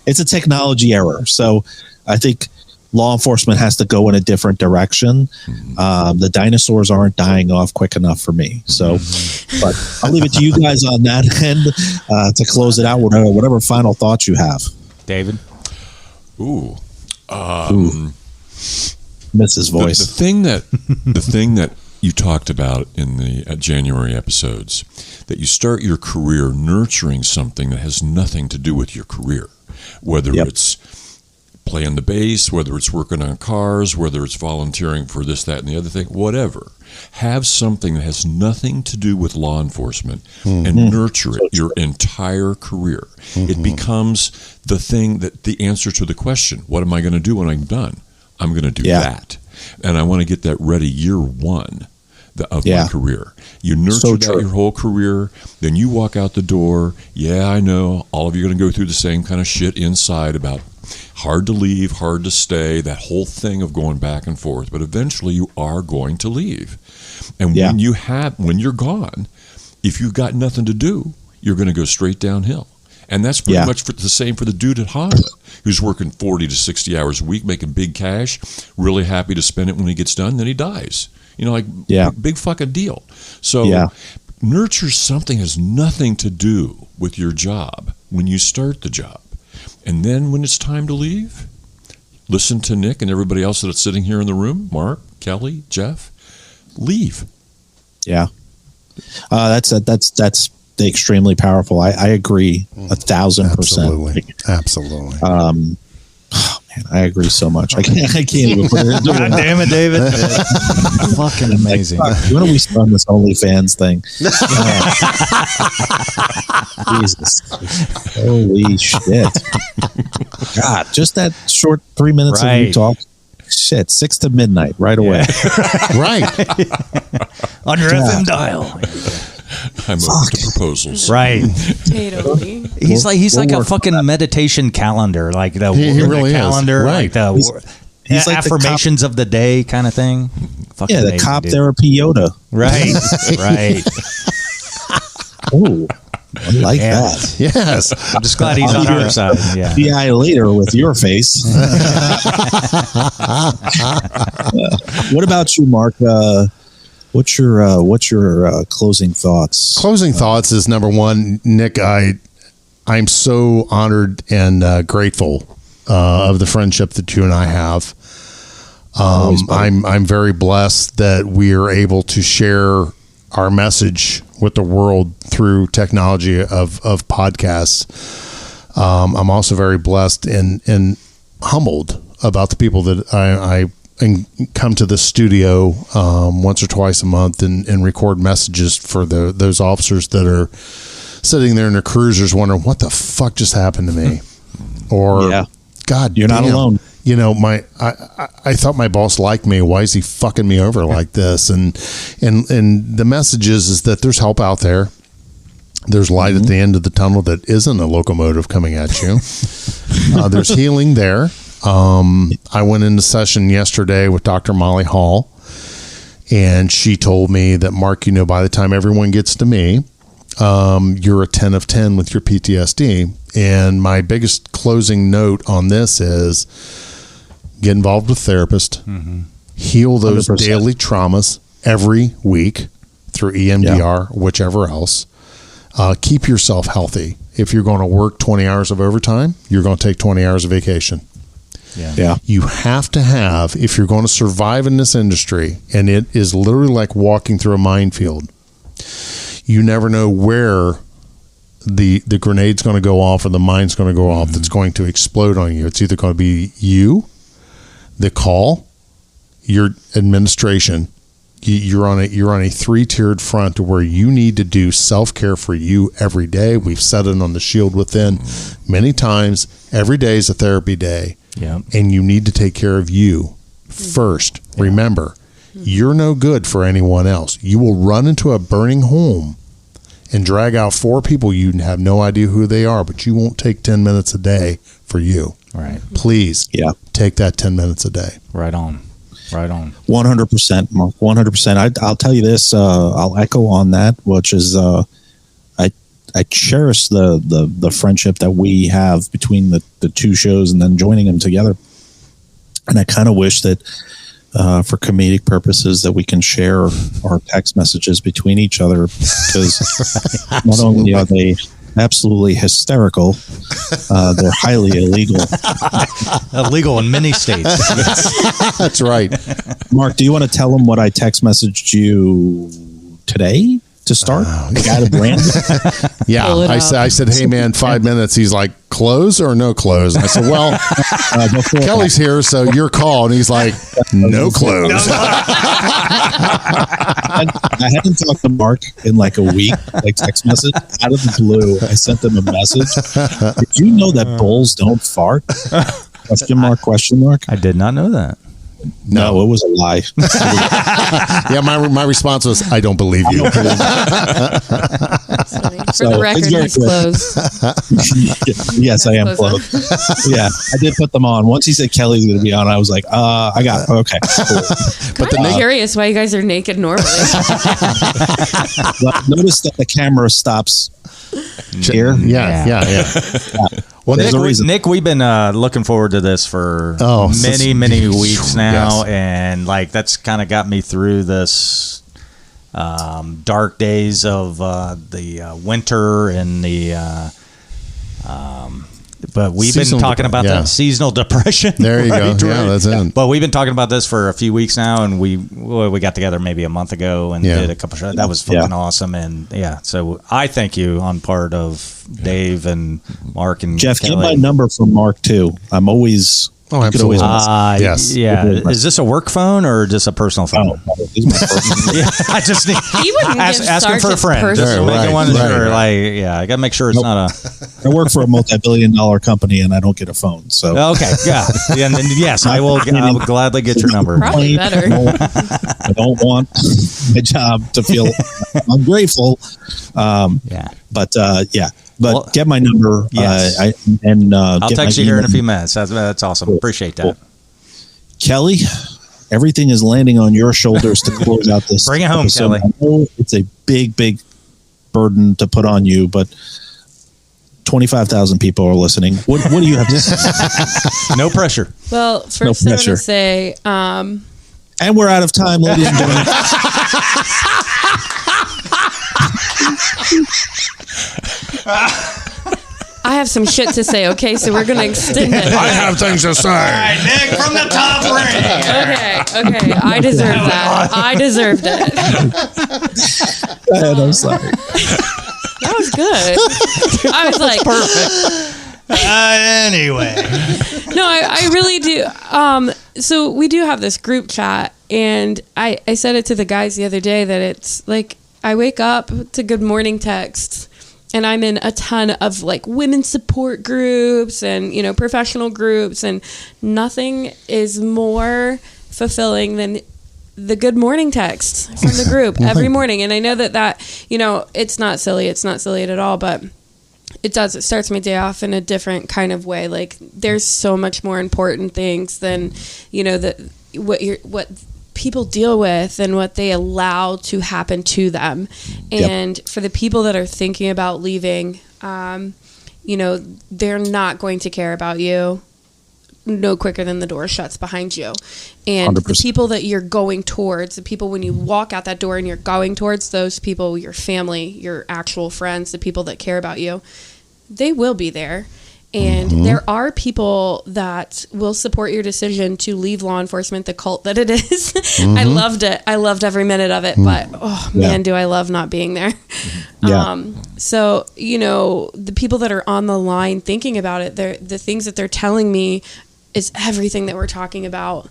it's a technology error. So I think law enforcement has to go in a different direction. The dinosaurs aren't dying off quick enough for me. So, but I'll leave it to you guys on that end to close it out. Whatever final thoughts you have, David. Mrs. Voice. The thing that you talked about in the January episodes, that you start your career nurturing something that has nothing to do with your career, whether it's playing the bass, whether it's working on cars, whether it's volunteering for this, that, and the other thing, whatever. Have something that has nothing to do with law enforcement and nurture it your entire career. It becomes the thing that the answer to the question, what am I going to do when I'm done? I'm going to do that. And I want to get that ready year one of my career. You nurtured out your whole career, then you walk out the door. Yeah, I know all of you are going to go through the same kind of shit inside about hard to leave, hard to stay, that whole thing of going back and forth. But eventually you are going to leave. And when you're gone, if you've got nothing to do, you're going to go straight downhill. And that's pretty much the same for the dude at Honda, who's working 40 to 60 hours a week, making big cash, really happy to spend it when he gets done, then he dies. Big fucking deal. So nurture something has nothing to do with your job when you start the job. And then when it's time to leave, listen to Nick and everybody else that's sitting here in the room, Mark, Kelly, Jeff, leave. Yeah. That's extremely powerful. I agree 1,000%. Absolutely. Man, I agree so much. I can't even put it into God damn it, David. Fucking amazing. When do we start this OnlyFans thing? Jesus. Holy shit. God, just that short 3 minutes of you talk. Shit, 6 to midnight right away. Right. On your FM dial. I'm open to proposals. Right. Totally. He's like a fucking meditation calendar, like the he really calendar, is. Right. like he's like affirmations of the day kind of thing. Fucking the amazing, cop dude. therapy Yoda. Right. Right. Oh, I like that. Yes. I'm just glad he's on our side. Yeah. See I later with your face. What about you, Mark? What's your closing thoughts? Closing thoughts is number one, Nick. I'm so honored and grateful of the friendship that you and I have. I'm very blessed that we are able to share our message with the world through technology of podcasts. I'm also very blessed and humbled about the people that I come to the studio once or twice a month and record messages for those officers that are sitting there in their cruisers wondering what the fuck just happened to me. Or God, you're not alone. I thought my boss liked me. Why is he fucking me over like this? And the message is that there's help out there. There's light at the end of the tunnel that isn't a locomotive coming at you. There's healing there. I went into session yesterday with Dr. Molly Hall, And she told me that, Mark, by the time everyone gets to me, you're a 10 of 10 with your PTSD. And my biggest closing note on this is get involved with a therapist, heal those 100%. Daily traumas every week through EMDR, whichever else. Keep yourself healthy. If you're going to work 20 hours of overtime, you're going to take 20 hours of vacation. Yeah. You have to have, if you're going to survive in this industry, and it is literally like walking through a minefield, you never know where the grenade's going to go off or the mine's going to go off that's going to explode on you. It's either going to be you, the call, your administration. You're on a 3-tiered front to where you need to do self-care for you every day. We've said it on the Shield Within many times. Every day is a therapy day. Yeah. And you need to take care of you first. Yeah. Remember, you're no good for anyone else. You will run into a burning home and drag out 4 people. You have no idea who they are, but you won't take 10 minutes a day for you. Right. Please take that 10 minutes a day. Right on. 100%, Mark. 100%. I'll tell you this. I'll echo on that, which is I cherish the friendship that we have between the two shows and then joining them together. And I kind of wish that for comedic purposes that we can share our text messages between each other, because not only are they absolutely hysterical, they're highly illegal. Illegal in many states. That's right. Mark, do you want to tell them what I text messaged you today to start? Out of brand? Yeah, I said, hey man, 5 minutes. He's like, close or no close? And I said, well, Kelly's here, so your call. And he's like, no close. I hadn't talked to Mark in like a week, like text message. Out of the blue, I sent him a message. Did you know that bulls don't fart? Question mark. I did not know that. No, it was a lie. Yeah, my response was, I don't believe you. For the record, he's closed. Yes, I am closed. Yeah, I did put them on. Once he said Kelly's going to be on, I was like, I got it. Okay, cool. But I'm curious why you guys are naked normally. Notice that the camera stops here. Yeah. Well, Nick, we've been looking forward to this for many weeks now, and like that's kind of got me through this dark days of the winter and the. But we've been talking about that seasonal depression. There you go. Yeah, that's it. But we've been talking about this for a few weeks now, and we got together maybe a month ago and did a couple shows. That was fucking awesome, and so I thank you on part of Dave and Mark and Jeff. Kelly. Get my number from Mark too. I'm always. Oh, absolutely. Yes. Yeah. Is this a work phone or just a personal phone? Oh, this is my personal. Yeah, I just need. He wouldn't asking for a friend. Just making one sure. Like, I got to make sure it's not a. I work for a multi-billion-dollar company and I don't get a phone. So okay, and then, yes, I will gladly get your number. Probably better. I don't want my job to feel ungrateful. But get my number. Yes. I'll text you here in a few minutes. That's awesome. Appreciate that. Cool. Kelly, everything is landing on your shoulders to close out this. Bring it home, episode. Kelly. I know it's a big burden to put on you, but 25,000 people are listening. What do you have to say? No pressure. Well, first I want to say... and we're out of time, ladies and gentlemen. I have some shit to say, okay? So we're going to extend it. I have things to say. All right, Nick, from the top ring. Okay. I deserve that. I deserved it. I'm sorry. That was good. I was like... Perfect. Anyway. No, I really do. So we do have this group chat, and I said it to the guys the other day that it's like I wake up to good morning texts, and I'm in a ton of like women's support groups and, professional groups, and nothing is more fulfilling than the good morning text from the group every morning. And I know that, it's not silly. It's not silly at all, but it does. It starts my day off in a different kind of way. Like there's so much more important things than, what people deal with and what they allow to happen to them. And for the people that are thinking about leaving, you know, they're not going to care about you no quicker than the door shuts behind you. And 100%. The people that you're going towards, the people when you walk out that door and you're going towards, those people, your family, your actual friends, the people that care about you, they will be there. And there are people that will support your decision to leave law enforcement, the cult that it is. I loved it. I loved every minute of it. But, oh, man, do I love not being there. So, you know, the people that are on the line thinking about it, the things that they're telling me is everything that we're talking about.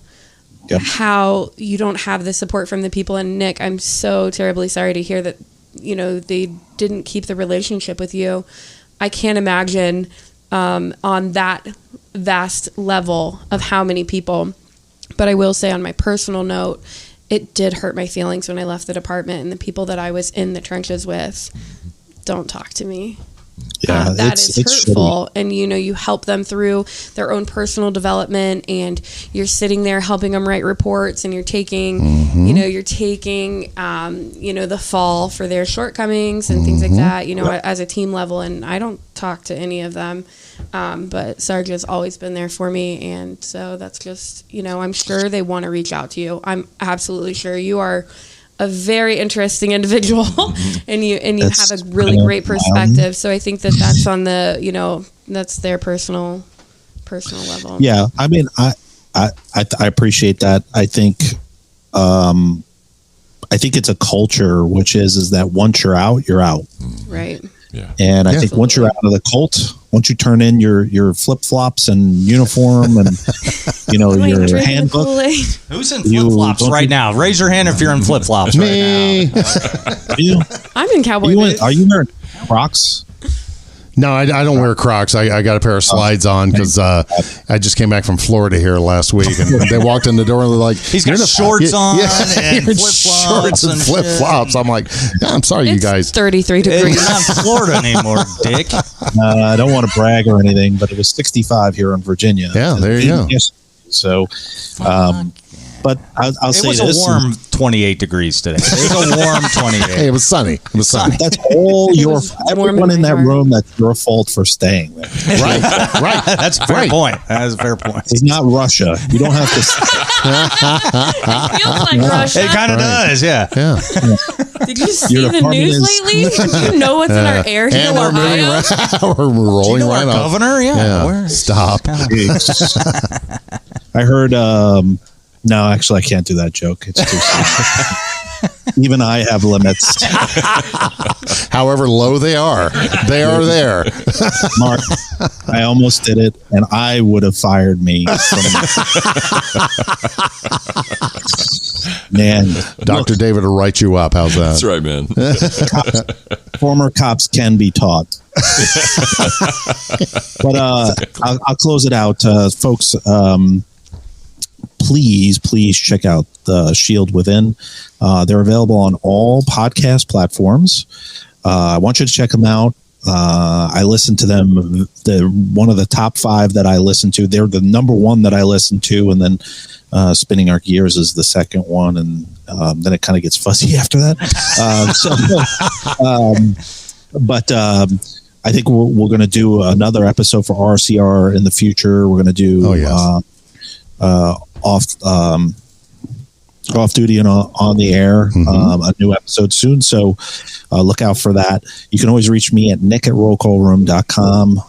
How you don't have the support from the people. And, Nick, I'm so terribly sorry to hear that, you know, they didn't keep the relationship with you. I can't imagine... on that vast level of how many people. But I will say on my personal note, it did hurt my feelings when I left the department, and the people that I was in the trenches with don't talk to me. Yeah, that is hurtful. And, you know, you help them through their own personal development, and you're sitting there helping them write reports, and you're taking, you know, you know, the fall for their shortcomings and things like that, you know, as a team level. And I don't talk to any of them. But Sarge has always been there for me. And so that's just, you know, I'm sure they want to reach out to you. I'm absolutely sure you are a very interesting individual and you have a really great perspective. So I think that's on the, you know, that's their personal level. Yeah. I mean, I appreciate that. I think it's a culture, which is that once you're out, you're out. Right. Yeah. And I think once you're out of the cult, once you turn in your flip flops and uniform and you know your handbook. Who's in flip flops right now? Raise your hand if you're in flip flops right now. I'm in cowboy boots. Are you wearing Crocs? No, I don't wear Crocs. I got a pair of slides on because I just came back from Florida here last week, and they walked in the door and they're like, "He's got shorts on and flip shorts and flip flops." I'm like, yeah, "I'm sorry, you guys." 33 degrees. It's not Florida anymore, Dick. I don't want to brag or anything, but it was 65 here in Virginia. Yeah, there you go. Yes. So, but I'll say this. It was a warm 28 degrees today. It was a warm 28. Hey, it was sunny. It was sunny. That's all everyone in that room, that's your fault for staying there. Right. That's a fair point. That is a fair point. It's not Russia. You don't have to. It feels like Russia. It kind of does, yeah. Did you see the news lately? Do you know what's in our air here in Ohio? We're rolling right off. Governor? Yeah. Stop. I heard. No, actually, I can't do that joke. It's too soon. Even I have limits. However low they are there. Mark, I almost did it, and I would have fired me. Man, Dr. David will write you up. How's that? That's right, man. Former cops can be taught. But I'll close it out, folks. Please check out the Shield Within. They're available on all podcast platforms. I want you to check them out. I listen to them. They're one of the top 5 that I listen to. They're the number 1 that I listen to, and then Spinning Our Gears is the second one, and then it kind of gets fuzzy after that. But I think we're going to do another episode for RCR in the future. We're going to do off duty and on the air, a new episode soon. So look out for that. You can always reach me at nick@rollcallroom.com.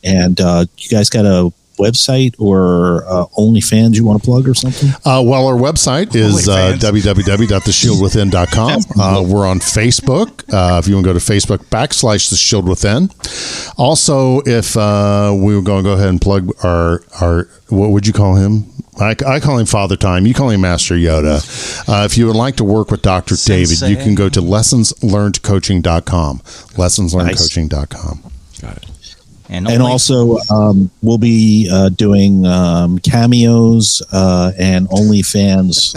And you guys got a website or OnlyFans you want to plug or something? Well, our website is www.theshieldwithin.com. We're on Facebook. If you want to go to Facebook /The Shield Within. Also, if we were going to go ahead and plug our what would you call him? I call him Father Time. You call him Master Yoda. If you would like to work with Dr. David, you can go to lessonslearnedcoaching.com. Lessonslearnedcoaching.com. Got it. And also, we'll be doing cameos and OnlyFans.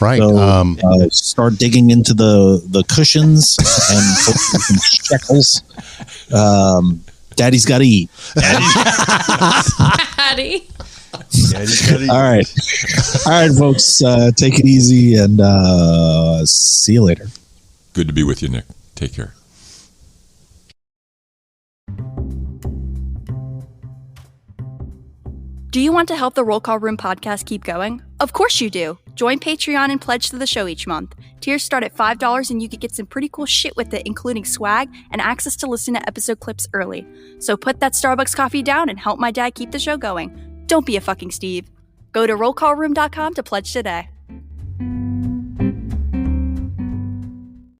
Right. So, start digging into the cushions and put some shekels. Daddy's got to eat. Daddy. All right, folks. Take it easy and see you later. Good to be with you, Nick. Take care. Do you want to help the Roll Call Room podcast keep going? Of course you do. Join Patreon and pledge to the show each month. Tiers start at $5 and you can get some pretty cool shit with it, including swag and access to listen to episode clips early. So put that Starbucks coffee down and help my dad keep the show going. Don't be a fucking Steve. Go to rollcallroom.com to pledge today.